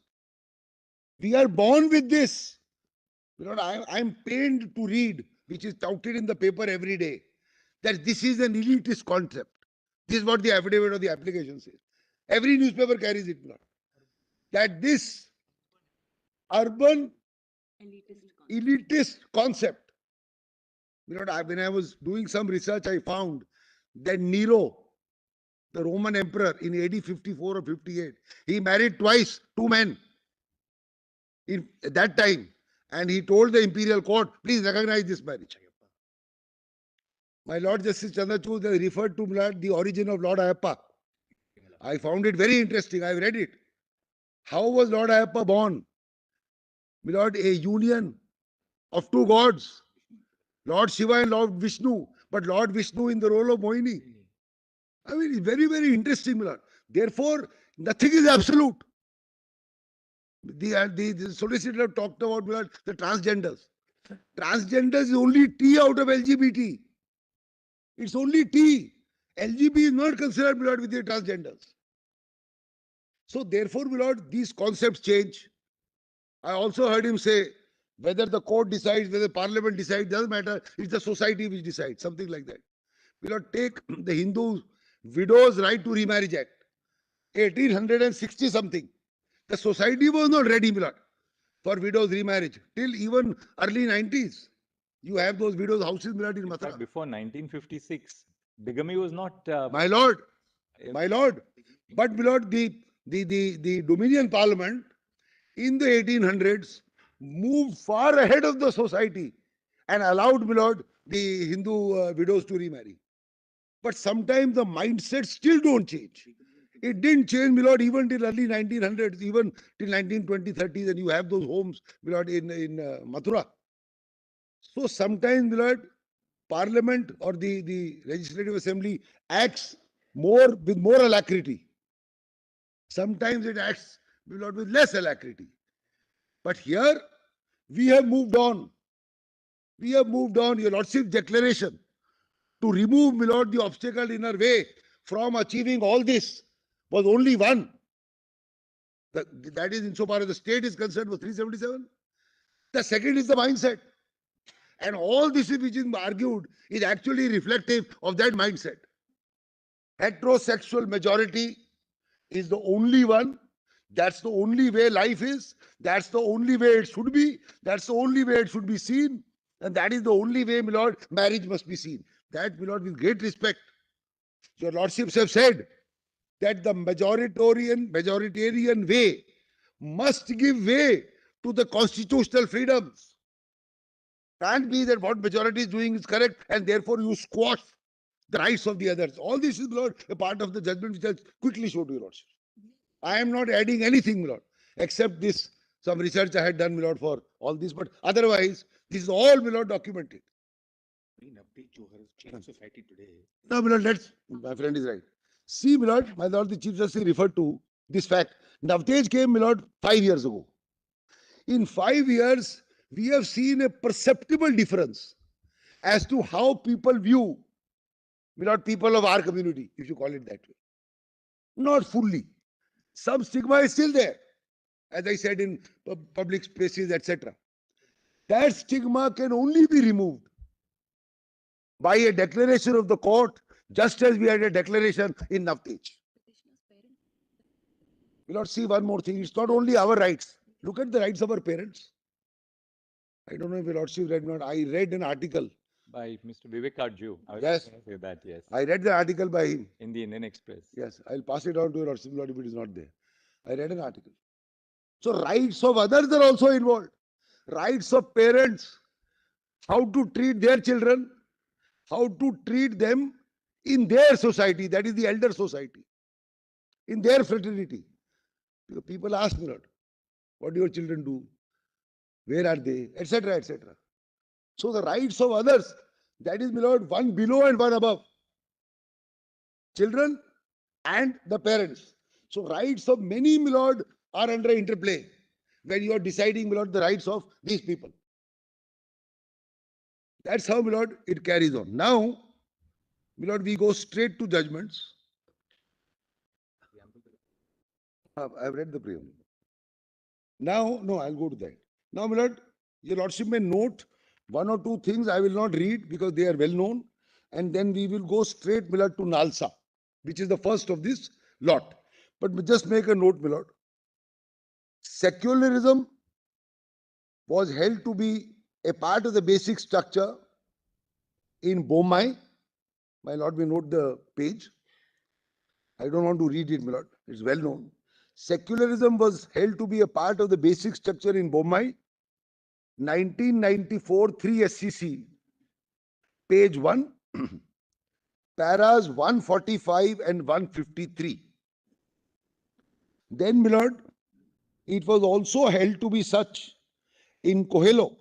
We are born with this. I'm pained to read, which is touted in the paper every day, that this is an elitist concept. This is what the affidavit of the application says. Every newspaper carries it. That this urban elitist concept. When I was doing some research, I found that Nero, the Roman emperor, in AD 54 or 58, he married twice, two men at that time. And he told the imperial court, please recognize this marriage. My Lord Justice Chandrachud referred to the origin of Lord Ayappa. I found it very interesting. I read it. How was Lord Ayappa born? My Lord, a union of two gods, Lord Shiva and Lord Vishnu, but Lord Vishnu in the role of Mohini. I mean, it's very, very interesting, my Lord. Therefore, nothing is absolute. The solicitor talked about, my Lord, the transgenders. Transgenders is only T out of LGBT. It's only T. LGB is not considered, my Lord, with the transgenders. So therefore, my Lord, these concepts change. I also heard him say, whether the court decides, whether parliament decides, doesn't matter. It's the society which decides, something like that. We will take the Hindu Widows' Right to Remarriage Act, 1860 something. The society was not ready, my Lord, for widows' remarriage till even early 90s. You have those widows' houses, my lord, in In Mathura. fact, before 1956, bigamy was not. My lord, my lord. But, my lord, the Dominion Parliament in the 1800s moved far ahead of the society and allowed, my lord, the Hindu widows to remarry. But sometimes the mindset still don't change. It didn't change, my lord, even till early 1900s, even till 1920s, 30s, and you have those homes, my lord, in Mathura. So sometimes, my lord, Parliament or the Legislative Assembly acts with more alacrity. Sometimes it acts, my lord, with less alacrity. But here, we have moved on. We have moved on. Your Lordship's declaration to remove, my lord, the obstacle in our way from achieving all this was only one. That is, insofar as the state is concerned, was 377. The second is the mindset. And all this which is argued is actually reflective of that mindset. Heterosexual majority is the only one. That's the only way life is. That's the only way it should be. That's the only way it should be seen. And that is the only way, my lord, marriage must be seen. That, my lord, with great respect, your lordships have said that the majoritarian way must give way to the constitutional freedoms. Can't be that what majority is doing is correct and therefore you squash the rights of the others. All this is, my lord, a part of the judgment which I'll quickly show to your lordship. I am not adding anything, my lord, except this, some research I had done, my lord, for all this. But otherwise, this is all, my lord, documented. Society today. No, my lord, my friend is right. See, my lord, the Chief Justice referred to this fact. Navtej came, my lord, 5 years ago. In 5 years, we have seen a perceptible difference as to how people view, my lord, people of our community, if you call it that way. Not fully. Some stigma is still there, as I said, in public spaces, etc. That stigma can only be removed by a declaration of the court, just as we had a declaration in Navtej. We'll not see one more thing. It's not only our rights. Look at the rights of our parents. I don't know if your lordship read or not. I read an article By Mr. Vivekaju. I was Yes. going to say that, yes. I read the article by him. In the Indian Express. Yes, I'll pass it on to your lordship if it is not there. I read an article. So rights of others are also involved. Rights of parents, how to treat their children, how to treat them in their society, that is the elder society, in their fraternity. People ask me, Lord, what do your children do? Where are they? Etc. etc. So the rights of others, that is, my lord, one below and one above. Children and the parents. So rights of many, my lord, are under interplay when you are deciding, my lord, the rights of these people. That's how, my lord, it carries on. Now, my lord, we go straight to judgments. I've read the preamble. Now, no, I'll go to that. Now, my lord, your lordship may note one or two things I will not read because they are well known. And then we will go straight, my lord, to Nalsa, which is the first of this lot. But just make a note, my lord. Secularism was held to be a part of the basic structure in Bombay. My lord, we note the page. I don't want to read it, my lord. It's well known. Secularism was held to be a part of the basic structure in Bombay. 1994, 3 SCC, page 1, paras 145 and 153. Then, my lord, it was also held to be such in Coelho,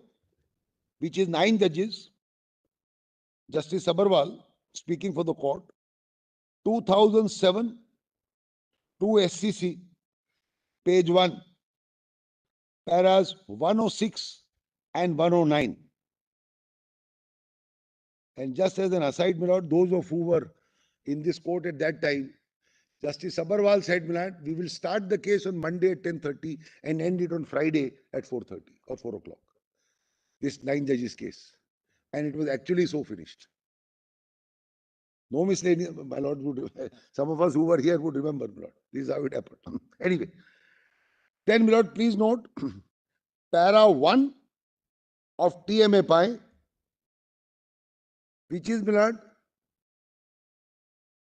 which is 9 judges, Justice Sabharwal, speaking for the court, 2007, 2 SCC, page 1, paras 106 and 109. And just as an aside, my lord, those of who were in this court at that time, Justice Sabharwal said, my lord, we will start the case on Monday at 10:30 and end it on Friday at 4:30 or 4 o'clock. This 9 judges case. And it was actually so finished. No miscellaneous, my lord, some of us who were here would remember, my lord. This is how it happened. Anyway. Then, my lord, please note, para 1 of TMA Pi, which is, my lord,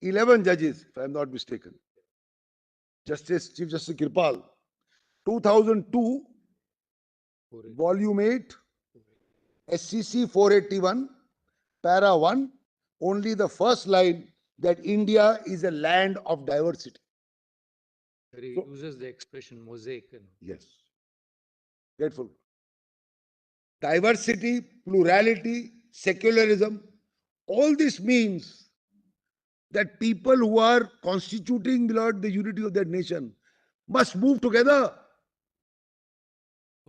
11 judges, if I am not mistaken. Chief Justice Kirpal, 2002, Volume 8, SCC 481, Para 1, only the first line that India is a land of diversity. He uses the expression mosaic. Yes. Grateful. Diversity, plurality, secularism, all this means that people who are constituting, Lord, the unity of their nation must move together.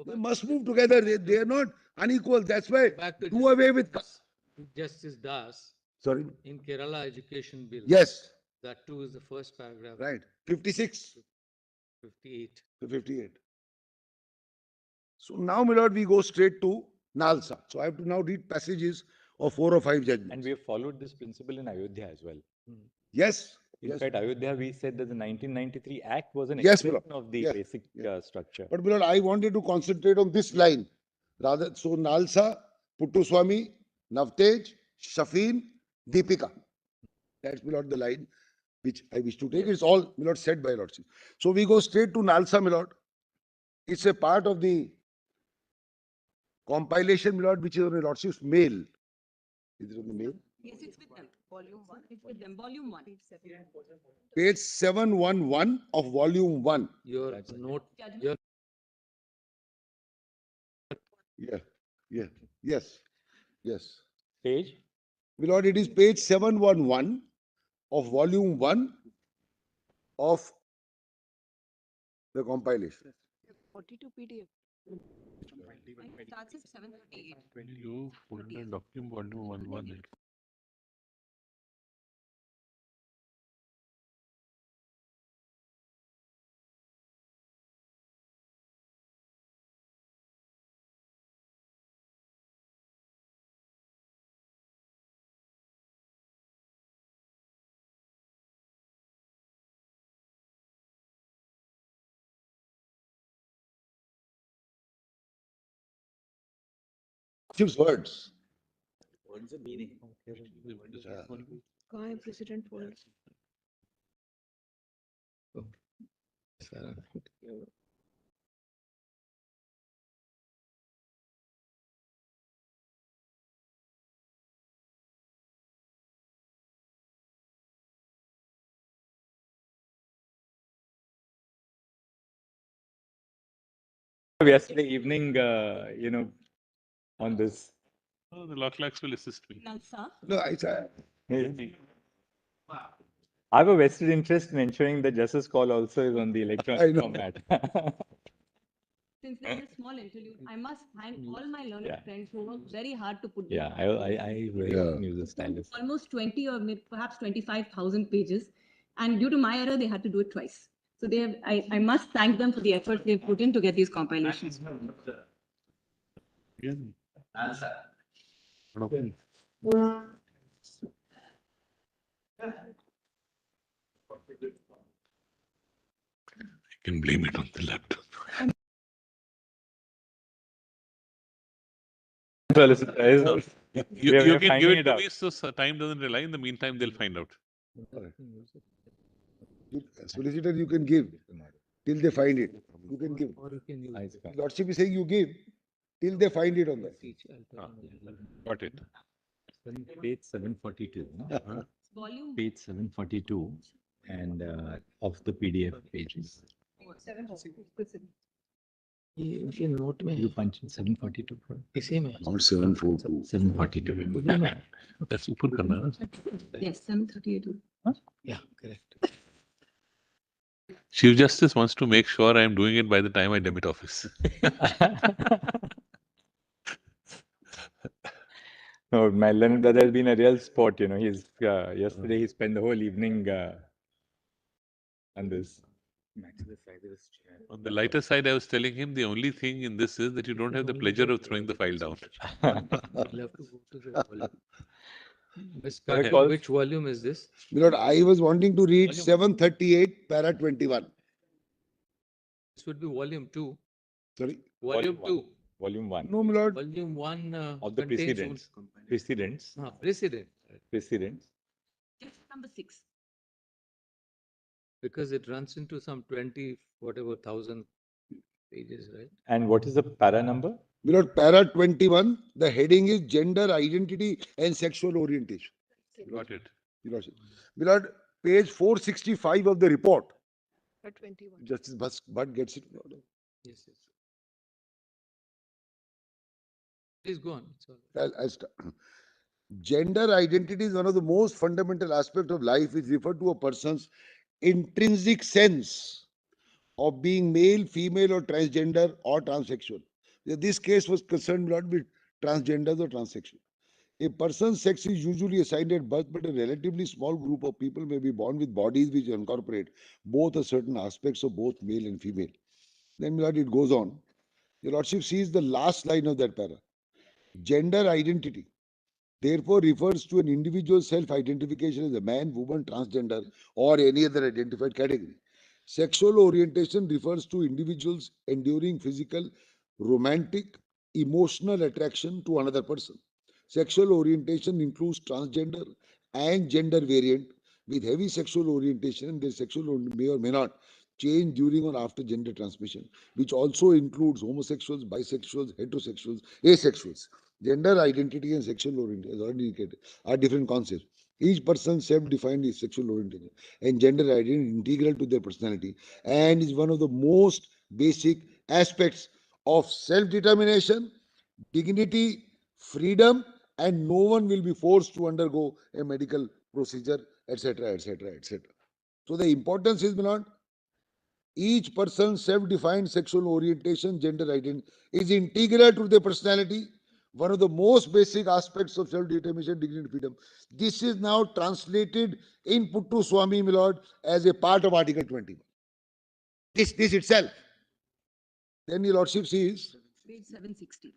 They must move together. They are not unequal. That's why do away with. Justice Das. Sorry. In Kerala Education Bill. Yes. That too is the first paragraph. Right. 56. 58. 58. So now, my lord, we go straight to Nalsa. So I have to now read passages of 4 or 5 judgments. And we have followed this principle in Ayodhya as well. Yes. In fact, Ayodhya, we said that the 1993 Act was an Yes, expression of the basic structure. But, my lord, I wanted to concentrate on this line. Rather, so Nalsa, Puttuswamy, Navtej, Shafin, Deepika. That's, my lord, the line which I wish to take. It's all, my lord, said by lordship. So we go straight to Nalsa, my lord. It's a part of the compilation, my lord, which is on the lordship's mail. Is it on the mail? Yes, it's with them. Volume 1. It's with them. Volume 1. Page 711 of volume 1. Your note. Your Yes. Page? My lord, it is page 711 of volume 1 of the compilation. 42 PDF. It starts at 738. You folder document volume 1. Chief's words. What's the meaning? President words. Yesterday evening, on this. Oh, the law clerks will assist me. No, I have a vested interest in ensuring that justice call also is on the electronic format. Since there is a small interlude, I must thank all my learned friends who worked very hard to put Yeah, I very often use the stylus. Almost 20 or maybe perhaps 25,000 pages. And due to my error, they had to do it twice. So they have, I must thank them for the effort they've put in to get these compilations. I can blame it on the laptop. You can give it to me so time doesn't rely. In the meantime, they'll find out. Solicitor, you can give till they find it. You can give. Or you can use Lordship is saying you give till they find it on that. Got it. Page 742. Page 742 and of the PDF pages. ये note में You punch in 742. इसी में Not 742. 742. That's ऊपर करना है. Yes, 738. Yeah, correct. Chief Justice wants to make sure I am doing it by the time I demit office. No, my learned brother has been a real sport. He's yesterday he spent the whole evening on this. On the lighter side, I was telling him the only thing in this is that you don't have the pleasure of throwing the file down. You'll have to go to the volume. Which volume is this? Lord, I was wanting to read 738, para 21. This would be volume 2. Sorry? Volume 2. Volume 1. No, my lord. Volume 1 Of the precedents. Precedents. Precedent. Precedents. Number 6. Because it runs into some 20, whatever, 1,000 pages, right? And what is the para number? My lord, para 21, the heading is gender identity and sexual orientation. Got it. My lord, page 465 of the report. 21. Justice Bhatt gets it. Yes, yes. Please go on. I'll start. Gender identity is one of the most fundamental aspects of life, which refer to a person's intrinsic sense of being male, female, or transgender or transsexual. This case was concerned not with transgenders or transsexual. A person's sex is usually assigned at birth, but a relatively small group of people may be born with bodies which incorporate both certain aspects of both male and female. Then, my lord, it goes on. Your lordship sees the last line of that para. Gender identity therefore refers to an individual's self-identification as a man, woman, transgender, or any other identified category. Sexual orientation refers to individuals enduring physical, romantic, emotional attraction to another person. Sexual orientation includes transgender and gender variant with heavy sexual orientation, and their sexual may or may not change during or after gender transmission, which also includes homosexuals, bisexuals, heterosexuals, asexuals. Gender identity and sexual orientation, as already indicated, are different concepts. Each person self-defined is sexual orientation and gender identity integral to their personality and is one of the most basic aspects of self-determination, dignity, freedom, and no one will be forced to undergo a medical procedure, etc., etc., etc. So the importance is beyond each person's self-defined sexual orientation, gender identity is integral to their personality, one of the most basic aspects of self-determination, dignity, and freedom. This is now translated in Puttu Swami, my lord, as a part of Article 21. This itself. Then your lordship sees Page 760.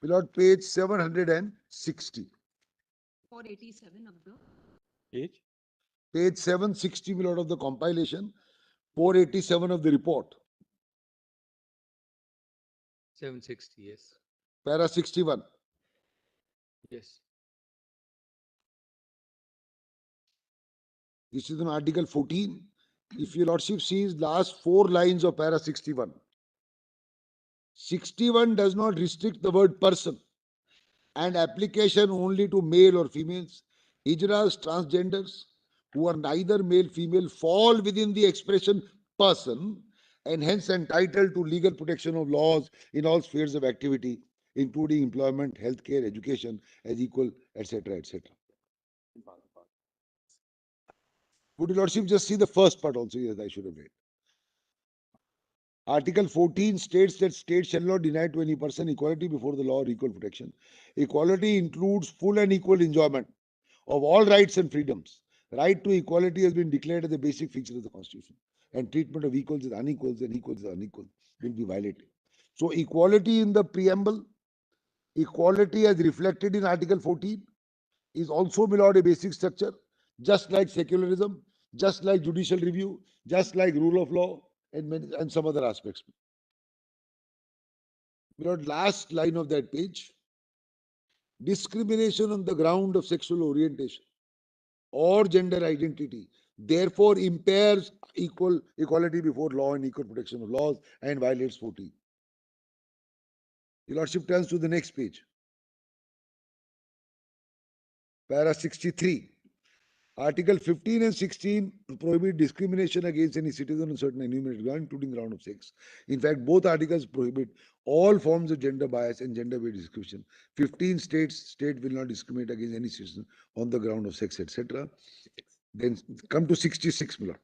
my lord, page 760. 487 of the Page? Page 760, my lord, of the compilation. 487 of the report. 760, yes. Para 61. Yes. This is on Article 14. If your lordship sees last 4 lines of para 61. 61 does not restrict the word person and application only to male or females. Hijras, transgenders, who are neither male, female, fall within the expression person and hence entitled to legal protection of laws in all spheres of activity, including employment, healthcare, education, as equal, etc., etc. Would your lordship just see the first part also? Yes, I should have read. Article 14 states that state shall not deny to any person equality before the law or equal protection. Equality includes full and equal enjoyment of all rights and freedoms. Right to equality has been declared as a basic feature of the Constitution, and treatment of equals as unequals and equals as unequal will be violated. So equality in the preamble, equality as reflected in Article 14 is also, my lord, a basic structure, just like secularism, just like judicial review, just like rule of law, and some other aspects. My lord, last line of that page, discrimination on the ground of sexual orientation or gender identity therefore impairs equality before law and equal protection of laws and violates 14. Your lordship turns to the next page. Para 63. Article 15 and 16 prohibit discrimination against any citizen on certain enumerated grounds, including ground of sex. In fact, both articles prohibit all forms of gender bias and gender-based discrimination. 15 states, state will not discriminate against any citizen on the ground of sex, etc. Then come to 66, my lord.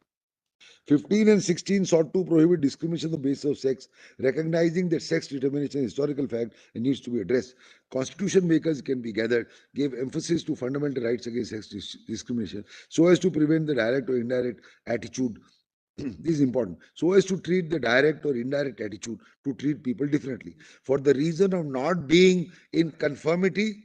15 and 16 sought to prohibit discrimination on the basis of sex, recognizing that sex determination is a historical fact and needs to be addressed. Constitution makers can be gathered, gave emphasis to fundamental rights against sex discrimination so as to prevent the direct or indirect attitude. This is important. So as to treat the direct or indirect attitude to treat people differently for the reason of not being in conformity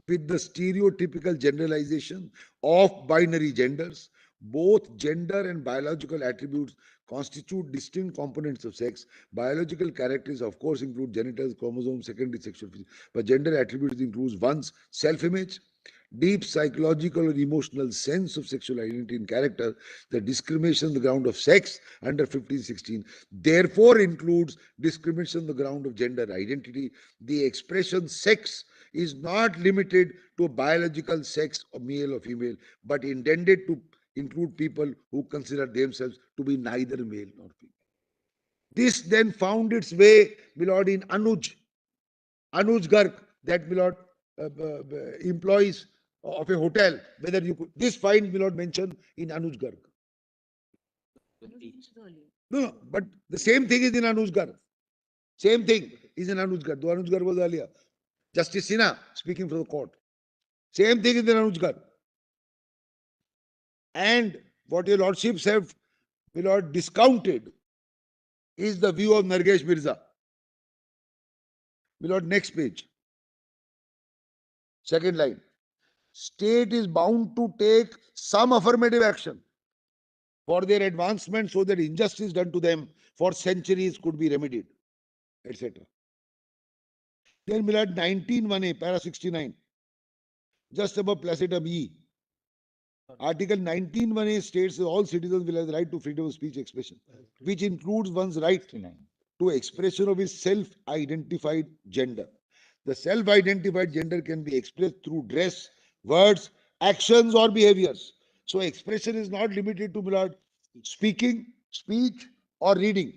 with the stereotypical generalization of binary genders. Both gender and biological attributes constitute distinct components of sex. Biological characteristics, of course, include genitals, chromosomes, secondary sexual features, but gender attributes includes one's self-image, deep psychological or emotional sense of sexual identity and character. The discrimination on the ground of sex under 15-16 therefore includes discrimination on the ground of gender identity. The expression sex is not limited to a biological sex of male or female, but intended to include people who consider themselves to be neither male nor female. This then found its way, my lord, in Anuj Garg, that, my lord, employees of a hotel, whether you could, this find, my lord, mentioned in Anuj Garg. No, but the same thing is in Anuj Garg. Same thing is in Anuj Garg. Though Anuj Garg was earlier. Justice Sinha speaking for the court. Same thing is in Anuj Garg. And what your lordships have, my lord, discounted is the view of Nargesh Mirza. My lord, next page. Second line. State is bound to take some affirmative action for their advancement so that injustice done to them for centuries could be remedied, etc. Then, my lord, 19(1)(a), para 69, just above placetum E. Article 19(1)(a) states that all citizens will have the right to freedom of speech expression, which includes one's right to expression of his self-identified gender. The self-identified gender can be expressed through dress, words, actions, or behaviors. So expression is not limited to, my lord, speaking, speech, or reading.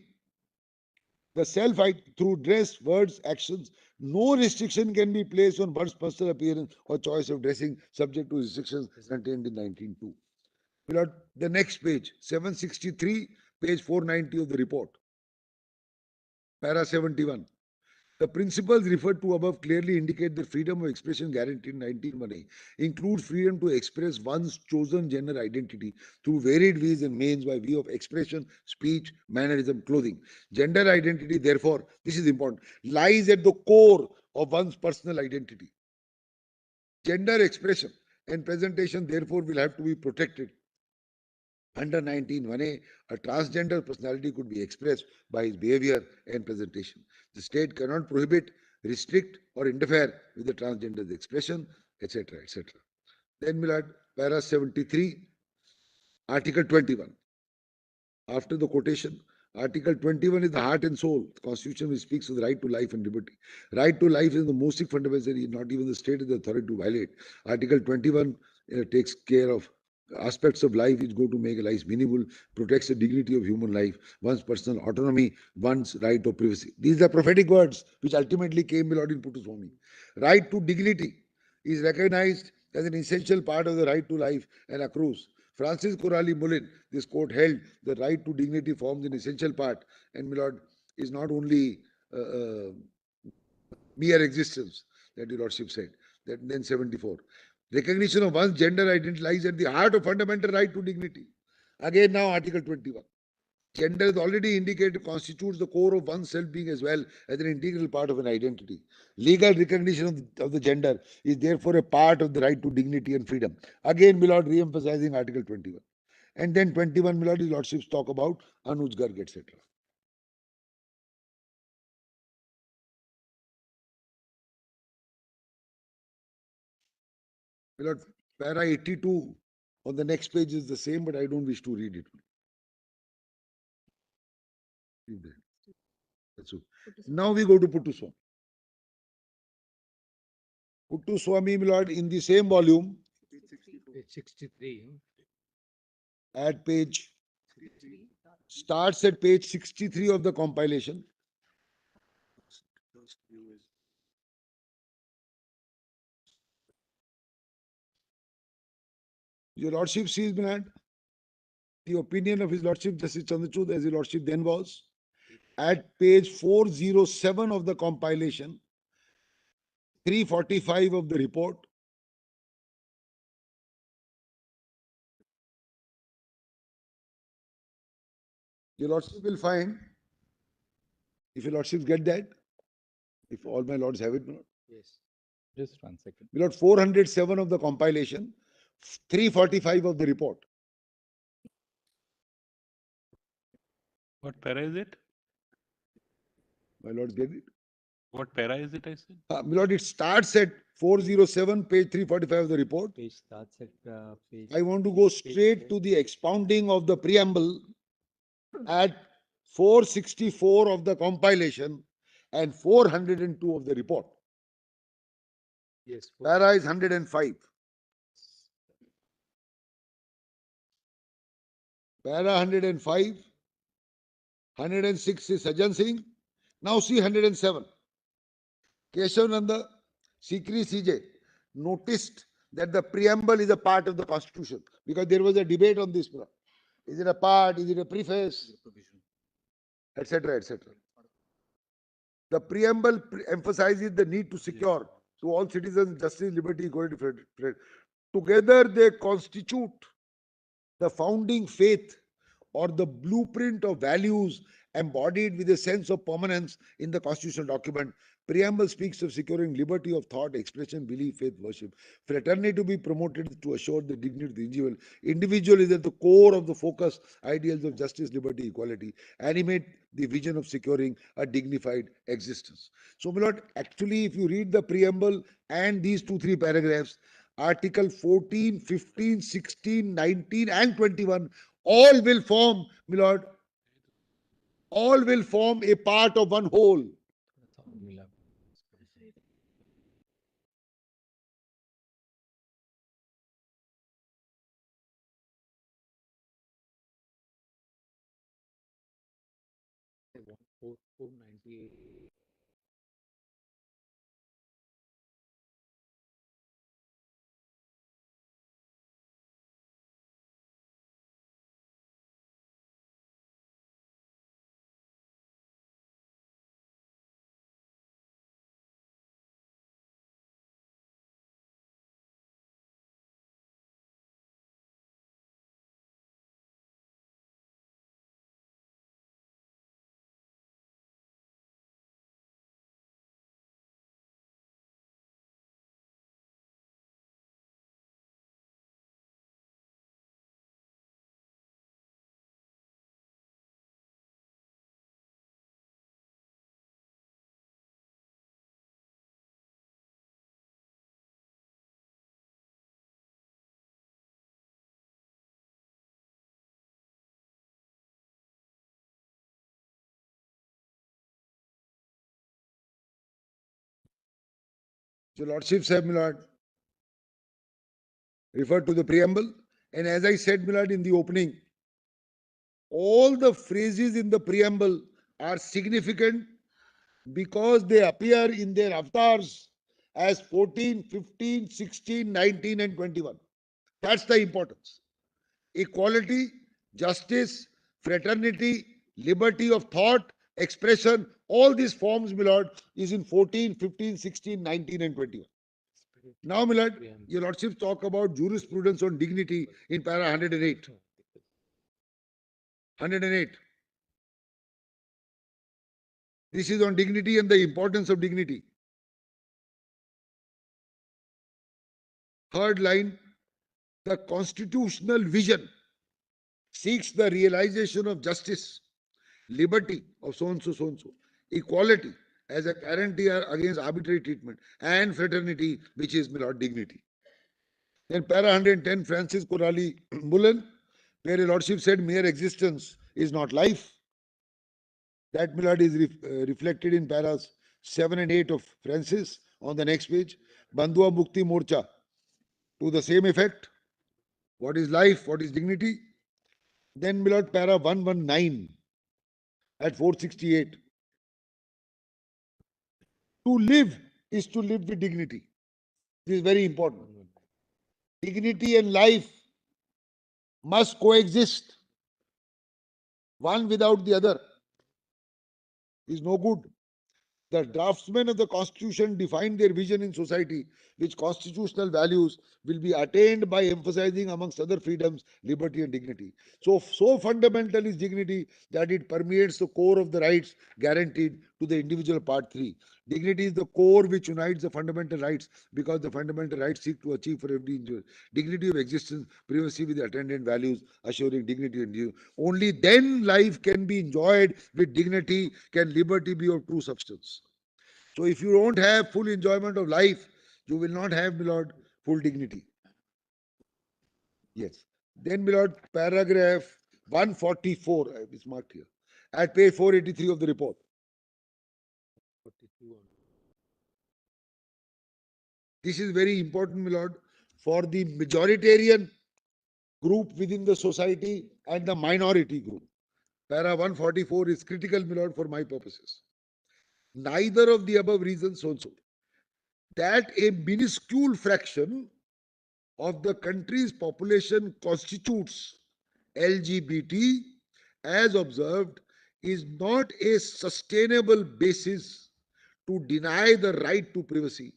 The self through dress, words, actions, no restriction can be placed on one's personal appearance or choice of dressing, subject to restrictions contained in 19(2). My lord, the next page, 763, page 490 of the report, para 71. The principles referred to above clearly indicate that freedom of expression guaranteed in 19(1)(a) includes freedom to express one's chosen gender identity through varied ways and means by way of expression, speech, mannerism, clothing. Gender identity, therefore, this is important, lies at the core of one's personal identity. Gender expression and presentation, therefore, will have to be protected. Under 19(1)(a), a transgender personality could be expressed by his behavior and presentation. The state cannot prohibit, restrict, or interfere with the transgender's expression, etc., etc. Then, my lord, para 73, Article 21. After the quotation, Article 21 is the heart and soul. The Constitution which speaks of the right to life and liberty. Right to life is the most fundamental, not even the state has the authority to violate. Article 21 takes care of aspects of life which go to make life meaningful, protects the dignity of human life, one's personal autonomy, one's right of privacy. These are prophetic words which ultimately came, my lord, in Puttaswamy. Right to dignity is recognized as an essential part of the right to life and accrues. Francis Corali Mullin, this court held the right to dignity forms an essential part, and, my lord, is not only mere existence, that your lordship said. That then 74. Recognition of one's gender identity lies at the heart of fundamental right to dignity. Again, now Article 21. Gender is already indicated constitutes the core of one's self-being as well as an integral part of an identity. Legal recognition of the gender is therefore a part of the right to dignity and freedom. Again, my lord, re-emphasizing Article 21. And then 21, my lord, his lordships talk about Anuj Garg, etc. My lord, para 82 on the next page is the same, but I don't wish to read it. That's it. Now we go to Puttaswamy. Puttaswamy, my lord, in the same volume, Page 63. at page, starts at page 63 of the compilation. Your lordship sees, my lord, the opinion of his lordship Justice Chandrachud, as his lordship then was, at page 407 of the compilation, 345 of the report. Your lordship will find, if your lordships get that, if all my lords have it, my lord. Yes. Just 1 second. My lord, 407 of the compilation, 345 of the report. What para is it? My lords, get it? What para is it, I said? My lord, it starts at 407, page 345 of the report. Page starts at page. I want to go straight to the expounding of the preamble at 464 of the compilation and 402 of the report. Yes. Para is 105. Para 105. 106 is Sajjan Singh. Now see 107. Keshav Nanda, Sikri CJ noticed that the preamble is a part of the constitution because there was a debate on this. Is it a part? Is it a preface? Etc. etc. The preamble emphasizes the need to secure to all citizens justice, liberty, equality. Together they constitute the founding faith or the blueprint of values embodied with a sense of permanence in the constitutional document. Preamble speaks of securing liberty of thought, expression, belief, faith, worship. Fraternity to be promoted to assure the dignity of the individual. Individual is at the core of the focus ideals of justice, liberty, equality. Animate the vision of securing a dignified existence. So, my lord, actually, if you read the preamble and these 2-3 paragraphs, Article 14, 15, 16, 19 and 21 all will form, my lord, all will form a part of one whole. Your Lordship said, my lord, referred to the preamble. And as I said, my lord, in the opening, all the phrases in the preamble are significant because they appear in their avatars as 14, 15, 16, 19 and 21. That's the importance. Equality, justice, fraternity, liberty of thought, expression, all these forms, my lord, is in 14, 15, 16, 19 and 21. Now, my lord, your lordship talk about jurisprudence on dignity in para 108. 108. This is on dignity and the importance of dignity. Third line, the constitutional vision seeks the realization of justice, liberty of so-and-so, so-and-so, equality as a guarantee against arbitrary treatment, and fraternity, which is, my lord, dignity. Then para 110, Francis Corali Mullen, where your lordship said mere existence is not life. That, my lord, is reflected in paras 7 and 8 of Francis on the next page. Bandhua Mukti Morcha, to the same effect. What is life? What is dignity? Then, my lord, para 119 at 468. To live is to live with dignity. This is very important. Dignity and life must coexist. One without the other is no good. The draftsmen of the Constitution defined their vision in society, which constitutional values will be attained by emphasizing, amongst other freedoms, liberty and dignity. So fundamental is dignity that it permeates the core of the rights guaranteed to the individual, part 3. Dignity is the core which unites the fundamental rights, because the fundamental rights seek to achieve for every individual dignity of existence, privacy with the attendant values, assuring dignity and you. Only then life can be enjoyed with dignity, can liberty be of true substance. So if you don't have full enjoyment of life, you will not have, my lord, full dignity. Yes. Then, my lord, paragraph 144, it's marked here, at page 483 of the report. This is very important, my lord, for the majoritarian group within the society and the minority group. Para 144 is critical, my lord, for my purposes. Neither of the above reasons also, that a minuscule fraction of the country's population constitutes LGBT, as observed, is not a sustainable basis to deny the right to privacy.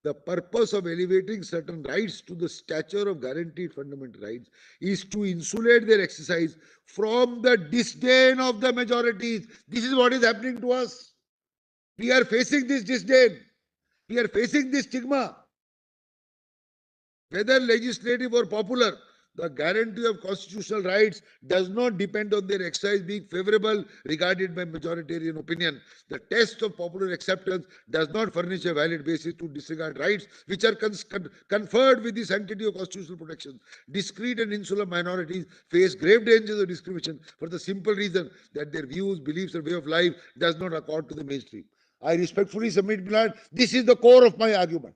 The purpose of elevating certain rights to the stature of guaranteed fundamental rights is to insulate their exercise from the disdain of the majorities. This is what is happening to us. We are facing this disdain. We are facing this stigma. Whether legislative or popular, the guarantee of constitutional rights does not depend on their exercise being favorable regarded by majoritarian opinion. The test of popular acceptance does not furnish a valid basis to disregard rights which are conferred with the sanctity of constitutional protection. Discrete and insular minorities face grave dangers of discrimination for the simple reason that their views, beliefs, or way of life does not accord to the mainstream. I respectfully submit, Milad, this is the core of my argument.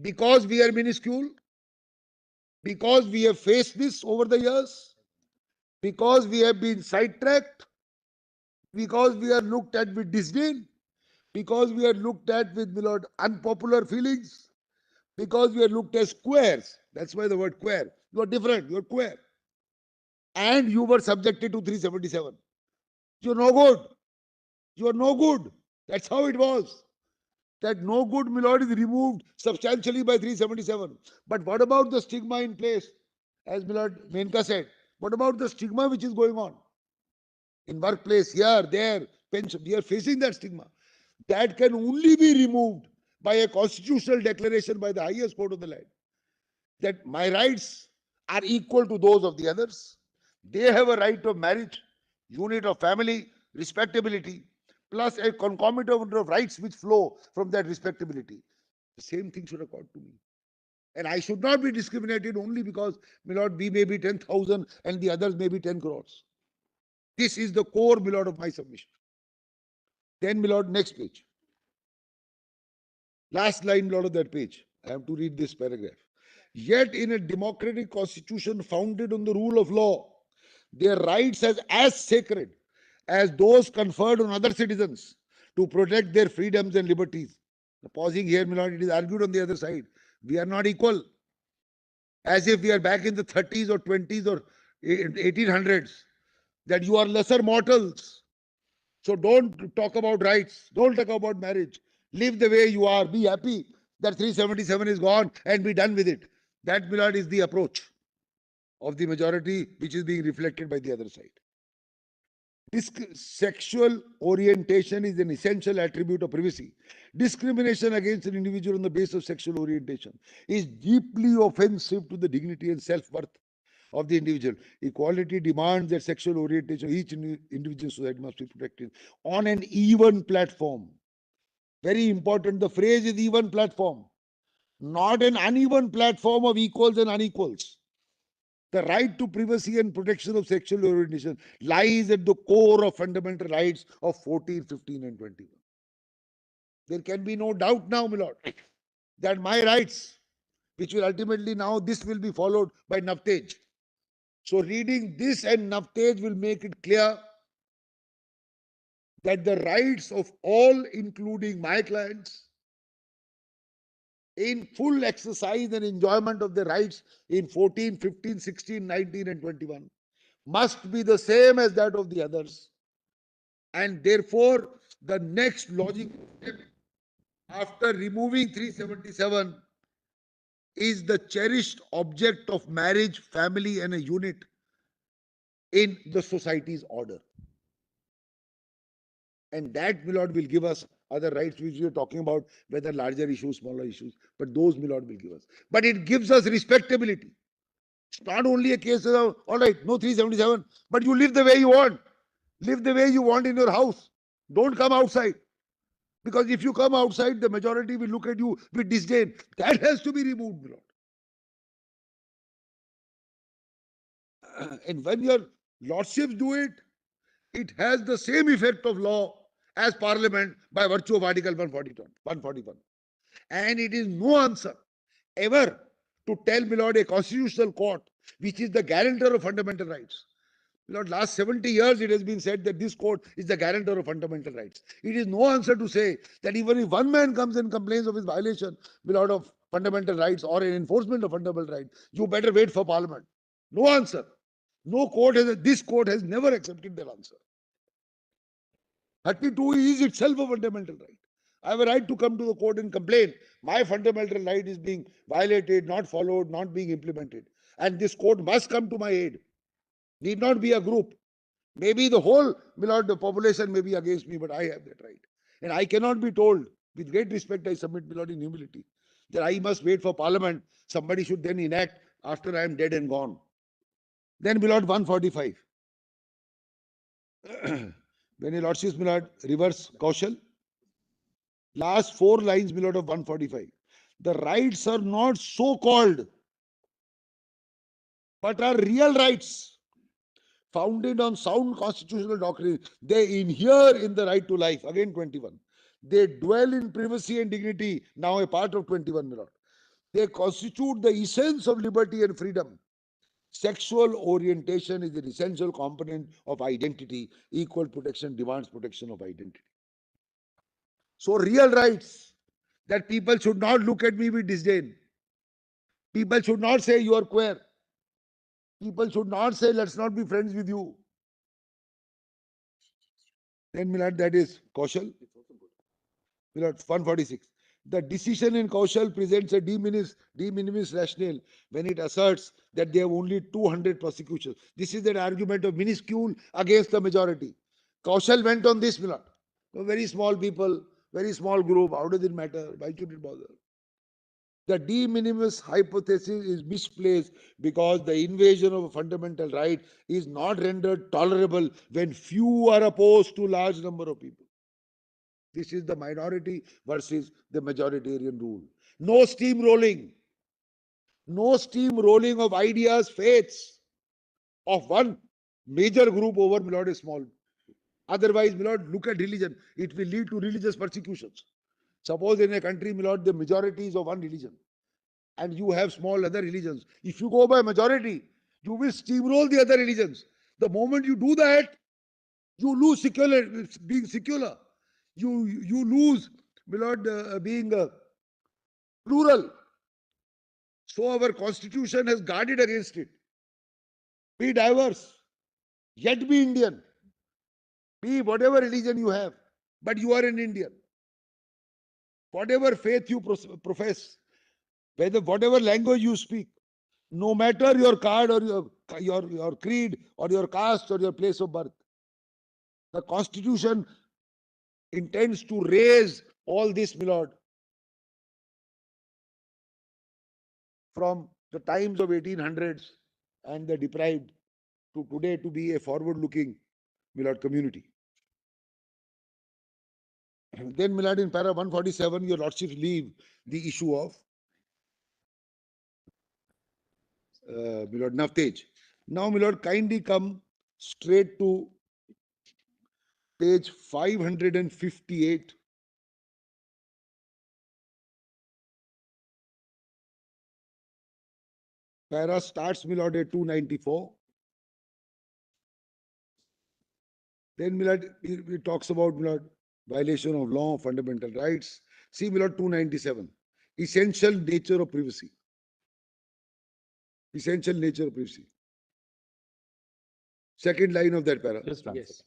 Because we are minuscule, because we have faced this over the years, because we have been sidetracked, because we are looked at with disdain, because we are looked at with, my lord, unpopular feelings, because we are looked as squares. That's why the word queer. You are different, you are queer. And you were subjected to 377. You are no good. You are no good. That's how it was. That no good, my lord, is removed substantially by 377. But what about the stigma in place? As my lord Menka said, what about the stigma which is going on? In workplace, here, there, pension, we are facing that stigma. That can only be removed by a constitutional declaration by the highest court of the land. That my rights are equal to those of the others. They have a right of marriage, unit of family, respectability, plus a concomitant of rights which flow from that respectability. The same thing should accord to me. And I should not be discriminated only because, my lord, we may be 10,000 and the others may be 10 crores. This is the core, my lord, of my submission. Then, my lord, next page. Last line, my lord, of that page. I have to read this paragraph. Yet in a democratic constitution founded on the rule of law, their rights are as sacred as those conferred on other citizens to protect their freedoms and liberties. Pausing here, my lord, it is argued on the other side. We are not equal. As if we are back in the 30s or 20s or 1800s, that you are lesser mortals. So don't talk about rights. Don't talk about marriage. Live the way you are. Be happy that 377 is gone and be done with it. That, my lord, is the approach of the majority which is being reflected by the other side. Sexual orientation is an essential attribute of privacy. Discrimination against an individual on the basis of sexual orientation is deeply offensive to the dignity and self-worth of the individual. Equality demands that sexual orientation of each individual society must be protected on an even platform. Very important, the phrase is even platform, not an uneven platform of equals and unequals. The right to privacy and protection of sexual orientation lies at the core of fundamental rights of 14, 15, and 21. There can be no doubt now, my lord, that my rights, which will ultimately now, this will be followed by Navtej. So reading this and Navtej will make it clear that the rights of all, including my clients, in full exercise and enjoyment of their rights in 14, 15, 16, 19, and 21, must be the same as that of the others. And therefore, the next logical step after removing 377 is the cherished object of marriage, family, and a unit in the society's order. And that, my lord, will give us other rights which we are talking about, whether larger issues, smaller issues. But those, my lord, will give us. But it gives us respectability. It's not only a case of, all right, no 377, but you live the way you want. Live the way you want in your house. Don't come outside. Because if you come outside, the majority will look at you with disdain. That has to be removed, my lord. And when your lordships do it, it has the same effect of law as Parliament by virtue of Article 141. And it is no answer ever to tell, my lord, a constitutional court, which is the guarantor of fundamental rights. My lord, last 70 years it has been said that this court is the guarantor of fundamental rights. It is no answer to say that even if one man comes and complains of his violation, my lord, of fundamental rights or an enforcement of fundamental rights, you better wait for Parliament. No answer. No court has, this court has never accepted that answer. 32 is itself a fundamental right. I have a right to come to the court and complain. My fundamental right is being violated, not followed, not being implemented. And this court must come to my aid. Need not be a group. Maybe the whole, my lord, the population may be against me, but I have that right. And I cannot be told, with great respect, I submit, my lord, in humility, that I must wait for Parliament. Somebody should then enact after I am dead and gone. Then, my lord, 145. When your lordships, my lord, reverse Kaushal, last 4 lines, my lord, of 145. The rights are not so-called, but are real rights founded on sound constitutional doctrine. They inhere in the right to life. Again, 21. They dwell in privacy and dignity. Now a part of 21, my lord. They constitute the essence of liberty and freedom. Sexual orientation is an essential component of identity. Equal protection demands protection of identity. So real rights, that people should not look at me with disdain. People should not say you are queer. People should not say let's not be friends with you. Then, my lord, that is Kaushal. My lord, 146. The decision in Kaushal presents a de minimis rationale when it asserts that they have only 200 prosecutions. This is an argument of minuscule against the majority. Kaushal went on this, my lord. Very small people, very small group. How does it matter? Why should it bother? The de minimis hypothesis is misplaced because the invasion of a fundamental right is not rendered tolerable when few are opposed to large number of people. This is the minority versus the majoritarian rule. No steamrolling. No steamrolling of ideas, faiths of one major group over, my lord, a small. Otherwise, my lord, look at religion. It will lead to religious persecutions. Suppose in a country, my lord, the majority is of one religion, and you have small other religions. If you go by majority, you will steamroll the other religions. The moment you do that, you lose being secular. You lose, my lord, being plural. So our constitution has guarded against it. Be diverse, yet be Indian. Be whatever religion you have, but you are an Indian. Whatever faith you profess, whatever language you speak, no matter your card or your creed or your caste or your place of birth. The constitution intends to raise all this, my lord, from the times of 1800s and the deprived to today to be a forward-looking, my lord, community. Then, my lord, in para 147, your lordships leave the issue of my lord, naftage. Now, my lord, kindly come straight to page 558. Para starts, my lord, at 294. Then, my lord, it talks about, my lord, violation of law, fundamental rights. See, my lord, 297. Essential nature of privacy. Essential nature of privacy. Second line of that para. Just one Yes. second.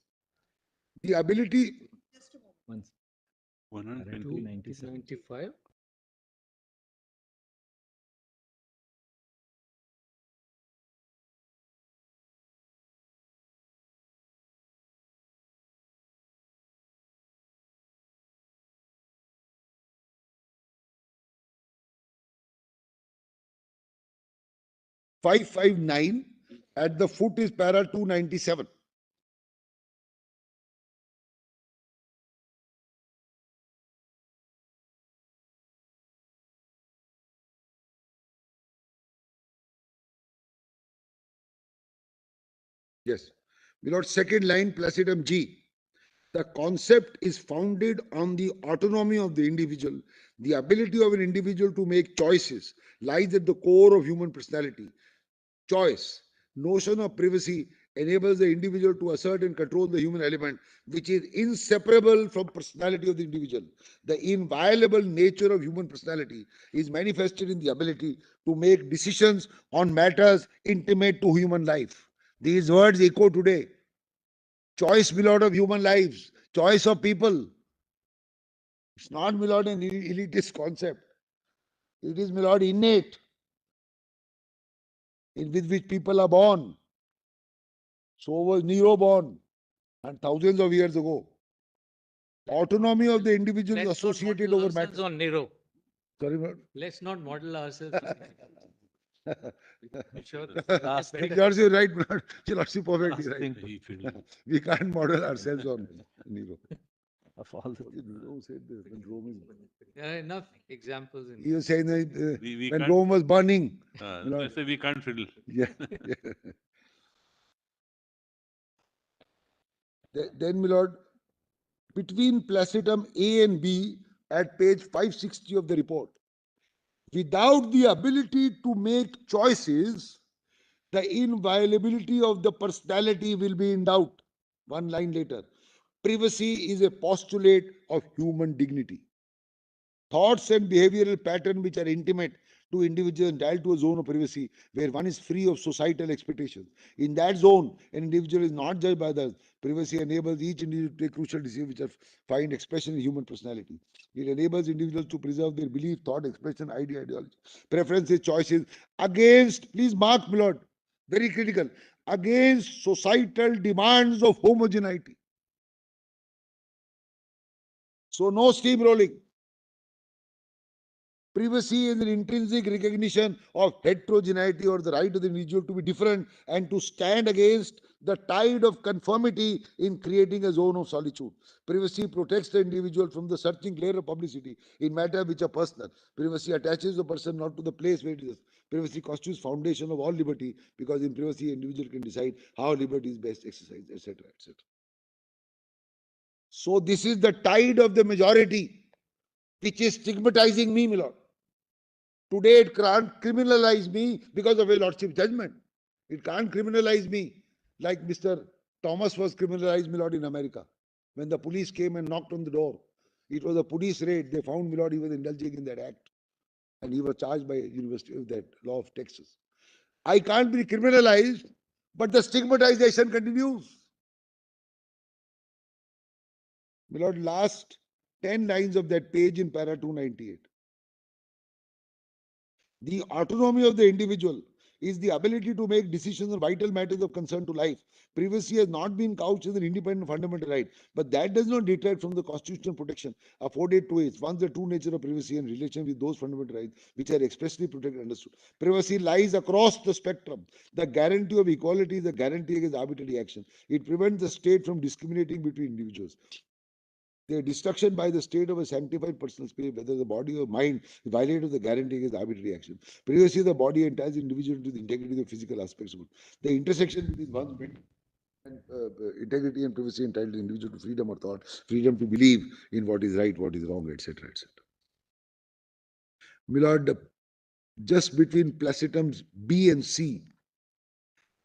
The ability. 195. 559. At the foot is para 297. Yes. Below second line, placidum G. The concept is founded on the autonomy of the individual. The ability of an individual to make choices lies at the core of human personality. Choice, notion of privacy enables the individual to assert and control the human element, which is inseparable from personality of the individual. The inviolable nature of human personality is manifested in the ability to make decisions on matters intimate to human life. These words echo today. Choice, my lord, of human lives, choice of people. It's not, my lord, an elitist concept. It is, my lord, innate, with which people are born. So was Nero born, and thousands of years ago. Autonomy of the individual is associated over matters. On Nero. Sorry, my lord. Let's not model ourselves. I'm sure You're right, my lord. You're perfectly right. We can't model ourselves on Nero. Of all the Who said this? When Rome is... There are enough examples. In He was saying that We when can't- Rome was burning. Let's say we can't fiddle. Yeah. Then, my lord, between placidum A and B at page 560 of the report, without the ability to make choices, the inviolability of the personality will be in doubt. One line later, privacy is a postulate of human dignity. Thoughts and behavioral patterns which are intimate to individuals entitled to a zone of privacy where one is free of societal expectations. In that zone, an individual is not judged by others. Privacy enables each individual to take crucial decisions which find expression in human personality. It enables individuals to preserve their belief, thought, expression, ideology, preferences, choices against, please mark, my lord, very critical, against societal demands of homogeneity. So no steamrolling. Privacy is an intrinsic recognition of heterogeneity or the right of the individual to be different and to stand against the tide of conformity in creating a zone of solitude. Privacy protects the individual from the searching glare of publicity in matters which are personal. Privacy attaches the person not to the place where it is. Privacy constitutes foundation of all liberty because in privacy, an individual can decide how liberty is best exercised, etc., etc. So this is the tide of the majority which is stigmatizing me, my lord. Today it can't criminalize me because of a lordship judgment. It can't criminalize me like Mr. Thomas was criminalized, my lord, in America. When the police came and knocked on the door, it was a police raid. They found, my lord, he was indulging in that act. And he was charged by University of that law of Texas. I can't be criminalized, but the stigmatization continues. My lord, last 10 lines of that page in para 298. The autonomy of the individual is the ability to make decisions on vital matters of concern to life. Privacy has not been couched as an independent fundamental right, but that does not detract from the constitutional protection afforded to it. Once the true nature of privacy in relation with those fundamental rights which are expressly protected and understood. Privacy lies across the spectrum. The guarantee of equality is a guarantee against arbitrary action. It prevents the state from discriminating between individuals. The destruction by the state of a sanctified personal space, whether the body or mind, violates the guarantee against arbitrary action. Privacy of the body entices the individual to the integrity of the physical aspects of it. The intersection between one's and integrity and privacy entitles the individual to freedom of thought, freedom to believe in what is right, what is wrong, etc., etc. My lord, just between placidums B and C,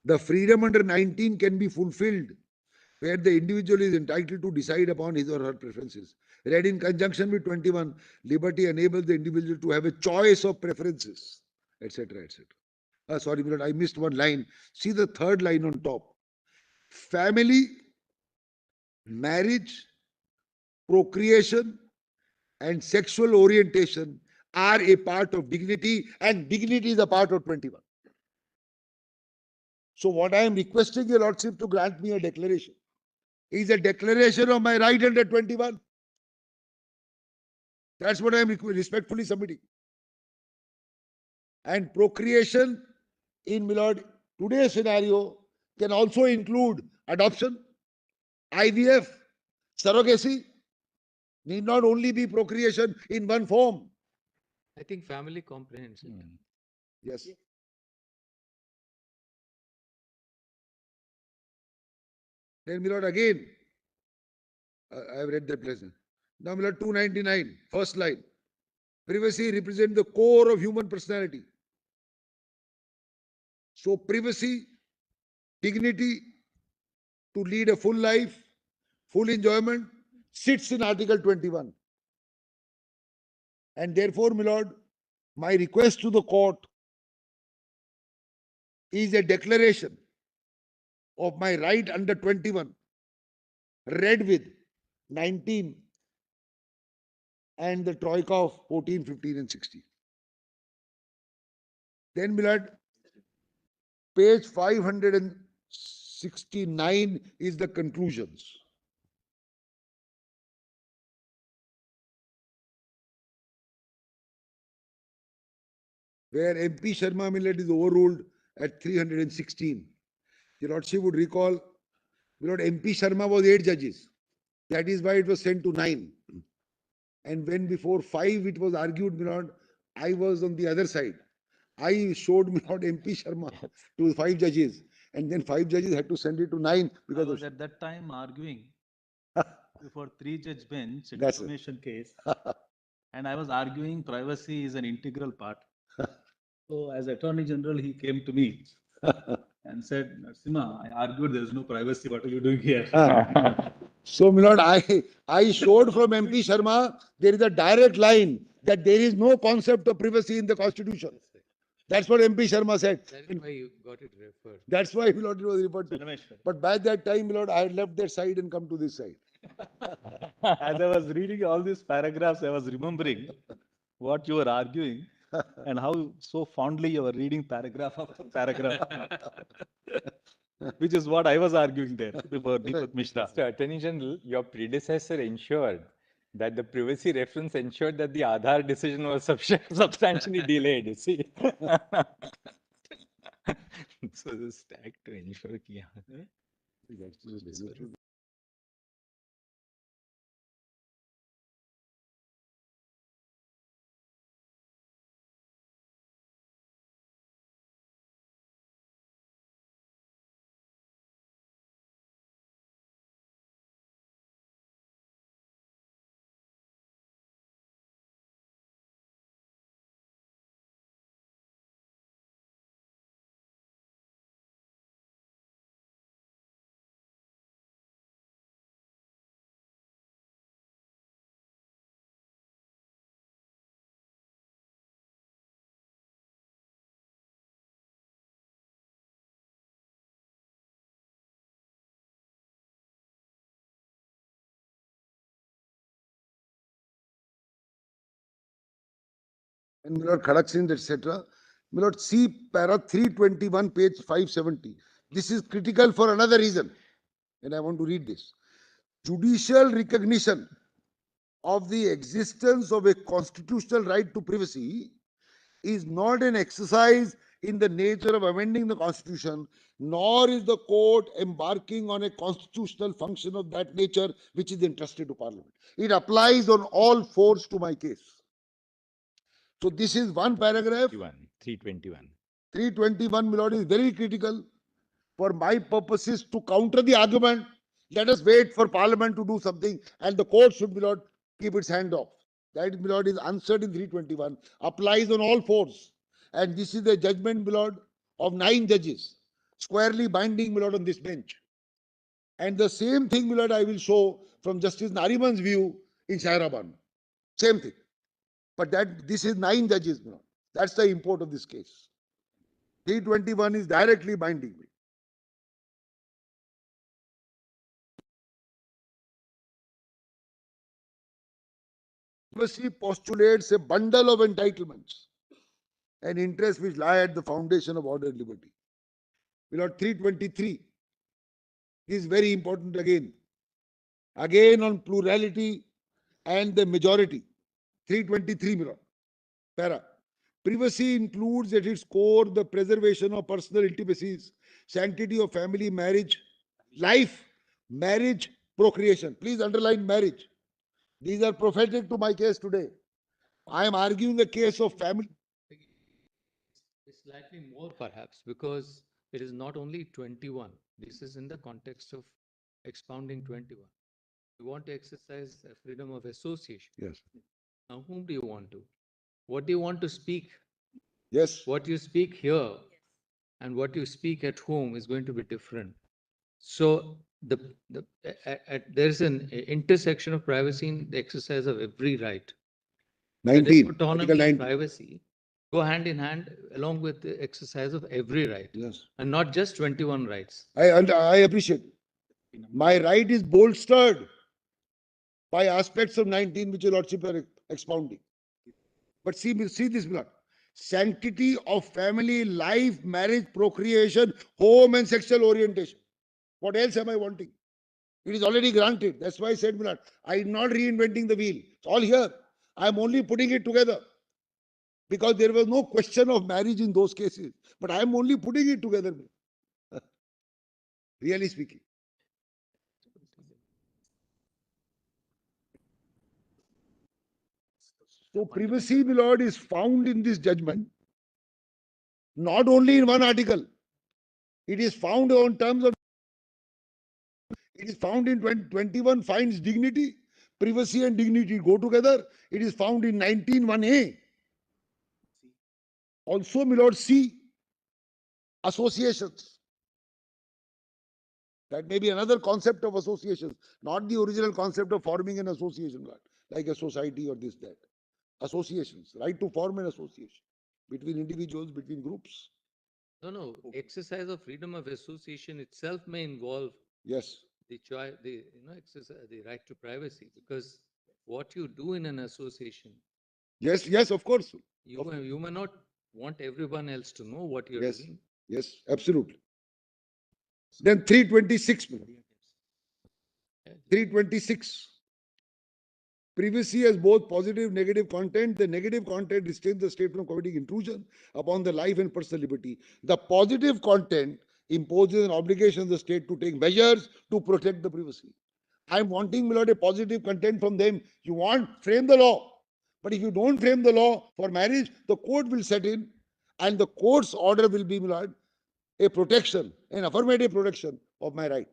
the freedom under 19 can be fulfilled where the individual is entitled to decide upon his or her preferences. Read in conjunction with 21, liberty enables the individual to have a choice of preferences, etc., etc. Sorry, I missed one line. See the third line on top. Family, marriage, procreation, and sexual orientation are a part of dignity, and dignity is a part of 21. So what I am requesting your lordship to grant me a declaration is a declaration of my right under 21. That's what I am respectfully submitting. And procreation in, my lord, today's scenario can also include adoption, IVF, surrogacy, need not only be procreation in one form. I think family comprehends it. Yes. Then, my lord, again, I have read that lesson. Now, my lord, 299, first line. Privacy represents the core of human personality. So, privacy, dignity to lead a full life, full enjoyment, sits in Article 21. And therefore, my lord, my request to the court is a declaration of my right under 21, read with 19 and the troika of 14, 15 and 16. Then, my lord, page 569 is the conclusions. Where MP Sharma Millet is overruled at 316. Your Lordship would recall, my lord, MP Sharma was 8 judges. That is why it was sent to 9. And when before 5 it was argued, my lord, I was on the other side. I showed, my lord, MP Sharma to 5 judges. And then 5 judges had to send it to 9 because I was at that time arguing before 3-judge bench, a That's defamation case. And I was arguing privacy is an integral part. So as Attorney General, he came to me and said, Narasimha, I argued there is no privacy. What are you doing here? So, my lord, I showed from MP Sharma, there is a direct line that there is no concept of privacy in the Constitution. That's what MP Sharma said. That is why you got it referred. That's why, my lord, it was referred to. But by that time, my lord, I had left that side and come to this side. As I was reading all these paragraphs, I was remembering what you were arguing and how so fondly you were reading paragraph after paragraph, which is what I was arguing there before Deepak Mishra. Mr. Attorney General, your predecessor ensured that the privacy reference ensured that the Aadhaar decision was substantially delayed, you see. So the stack to ensure कि And, my lord, Khadak Singh, etc. My lord, see para 321, page 570. This is critical for another reason. And I want to read this. Judicial recognition of the existence of a constitutional right to privacy is not an exercise in the nature of amending the Constitution, nor is the court embarking on a constitutional function of that nature which is entrusted to Parliament. It applies on all fours to my case. So this is one paragraph. 321. 321, my lord, is very critical for my purposes to counter the argument. Let us wait for Parliament to do something, and the court should, my lord, keep its hand off. That, my lord, is answered in 321, applies on all fours. And this is the judgment, my lord, of 9 judges, squarely binding, my lord, on this bench. And the same thing, my lord, I will show from Justice Nariman's view in Shairaban. Same thing. But that this is 9 judges, my lord. That's the import of this case. 321 is directly binding me. Privacy postulates a bundle of entitlements and interests which lie at the foundation of ordered liberty. My lord, 323 is very important again. Again on plurality and the majority. 323, my lord. Para. Privacy includes at its core the preservation of personal intimacies, sanctity of family, marriage, life, marriage, procreation. Please underline marriage. These are prophetic to my case today. I am arguing the case of family. It's slightly more perhaps because it is not only 21. This is in the context of expounding 21. You want to exercise freedom of association. Yes. Now, whom do you want to? What do you want to speak? Yes. What you speak here and what you speak at home is going to be different. So there's an intersection of privacy in the exercise of every right. 19. Autonomy Article and 19. privacy go hand in hand along with the exercise of every right. Yes. And not just 21 rights. I appreciate. My right is bolstered by aspects of 19 which your lordship are expounding. But see this, blood. Sanctity of family, life, marriage, procreation, home and sexual orientation. What else am I wanting? It is already granted. That's why I said, blood, I'm not reinventing the wheel. It's all here. I'm only putting it together. Because there was no question of marriage in those cases. But I am only putting it together. Really speaking. So privacy, my lord, is found in this judgment, not only in one article. It is found on terms of, it is found in 21 finds dignity, privacy and dignity go together. It is found in 19(1)(a). Also, my lord, C, associations. That may be another concept of associations, not the original concept of forming an association, like a society or this, that. Associations, right to form an association between individuals, between groups. No. Exercise of freedom of association itself may involve yes the choice, exercise the right to privacy, because what you do in an association. Yes, of course. You may not want everyone else to know what you're doing. Yes, absolutely. Then 326. 326. Privacy has both positive and negative content. The negative content restrains the state from committing intrusion upon the life and personal liberty. The positive content imposes an obligation on the state to take measures to protect the privacy. I'm wanting, my lord, a positive content from them. You want, frame the law. But if you don't frame the law for marriage, the court will set in, and the court's order will be, my lord, a protection, an affirmative protection of my right.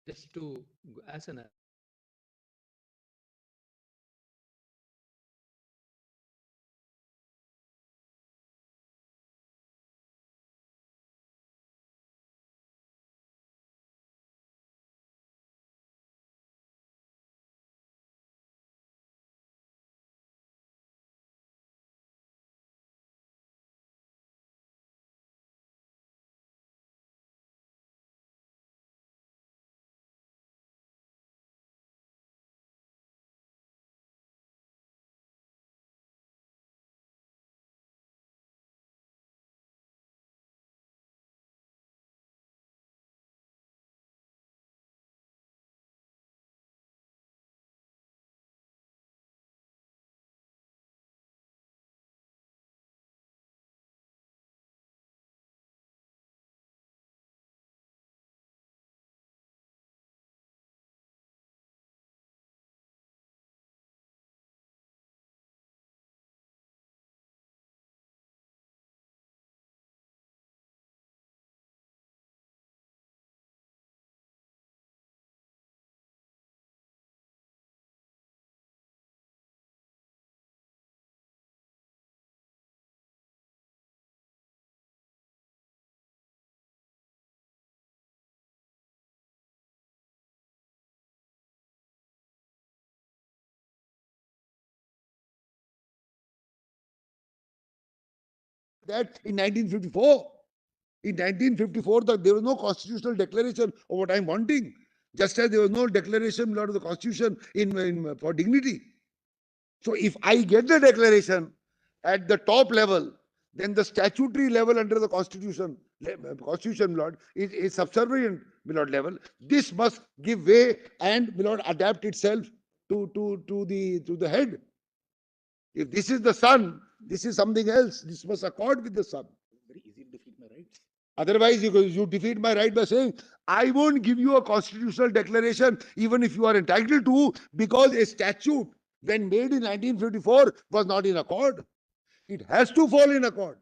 Just to, as an That in 1954. In 1954, there was no constitutional declaration of what I'm wanting. Just as there was no declaration of the Constitution for dignity. So if I get the declaration at the top level, then the statutory level under the Constitution, Lord, is subservient, Lord, level. This must give way and, Lord, adapt itself to the head. If this is the sun, This is something else. This must accord with the son. Very easy to defeat my rights. Otherwise, you defeat my right by saying, I won't give you a constitutional declaration, even if you are entitled to, because a statute, when made in 1954, was not in accord. It has to fall in accord.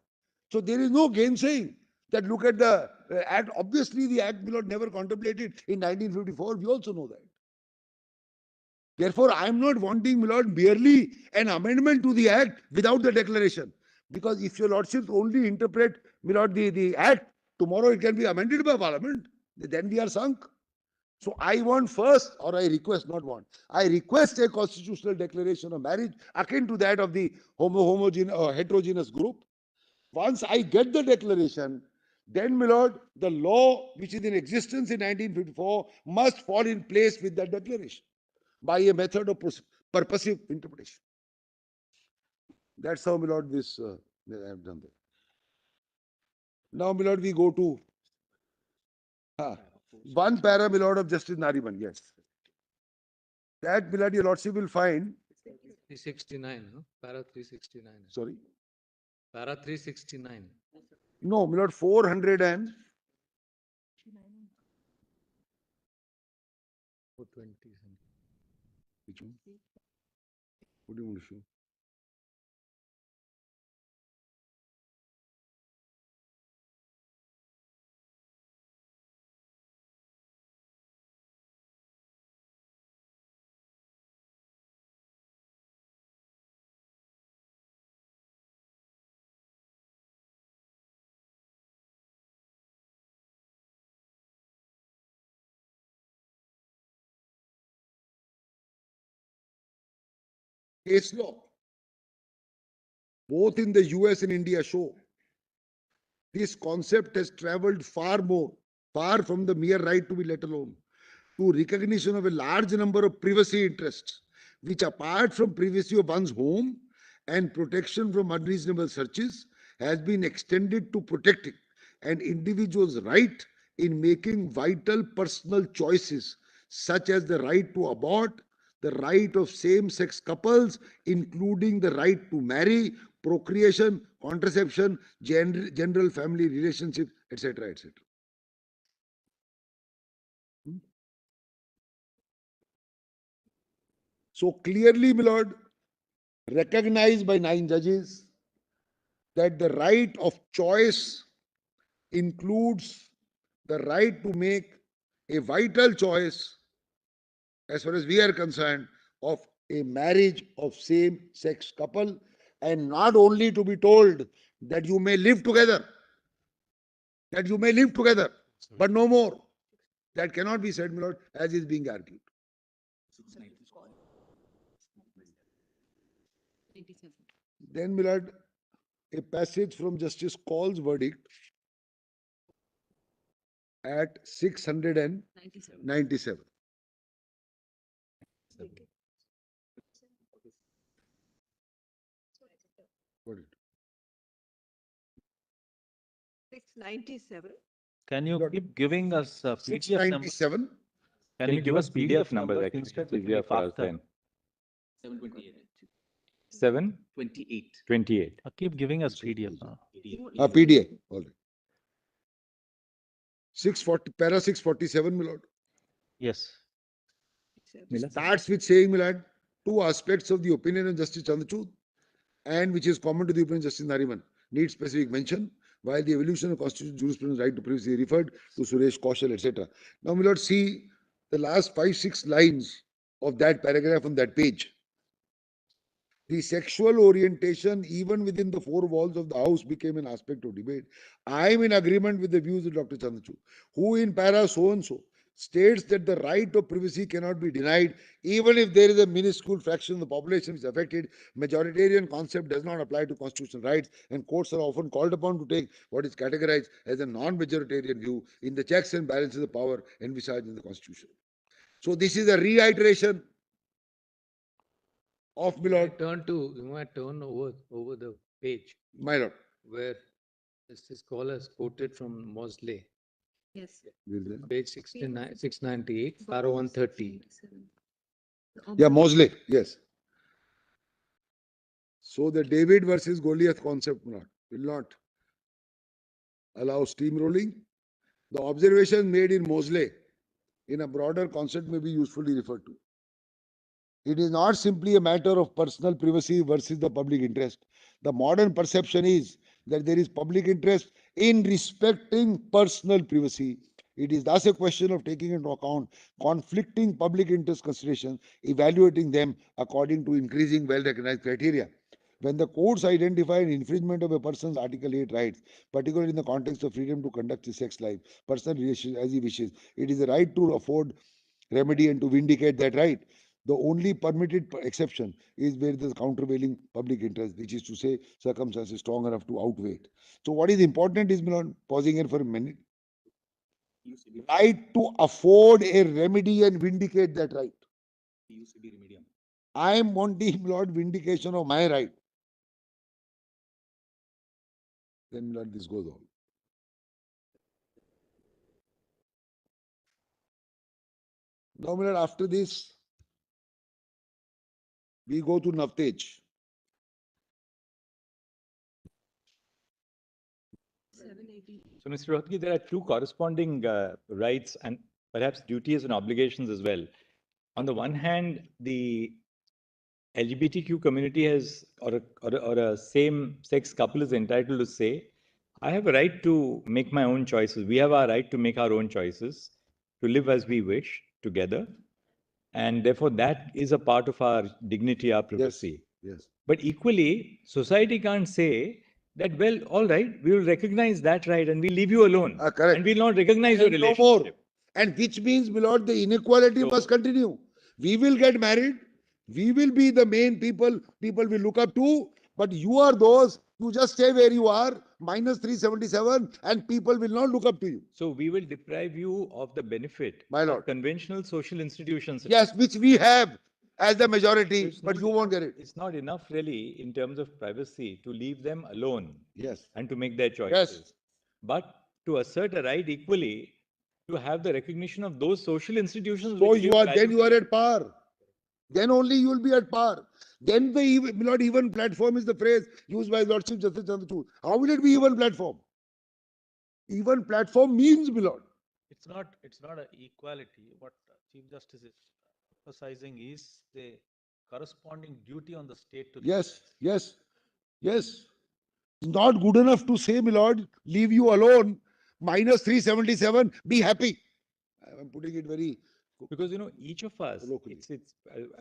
So there is no gainsaying that look at the act. Obviously, the act will never contemplated in 1954. We also know that. Therefore, I am not wanting, my lord, merely an amendment to the act without the declaration. Because if your lordships only interpret, my lord, the act, tomorrow it can be amended by parliament. Then we are sunk. So I want first, or I request, not want, I request a constitutional declaration of marriage akin to that of the heterogeneous group. Once I get the declaration, then, my lord, the law which is in existence in 1954 must fall in place with that declaration by a method of purposive interpretation. That's how, my lord, this I have done that. Now, my lord, we go to one para, my lord, of Justice Nariman. Yes. That, my lord, your lordship will find 369, huh? Para 369. Sorry? Para 369. No, my lord, 400 and 420. Which one? What do you want to show? Case law, both in the US and India, show this concept has traveled far from the mere right to be let alone, to recognition of a large number of privacy interests, which apart from privacy of one's home and protection from unreasonable searches, has been extended to protecting an individual's right in making vital personal choices, such as the right to abort, the right of same-sex couples, including the right to marry, procreation, contraception, general family relationships, etc., etc. So clearly, my lord, recognized by 9 judges that the right of choice includes the right to make a vital choice, as far as we are concerned, of a marriage of same-sex couple, and not only to be told that you may live together, but no more. That cannot be said, my lord, as is being argued. Then, my lord, a passage from Justice Call's verdict at 697. What is it? 697. Can you keep giving us a PDF number? 697. Can you give us PDF numbers actually? It's easier for us then. 728. 728. 28. Keep giving us PDF. PDA. All right. 640, para 647, my lord. Yes. Starts with saying, my lord, two aspects of the opinion of Justice Chandrachud, and which is common to the opinion of Justice Nariman, need specific mention, while the evolution of constitutional jurisprudence right to privacy referred to Suresh Kaushal, etc. Now, my lord, see the last 5-6 lines of that paragraph on that page. The sexual orientation, even within the four walls of the house, became an aspect of debate. I am in agreement with the views of Dr. Chandrachud, who in para so-and-so states that the right of privacy cannot be denied, even if there is a minuscule fraction of the population which is affected. Majoritarian concept does not apply to constitutional rights, and courts are often called upon to take what is categorized as a non-majoritarian view in the checks and balances of power envisaged in the Constitution. So this is a reiteration of my lord. You might turn over the page. My lord. Where Justice Call has quoted from Mosley. Yes. Page 69, 698, para 130. Yeah, Mosley. Yes. So the David versus Goliath concept will not allow steamrolling. The observation made in Mosley in a broader concept may be usefully referred to. It is not simply a matter of personal privacy versus the public interest. The modern perception is that there is public interest in respecting personal privacy. It is thus a question of taking into account conflicting public interest considerations, evaluating them according to increasing well-recognized criteria. When the courts identify an infringement of a person's Article 8 rights, particularly in the context of freedom to conduct his sex life, personal relations as he wishes, it is the right to afford remedy and to vindicate that right. The only permitted exception is where there is countervailing public interest, which is to say circumstances strong enough to outweigh it. So what is important is, pausing here for a minute, right to afford a remedy and vindicate that right. I am wanting, Lord, vindication of my right. Then, Lord, this goes on. Now, Lord, after this, we go to Navtej. So, Mr. Rohatgi, there are two corresponding rights and perhaps duties and obligations as well. On the one hand, the LGBTQ community has, or a same-sex couple is entitled to say, I have a right to make my own choices. We have our right to make our own choices, to live as we wish together. And therefore, that is a part of our dignity, our privacy. Yes. But equally, society can't say that, well, all right, we will recognize that right and we'll leave you alone. Correct. And we'll not recognize your And relationship. no more. And which means, my Lord, the inequality must continue. We will get married. We will be the main people will look up to. But you are those, you just stay where you are, minus 377, and people will not look up to you. So we will deprive you of the benefit My Lord. of conventional social institutions. Yes, which we have as the majority, but you won't get it. It's not enough really in terms of privacy to leave them alone. Yes. And to make their choices. Yes. But to assert a right equally to have the recognition of those social institutions. So which you give are, value then you are at par. Then only you will be at par. Then the not even platform is the phrase used by Lord Chief Justice Chandrachud. How will it be even platform? Even platform means, my Lord. It's not an equality. What Chief Justice is emphasizing is the corresponding duty on the state to. Yes. It's not good enough to say, my Lord, leave you alone, minus 377, be happy. I'm putting it very. Because, each of us,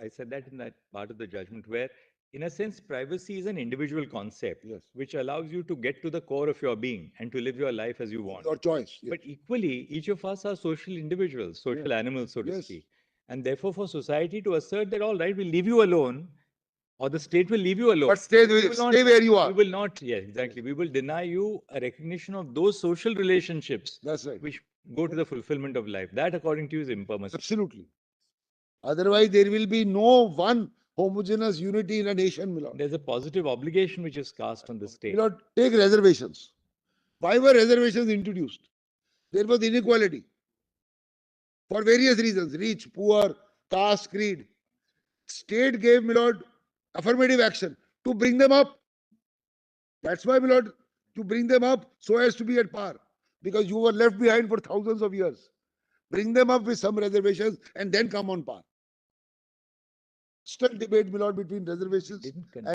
I said that in that part of the judgment where, in a sense, privacy is an individual concept, which allows you to get to the core of your being and to live your life as you want. Your choice. But equally, each of us are social individuals, social animals, so to speak. And therefore, for society to assert that, all right, we'll leave you alone, or the state will leave you alone. But stay where you are. We will not, exactly. We will deny you a recognition of those social relationships. That's right. Which go to the fulfillment of life. That, according to you, is impermissible. Absolutely. Otherwise, there will be no one homogeneous unity in a nation, my Lord. There's a positive obligation which is cast on the state. My Lord, take reservations. Why were reservations introduced? There was inequality. For various reasons, rich, poor, caste, creed. State gave, my Lord, affirmative action to bring them up. That's why, my Lord, to bring them up so as to be at par. Because you were left behind for thousands of years. Bring them up with some reservations and then come on par. Still debate, my Lord, between reservations and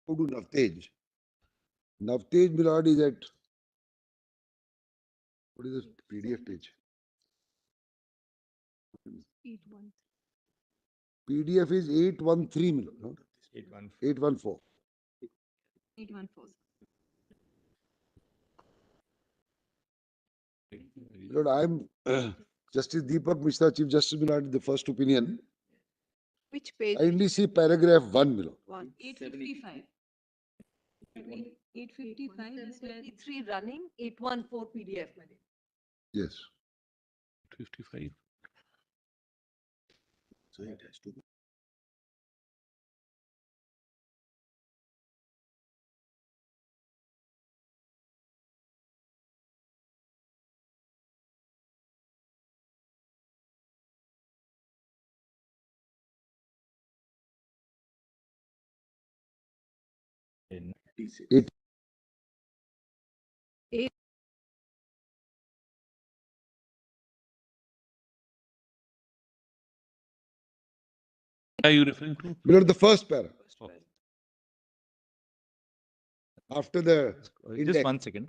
Go to Navtej. Navtej, my lord, is at, what is this PDF page? PDF is 813, my lord. No? 814. 814. Lord, I am Justice Deepak Mishra, Chief Justice, my lord, the first opinion. Which page? I only see paragraph 1, my lord. 855. 855 is where 73 running, 814 PDF. Yes. 55. So it has to be. It Are you referring to? below the first para. After the Just index. 1 second.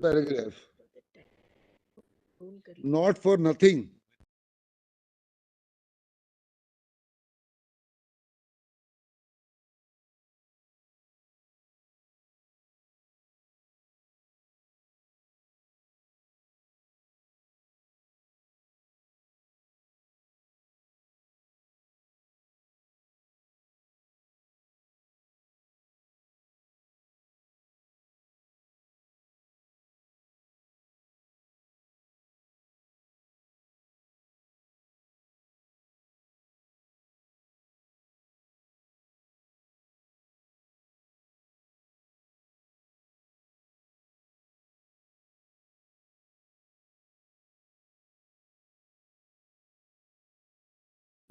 Paragraph. Not for nothing.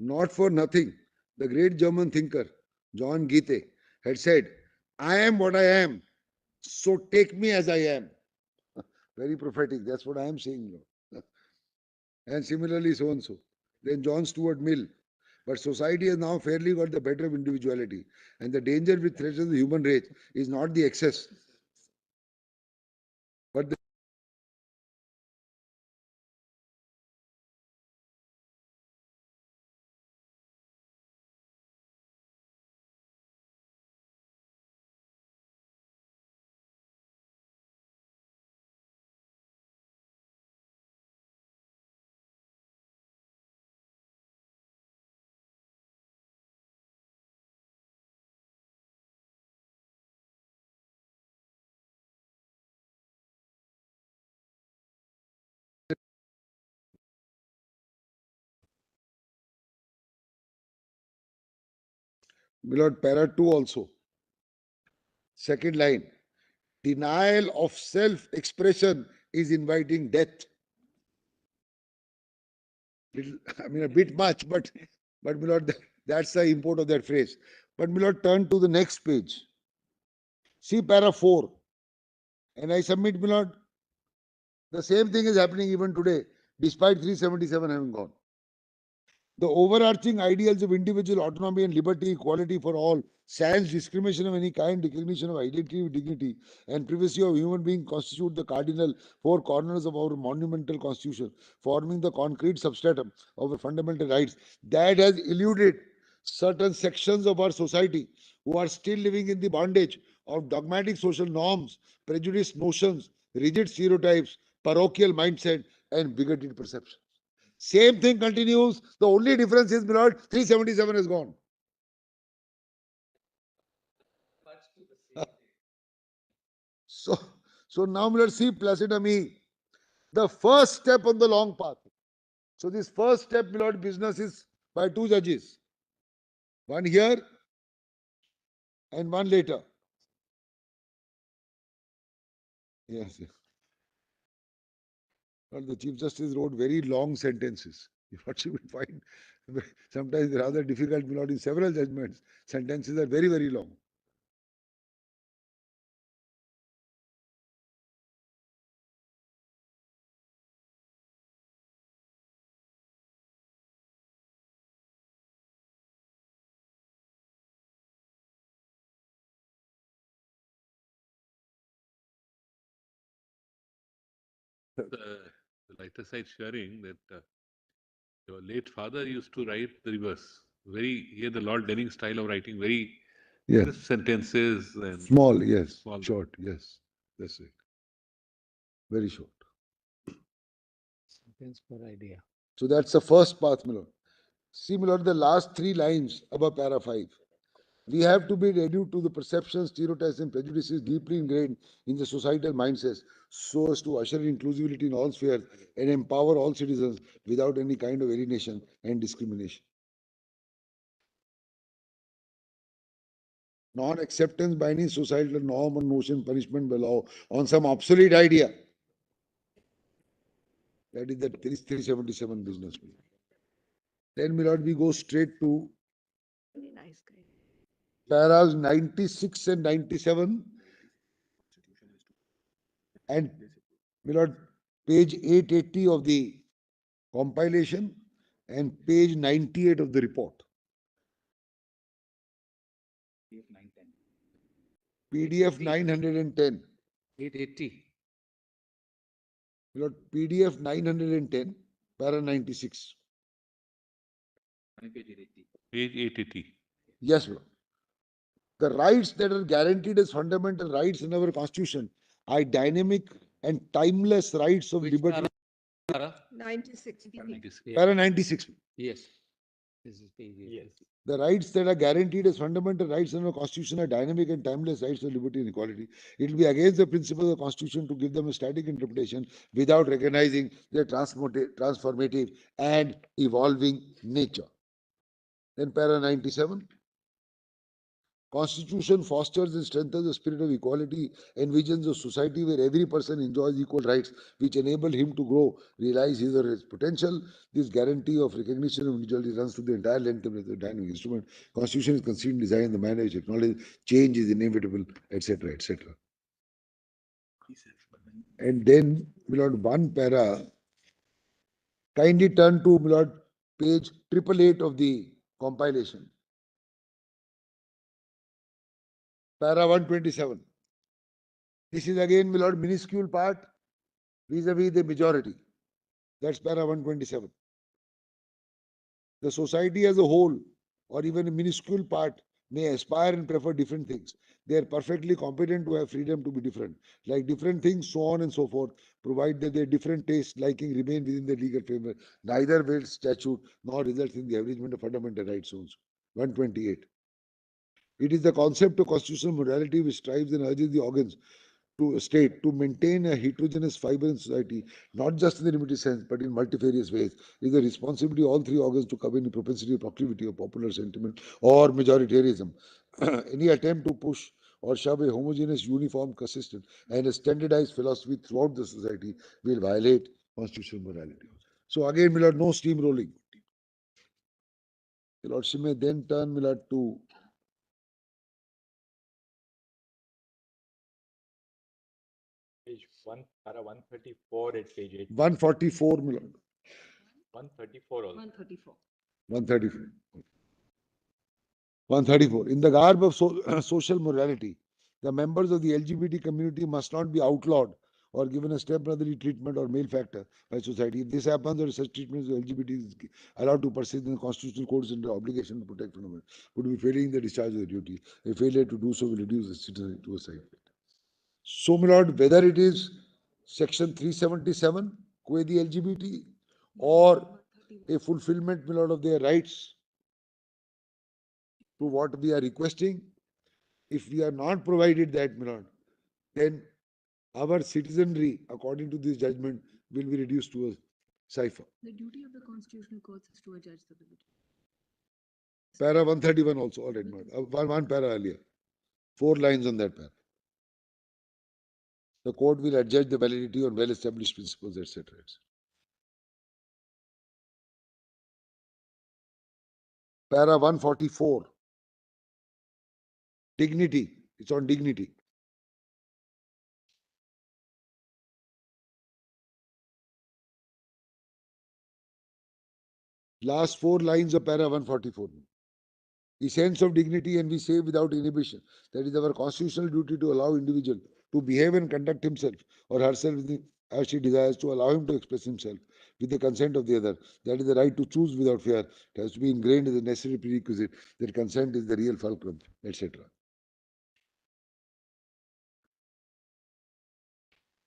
Not for nothing. The great German thinker, John Goethe, had said, I am what I am, so take me as I am. Very prophetic. That's what I am saying now. And similarly, so and so. Then John Stuart Mill. But society has now fairly got the better of individuality. And the danger which threatens the human race is not the excess, but the Lord, para 2 also. Second line. Denial of self-expression is inviting death. Little, I mean, a bit much, but my lord, that's the import of that phrase. But my lord, turn to the next page. See para 4. And I submit, my lord, the same thing is happening even today, despite 377 having gone. The overarching ideals of individual autonomy and liberty, equality for all, sans discrimination of any kind, recognition of identity, dignity, and privacy of human being constitute the cardinal four corners of our monumental constitution, forming the concrete substratum of our fundamental rights that has eluded certain sections of our society who are still living in the bondage of dogmatic social norms, prejudiced notions, rigid stereotypes, parochial mindset, and bigoted perceptions. Same thing continues. The only difference is, my lord, 377 is gone. So now, my lord, see Placidami, the first step on the long path. So this first step, my lord, business is by two judges. One here and one later. Yes. But the Chief Justice wrote very long sentences. What you will find sometimes rather difficult, my lord, in several judgments. Sentences are very, very long. The lighter side sharing that your late father used to write the reverse. He had the Lord Denning style of writing very crisp sentences and small, yes, small. Short, yes, that's it. Very short. Sentence per idea. So that's the first path, my lord. See, my lord, the last three lines above para 5. We have to be ready to the perceptions, stereotypes, and prejudices deeply ingrained in the societal mindsets so as to usher inclusivity in all spheres and empower all citizens without any kind of alienation and discrimination. Non-acceptance by any societal norm or notion, punishment by law on some obsolete idea. That is the 377 business. Then, my lord, we go straight to paras 96 and 97 and, my lord, page 880 of the compilation and page 98 of the report. PDF 910. 880. My lord, PDF 910, para 96. Page 880. Yes, Lord. The rights that are guaranteed as fundamental rights in our constitution are dynamic and timeless rights of liberty. Para? 96. Para 96. Yes. This is page 8. Yes. The rights that are guaranteed as fundamental rights in our constitution are dynamic and timeless rights of liberty and equality. It will be against the principles of the constitution to give them a static interpretation without recognizing their transformative and evolving nature. Then para 97. Constitution fosters and strengthens the spirit of equality, envisions a society where every person enjoys equal rights, which enable him to grow, realize his or his potential. This guarantee of recognition of individuality runs through the entire length of the dynamic instrument. Constitution is conceived and designed in the manner which acknowledges change is inevitable, etc., etc. And then, my lord, one para, kindly turn to, my lord, page 888 of the compilation. Para 127. This is again, my lord, minuscule part vis-a-vis the majority. That's para 127. The society as a whole, or even a minuscule part, may aspire and prefer different things. They are perfectly competent to have freedom to be different, like different things, so on and so forth, provided that their different tastes, liking remain within the legal framework. Neither will statute nor results in the abridgment of fundamental rights also. 128. It is the concept of constitutional morality which strives and urges the organs to state to maintain a heterogeneous fiber in society, not just in the limited sense, but in multifarious ways. It is the responsibility of all three organs to cover any propensity or proclivity of popular sentiment or majoritarianism. Any attempt to push or shove a homogeneous, uniform, consistent, and a standardized philosophy throughout the society will violate constitutional morality. So again, my lord, no steamrolling. The lordship may then turn, my lord, to Page 1, para 134 at page 8. 144, my lord. 134 also. 134. 134. 134. In the garb of social morality, the members of the LGBT community must not be outlawed or given a stepbrotherly treatment or malefactor by society. If this happens, or such treatment of LGBT is allowed to persist in the constitutional courts under obligation to protect phenomenon, would be failing the discharge of the duty. A failure to do so will reduce the citizen to a side effect. So, my lord, whether it is section 377, quo the LGBT, or a fulfillment, my lord, of their rights to what we are requesting, if we are not provided that, my lord, then our citizenry, according to this judgment, will be reduced to a cipher. The duty of the constitutional courts is to adjudge the validity. Para 131 also, all right, my lord. One para earlier. 4 lines on that para. The court will adjudge the validity on well-established principles, etc. Para 144. Dignity. It's on dignity. Last 4 lines of para 144. The sense of dignity, and we say without inhibition, that is our constitutional duty to allow individual to behave and conduct himself or herself as she desires, to allow him to express himself with the consent of the other. That is the right to choose without fear. It has to be ingrained as a necessary prerequisite that consent is the real fulcrum, etc.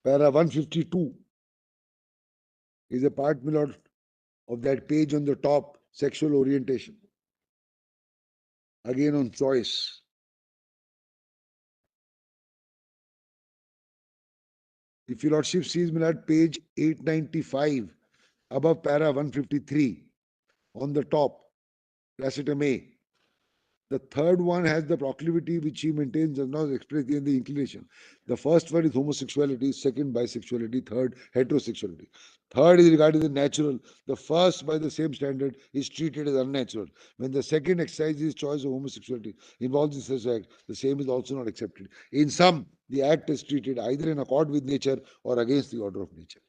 Para 152 is a part, my lord, of that page on the top, sexual orientation. Again on choice. If your lordship sees, my lord, page 895, above para 153, on the top, placetum A. The third one has the proclivity which he maintains does not express in the inclination. The first one is homosexuality, second bisexuality, third heterosexuality. Third is regarded as natural. The first, by the same standard, is treated as unnatural. When the second exercises choice of homosexuality involves in such act, the same is also not accepted. In sum, the act is treated either in accord with nature or against the order of nature.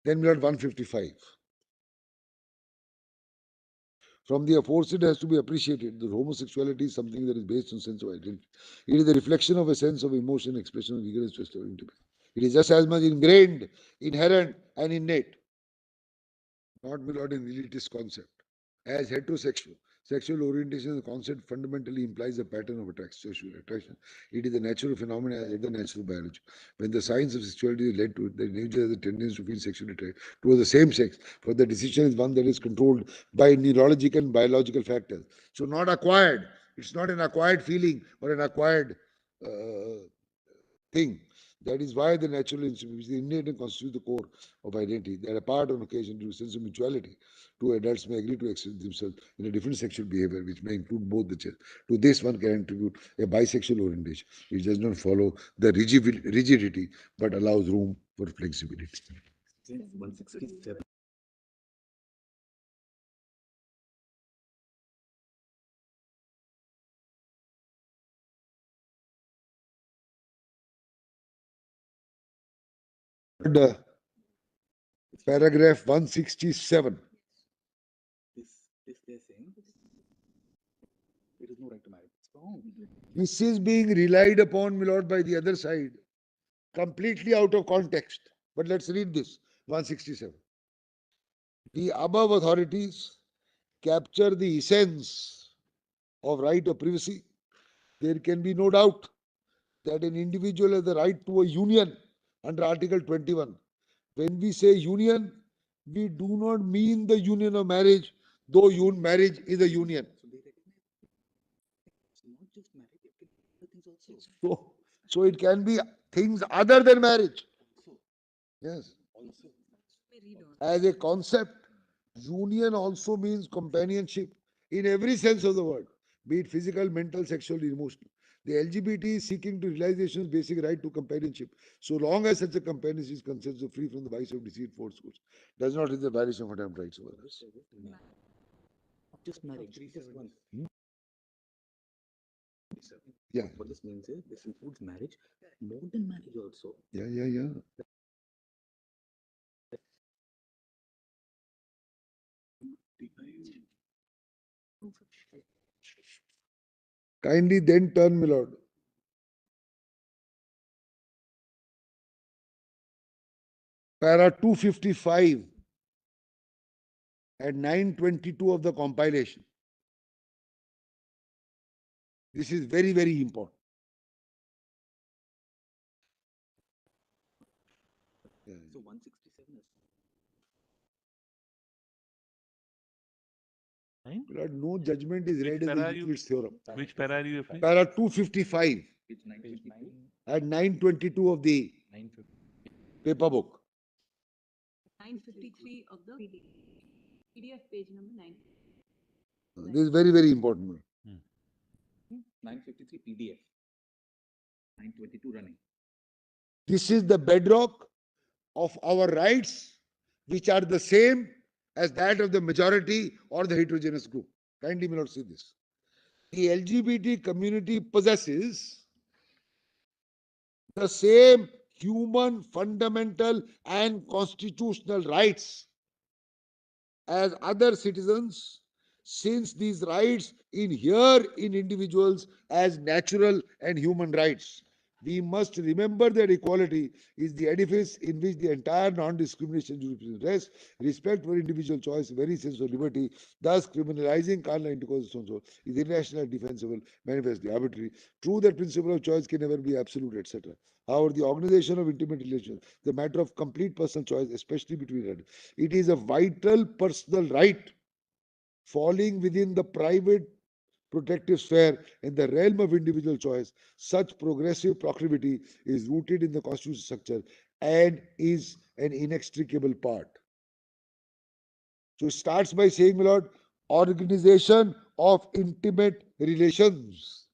Then we have 155. From the aforesaid has to be appreciated that homosexuality is something that is based on sense of identity. It is the reflection of a sense of emotion, expression of eagerness to establish intimacy. It is just as much ingrained, inherent, and innate, not merely an elitist concept. As heterosexual, sexual orientation as a concept fundamentally implies a pattern of sexual attraction. It is a natural phenomenon as the natural biology. When the science of sexuality is led to it, the individual has a tendency to feel sexually attracted towards the same sex, for the decision is one that is controlled by neurological and biological factors. So not acquired. It's not an acquired feeling or an acquired thing. That is why the natural instinct, which is innate and constitutes the core of identity, that apart on occasion due to sense of mutuality, two adults may agree to express themselves in a different sexual behavior, which may include both the genders. To this, one can attribute a bisexual orientation, which does not follow the rigidity, but allows room for flexibility. 167. Paragraph 167. This they're saying there is no right to marriage. It's wrong. This is being relied upon, my lord, by the other side, completely out of context. But let's read this 167. The above authorities capture the essence of right of privacy. There can be no doubt that an individual has the right to a union under Article 21. When we say union, we do not mean the union of marriage, though marriage is a union. So it can be things other than marriage. Yes. As a concept, union also means companionship in every sense of the word, be it physical, mental, sexual, emotional. The LGBT is seeking to realization's basic right to companionship, so long as such a companionship is conscious of free from the vice of deceit, force, does not is the violation of fundamental rights of others. Just marriage. Yeah. What this means is this includes marriage, more than marriage also. Yeah. Kindly then turn, my lord. Para 255 and 922 of the compilation. This is very, very important. So 167 is Lord, no judgment is read as a Euclid's theorem. Which para are you referring? Para 255 and 922 of the paper book. 953 of the PDF page number 9. This is very, very important. 953 PDF. 922 running. This is the bedrock of our rights, which are the same as that of the majority or the heterogeneous group. Kindly may not see this. The LGBT community possesses the same human, fundamental, and constitutional rights as other citizens, since these rights inhere in individuals as natural and human rights. We must remember that equality is the edifice in which the entire non-discrimination jurisprudence rests. Respect for individual choice, very sense of liberty, thus criminalizing carnal intercourse and so is irrational and defensible, manifestly arbitrary. True that principle of choice can never be absolute, etc. However, the organization of intimate relations, the matter of complete personal choice, especially between men, it is a vital personal right falling within the private protective sphere in the realm of individual choice. Such progressive proclivity is rooted in the constitutional structure and is an inextricable part. So it starts by saying, my lord, organization of intimate relations.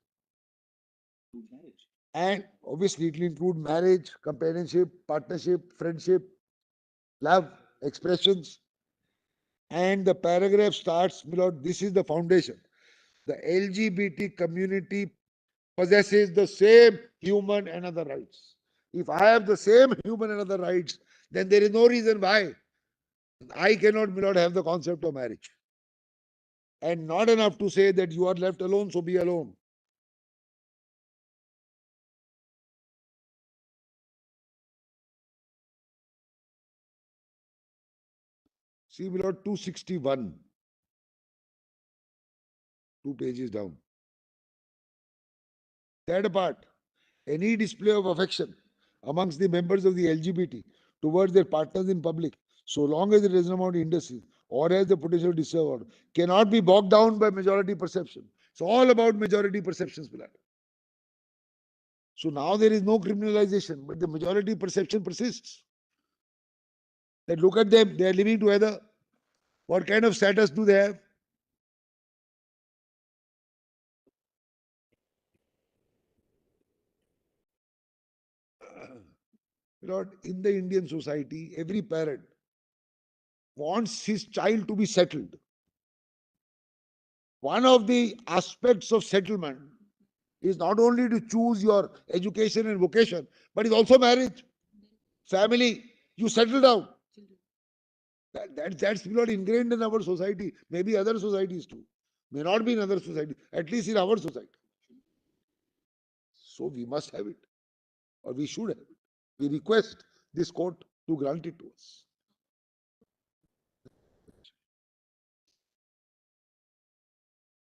And obviously it will include marriage, companionship, partnership, friendship, love, expressions. And the paragraph starts, my lord, this is the foundation. The LGBT community possesses the same human and other rights. If I have the same human and other rights, then there is no reason why I cannot, my lord, have the concept of marriage. And not enough to say that you are left alone, so be alone. See, my lord, 261. 2 pages down. Third apart, any display of affection amongst the members of the LGBT towards their partners in public, so long as it does not amount to injustice or has the potential to disturb, cannot be bogged down by majority perception. It's all about majority perceptions, Bilal. So now there is no criminalization, but the majority perception persists. That look at them, they are living together. What kind of status do they have? Lord, in the Indian society, every parent wants his child to be settled. One of the aspects of settlement is not only to choose your education and vocation, but is also marriage, family. You settle down. That's not ingrained in our society. Maybe other societies too. May not be in other societies, at least in our society. So we must have it, or we should have it. We request this court to grant it to us.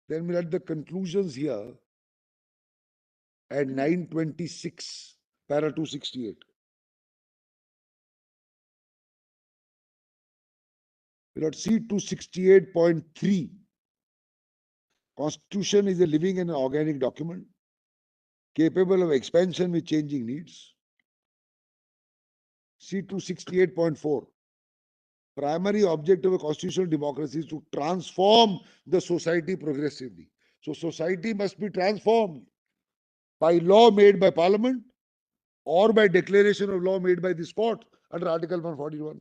Then we'll add the conclusions here at 926, para 268. We'll add C 268.3. Constitution is a living and organic document capable of expansion with changing needs. C 268.4. Primary object of a constitutional democracy is to transform the society progressively. So society must be transformed by law made by Parliament or by declaration of law made by this court under Article 141.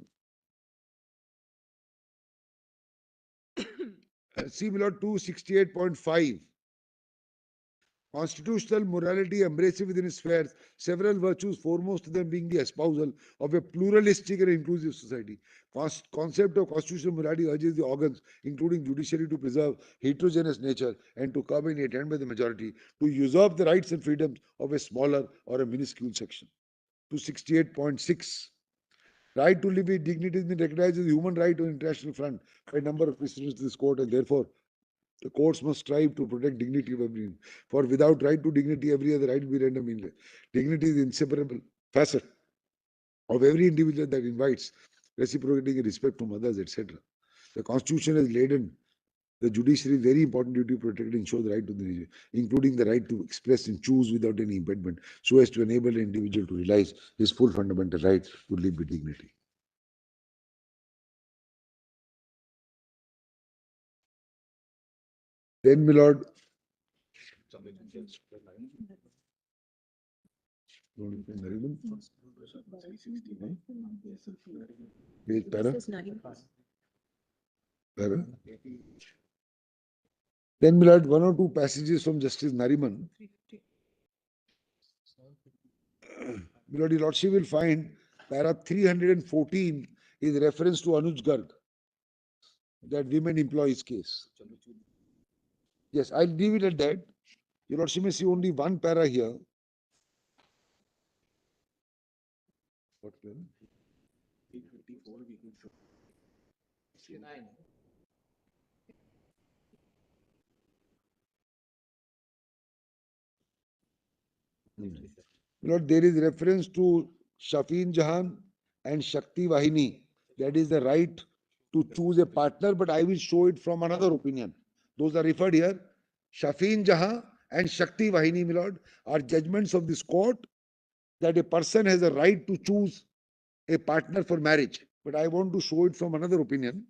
Similar to 268.5. Constitutional morality embraces within its spheres several virtues, foremost of them being the espousal of a pluralistic and inclusive society. Concept of constitutional morality urges the organs, including judiciary, to preserve heterogeneous nature and to curb any attempt by the majority to usurp the rights and freedoms of a smaller or a minuscule section. 268.6. Right to live with dignity has been recognized as a human right on the international front by a number of precedents to this court, and therefore the courts must strive to protect dignity of every. For without right to dignity, every other right will be rendered meaningless. Dignity is the inseparable facet of every individual that invites reciprocating respect from others, etc. The Constitution has laden the judiciary very important duty to protect and ensure the right to the including the right to express and choose without any impediment, so as to enable an individual to realize his full fundamental right to live with dignity. Then, my lord, page para. Para. Then, my lord, one or two passages from Justice Nariman. My lord, your lordship will find para 314 is reference to Anuj Garg, that women employees case. Yes, I'll leave it at that. Your lordship may see only one para here. What para? 354 we can show. 69. Lord, there is reference to Shafeen Jahan and Shakti Vahini. That is the right to choose a partner, but I will show it from another opinion. Those are referred here. Shafeen Jahan and Shakti Vahini, my lord, are judgments of this court that a person has a right to choose a partner for marriage. But I want to show it from another opinion.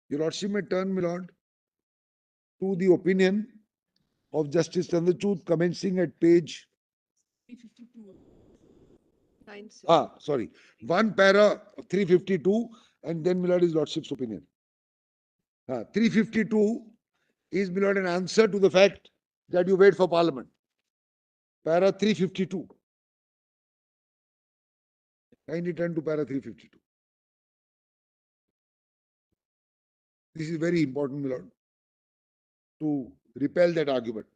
Your lordship may turn, my lord, to the opinion of Justice Chandrachud commencing at page 352. Sorry. One para 352 and then my lord is lordship's opinion. 352 is my lord an answer to the fact that you wait for parliament. Para 352. Kindly turn to para 352. This is very important, my lord, to repel that argument.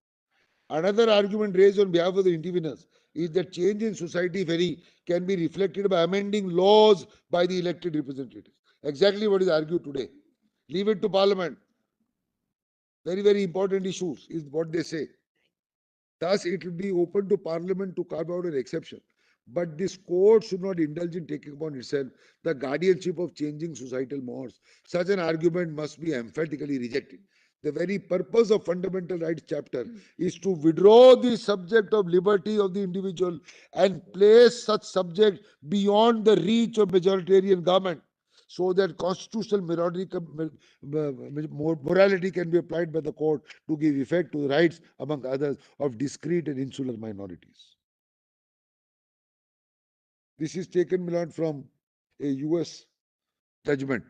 Another argument raised on behalf of the interveners is that change in society, if any, can be reflected by amending laws by the elected representatives. Exactly what is argued today. Leave it to parliament. Very, very important issues is what they say. Thus, it will be open to parliament to carve out an exception. But this court should not indulge in taking upon itself the guardianship of changing societal mores. Such an argument must be emphatically rejected. The very purpose of fundamental rights chapter is to withdraw the subject of liberty of the individual and place such subject beyond the reach of majoritarian government, so that constitutional morality can be applied by the court to give effect to the rights, among others, of discrete and insular minorities. This is taken, my lord, from a US judgment.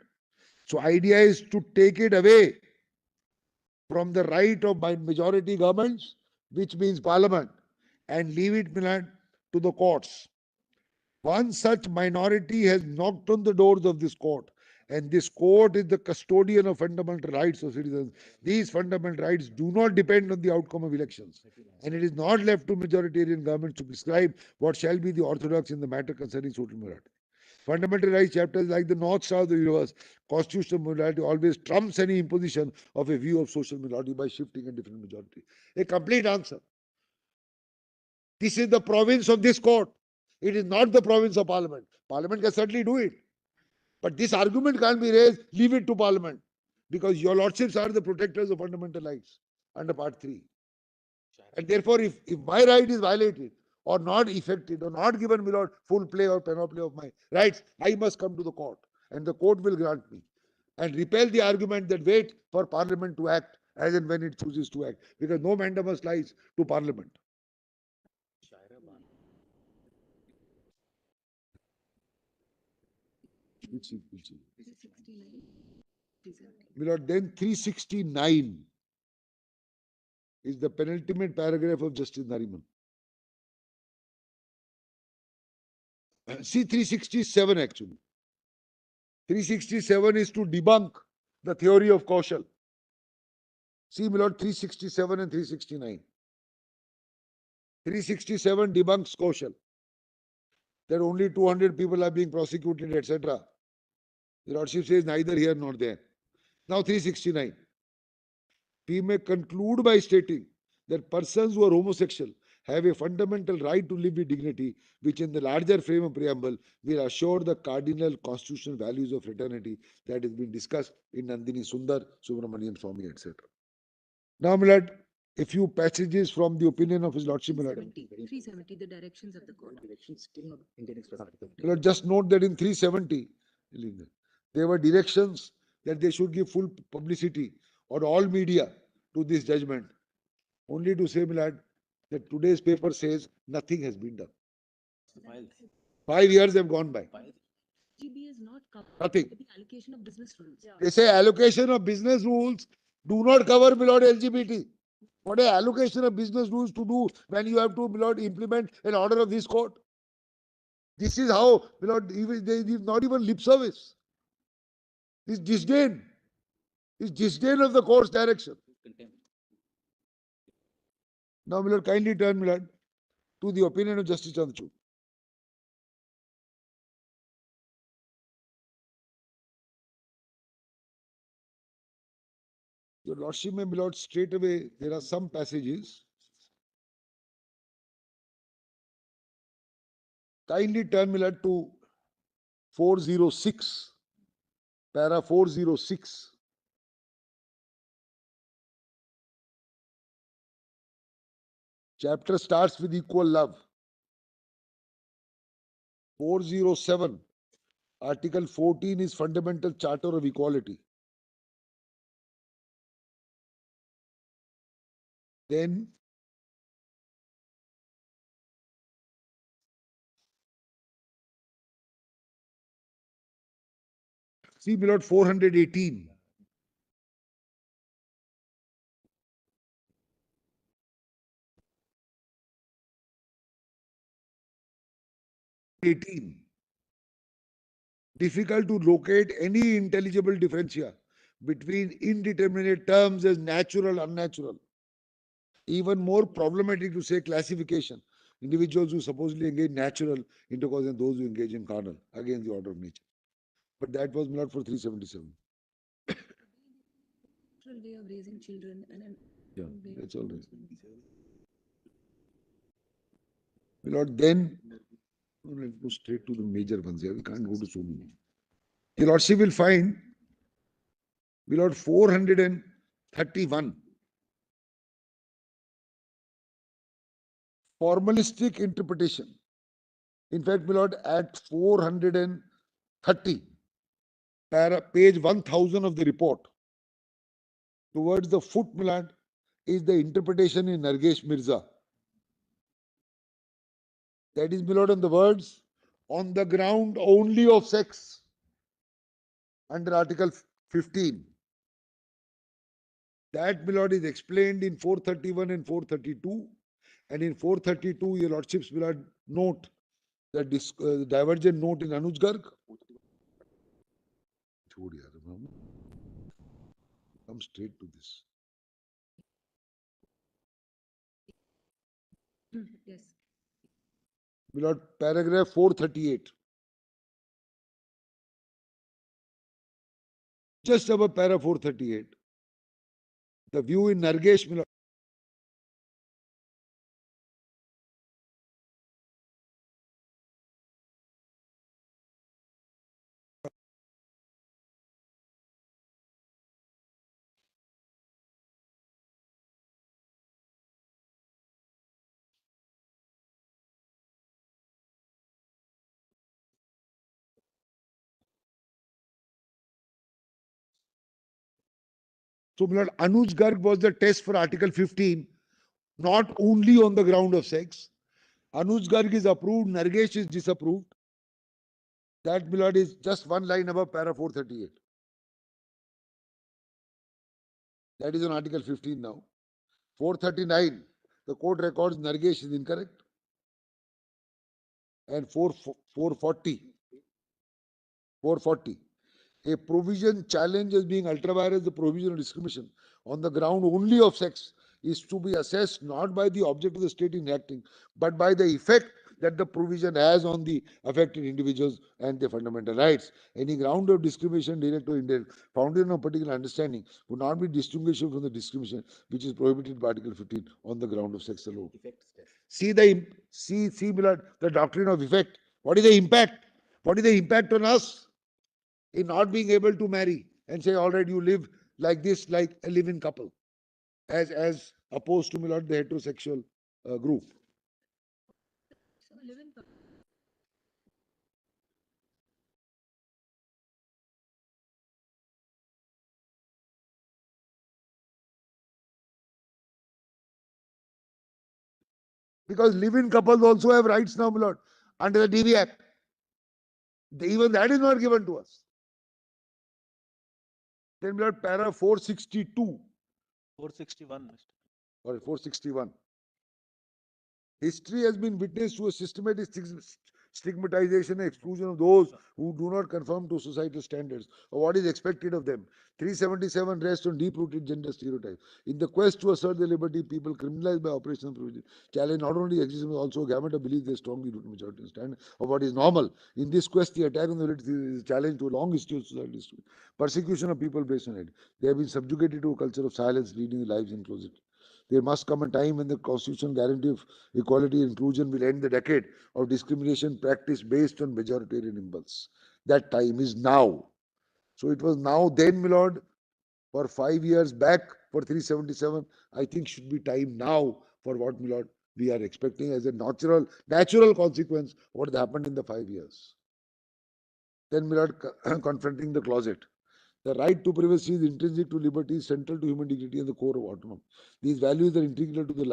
So idea is to take it away from the right of majority governments, which means parliament, and leave it, my lord, to the courts. One such minority has knocked on the doors of this court, and this court is the custodian of fundamental rights of citizens. These fundamental rights do not depend on the outcome of elections, and it is not left to majoritarian governments to prescribe what shall be the orthodox in the matter concerning social morality. Fundamental rights chapters like the North Star of the universe. Constitutional morality always trumps any imposition of a view of social morality by shifting a different majority. A complete answer. This is the province of this court. It is not the province of parliament. Parliament can certainly do it. But this argument can't be raised, leave it to parliament. Because your lordships are the protectors of fundamental rights under part 3. And therefore, if my right is violated or not effected or not given me full play or panoply of my rights, I must come to the court. And the court will grant me. And repel the argument that wait for parliament to act as and when it chooses to act. Because no mandamus lies to parliament. My lord, then 369. is the penultimate paragraph of Justice Nariman. See 367 actually. 367 is to debunk the theory of Kaushal. See, my lord, 367 and 369. 367 debunks Kaushal. That only 200 people are being prosecuted, etc. The Lordship says neither here nor there. Now 369. We may conclude by stating that persons who are homosexual have a fundamental right to live with dignity, which in the larger frame of preamble will assure the cardinal constitutional values of fraternity that has been discussed in Nandini Sundar, Subramanian Swami, etc. Now, my lord, a few passages from the opinion of His Lordship, my lord. 370, the directions of the court. My lord, just note that in 370, there were directions that they should give full publicity or all media to this judgment. Only to say, my lord, that today's paper says nothing has been done. 5 years have gone by. GB is not covered. Nothing. The allocation of business rules. They say allocation of business rules do not cover, my lord, LGBT. What is allocation of business rules to do when you have to, my lord, implement an order of this court? This is how, my lord, they give not even lip service. It's disdain. It's disdain of the court's direction. Now, my lord, kindly turn, my lord, to the opinion of Justice Chandrachud. Your Lordship may, my lord, straight away, there are some passages. Kindly turn, my lord, to 406, para 406. Chapter starts with equal love. 407, Article 14 is Fundamental Charter of Equality. Then see, my lord, 418. 18. Difficult to locate any intelligible differentia between indeterminate terms as natural, unnatural. Even more problematic to say classification. Individuals who supposedly engage natural intercourse and those who engage in carnal, against the order of nature. But that was not for 377. Natural way of raising children and yeah, that's all right. My lord, then let's go straight to the major ones here. We can't go to so many. Your Lordship will find, my lord, 431. Formalistic interpretation. In fact, my lord, at 430, page 1000 of the report, towards the foot, my lord, is the interpretation in Nargesh Mirza. That is, my lord, on the words, on the ground only of sex, under Article 15. That, my lord, is explained in 431 and 432. And in 432, your Lordship's, my lord, note the divergent note in Anuj Garg. Come straight to this. Yes. My lord, paragraph 438. Just above para 438. The view in Nargesh, my lord. So, my lord, Anuj Garg was the test for Article 15, not only on the ground of sex. Anuj Garg is approved, Nargesh is disapproved. That, my lord, is just one line above para 438. That is on Article 15 now. 439, the court records Nargesh is incorrect. And 440, a provision challenged as being ultra vires the provision of discrimination on the ground only of sex is to be assessed not by the object of the state enacting, but by the effect that the provision has on the affected individuals and their fundamental rights. Any ground of discrimination, direct or indirect, founded on a particular understanding, would not be distinguishable from the discrimination which is prohibited by Article 15 on the ground of sex alone. See beloved, the doctrine of effect. What is the impact? What is the impact on us in not being able to marry and say, all right, you live like this, like a live-in couple, as opposed to, my lord, the heterosexual group. Because live-in couples also have rights now, my lord, under the DV Act. Even that is not given to us. Then, my lord, para 462. 461, Mr. Or 461. History has been witness to a systematic stigmatization and exclusion of those who do not conform to societal standards or what is expected of them. 377 rests on deep-rooted gender stereotypes. In the quest to assert their liberty, people criminalized by operational provision challenge not only existence but also a gamut of beliefs they strongly rooted majority stand of what is normal. In this quest, the attack on the liberty is a challenge to a long history of social history. Persecution of people based on it. They have been subjugated to a culture of silence, leading their lives in closet. There must come a time when the constitutional guarantee of equality and inclusion will end the decade of discrimination practice based on majoritarian impulse. That time is now. So it was now then, my lord, for 5 years back for 377. I think should be time now for what, my lord, we are expecting as a natural consequence of what happened in the 5 years. Then, my lord, confronting the closet. The right to privacy is intrinsic to liberty, central to human dignity, and the core of autonomy. These values are integral to the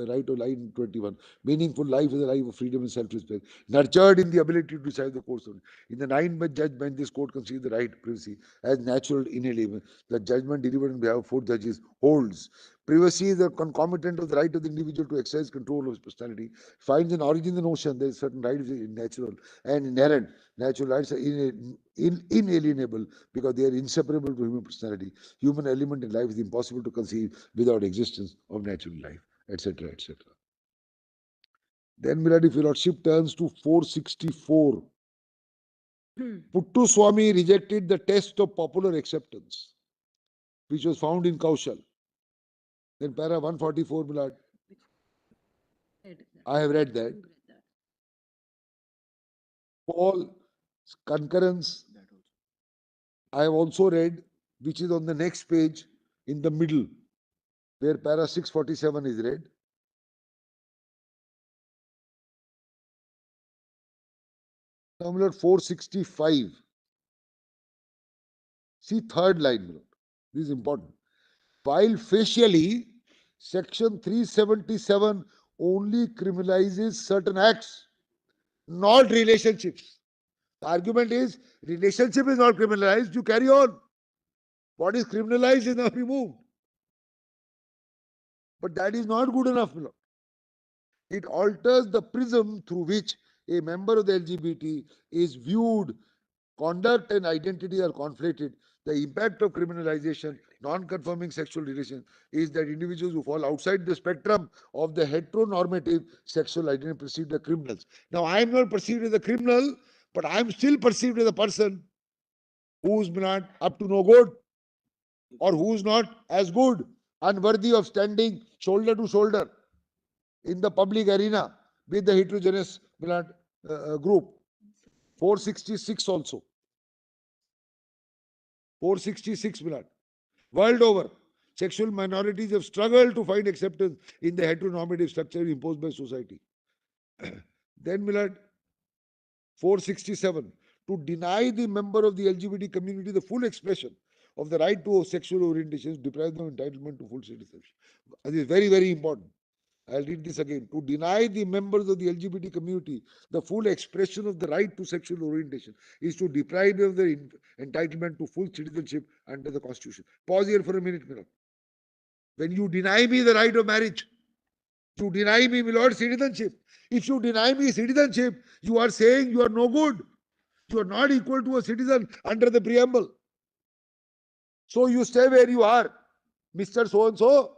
right of life in 21. Meaningful life is a life of freedom and self-respect, nurtured in the ability to decide the course of it. In the 9-judge bench, this court considers the right to privacy as natural, inalienable. The judgment delivered on behalf of 4 judges holds. Privacy is a concomitant of the right of the individual to exercise control of his personality. Finds an origin in the notion that certain rights are natural and inherent. Natural rights are inalienable because they are inseparable from human personality. Human element in life is impossible to conceive without existence of natural life, etc., etc. Then, Milady, if your lordship turns to 464, Puttu Swami rejected the test of popular acceptance, which was found in Kaushal. Then, para 144, Milady, I have read that. Paul concurrence, I have also read, which is on the next page in the middle, where para 647 is read. Now, my lord, 465. See third line, my lord. This is important. While facially, section 377 only criminalizes certain acts, not relationships. The argument is relationship is not criminalized, you carry on. What is criminalized is now removed. But that is not good enough, my lord. It alters the prism through which a member of the LGBT is viewed. Conduct and identity are conflated. The impact of criminalization, non-conforming sexual relation, is that individuals who fall outside the spectrum of the heteronormative sexual identity perceived as criminals. Now, I am not perceived as a criminal, but I am still perceived as a person who's not up to no good, or who's not as good, unworthy of standing shoulder to shoulder in the public arena with the heterogeneous group. 466 also. 466, Milad. World over, sexual minorities have struggled to find acceptance in the heteronormative structure imposed by society. Then, Milad, 467, to deny the member of the LGBT community the full expression of the right to sexual orientation, deprive them of entitlement to full citizenship. This is very, very important. I'll read this again. To deny the members of the LGBT community the full expression of the right to sexual orientation is to deprive them of their entitlement to full citizenship under the Constitution. Pause here for a minute, Mira. When you deny me the right of marriage, you deny me, my lord, citizenship. If you deny me citizenship, you are saying you are no good. You are not equal to a citizen under the preamble. So you stay where you are, Mr. So-and-so.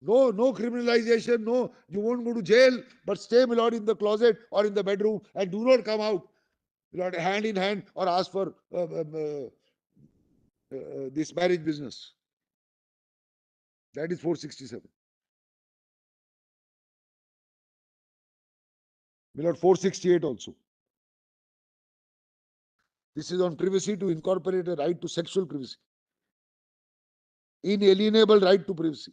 No criminalization, no, you won't go to jail, but stay, my lord, in the closet or in the bedroom and do not come out, my lord, hand in hand or ask for this marriage business. That is 467. My lord, 468 also. This is on privacy to incorporate a right to sexual privacy. Inalienable right to privacy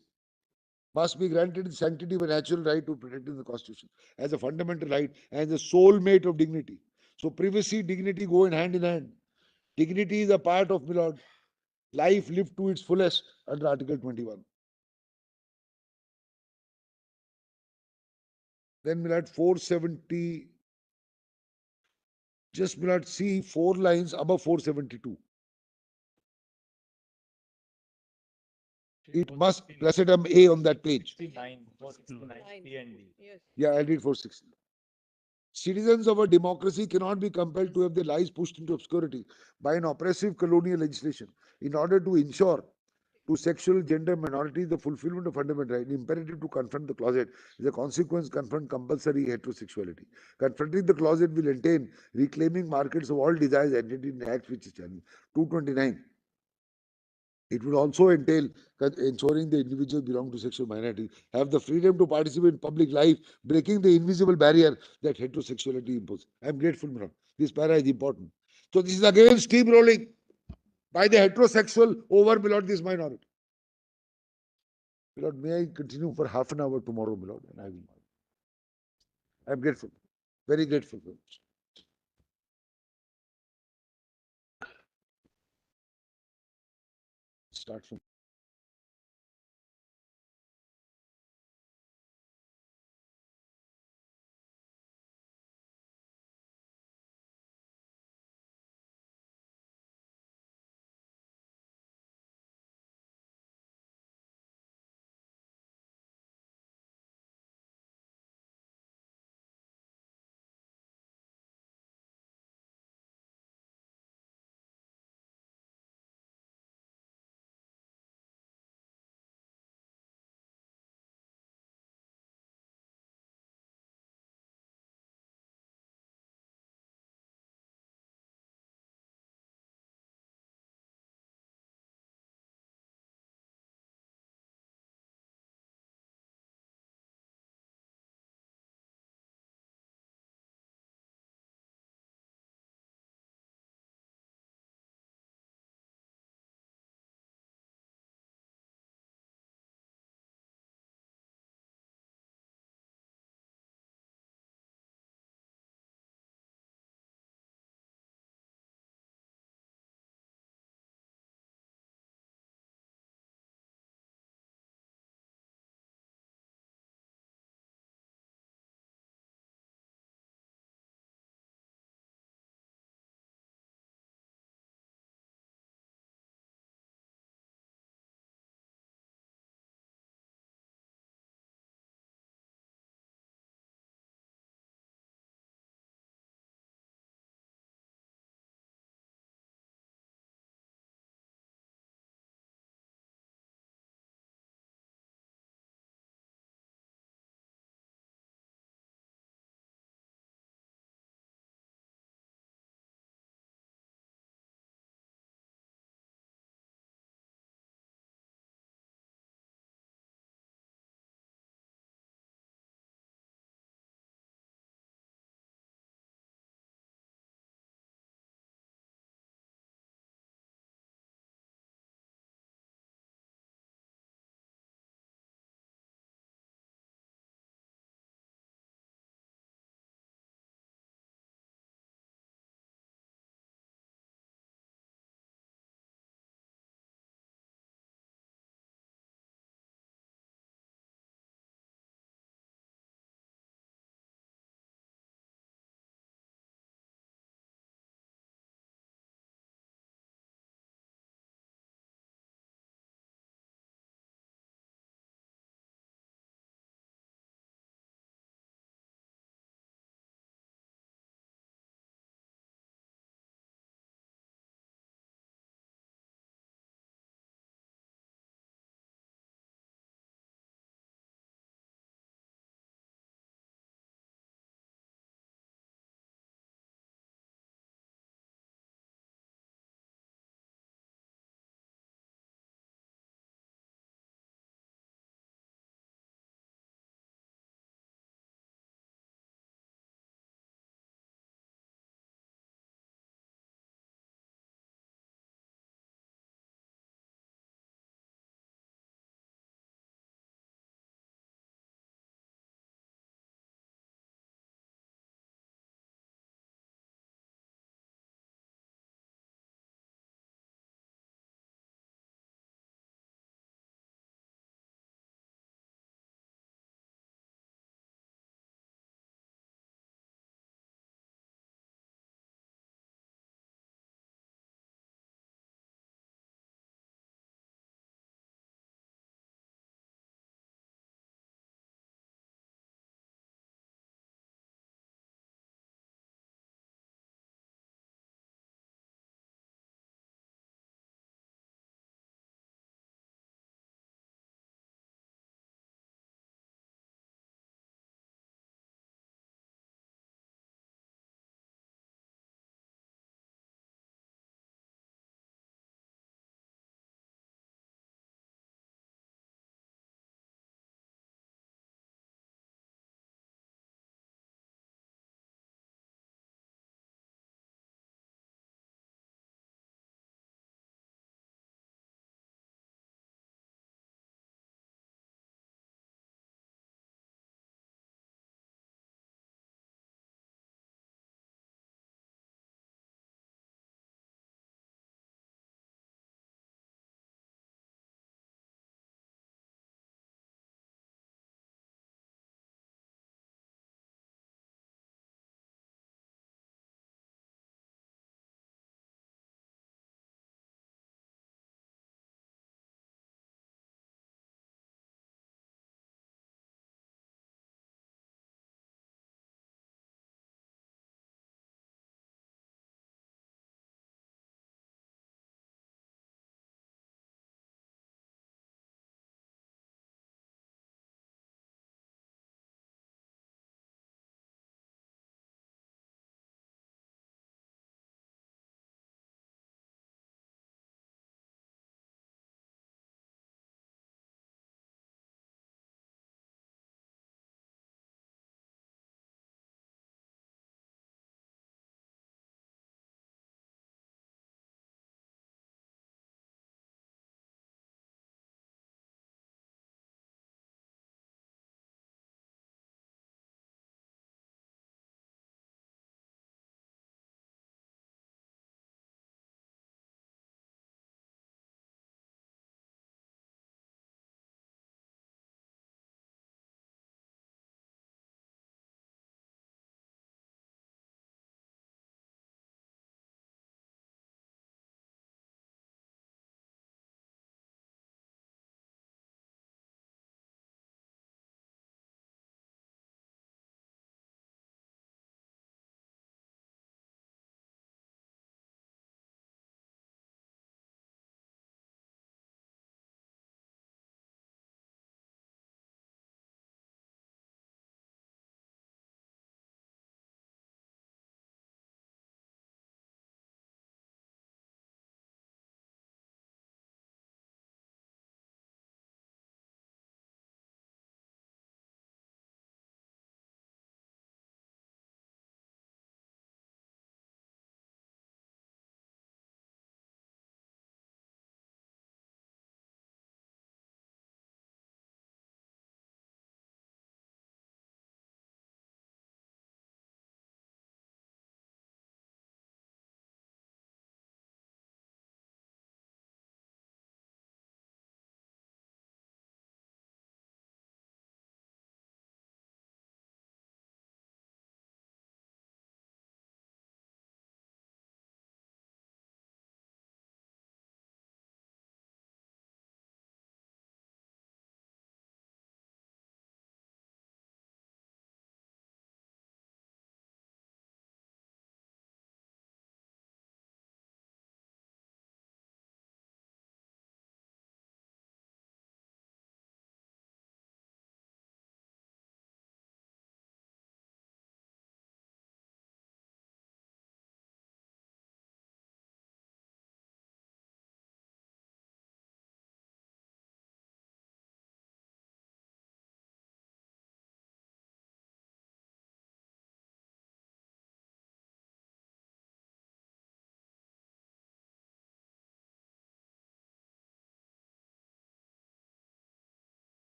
must be granted the sanctity of a natural right to protect in the Constitution as a fundamental right and the soulmate of dignity. So privacy, dignity go in hand. Dignity is a part of, my lord, life lived to its fullest under Article 21. Then, my lord, 470, just, my lord, see 4 lines above 472. It must placetum A on that page. 469, P and D. Yeah, I'll read 460. Citizens of a democracy cannot be compelled to have their lives pushed into obscurity by an oppressive colonial legislation in order to ensure to sexual gender minorities the fulfillment of fundamental rights. Imperative to confront the closet is a consequence confront compulsory heterosexuality. Confronting the closet will entail reclaiming markets of all desires entered in acts which is challenged. 229. It will also entail ensuring the individuals belong to sexual minorities have the freedom to participate in public life, breaking the invisible barrier that heterosexuality imposes. I am grateful, Madam. This para is important. So this is again steamrolling by the heterosexual over, my lord, this minority. My lord, may I continue for half an hour tomorrow, my lord? And I will. I am grateful, very grateful. Start from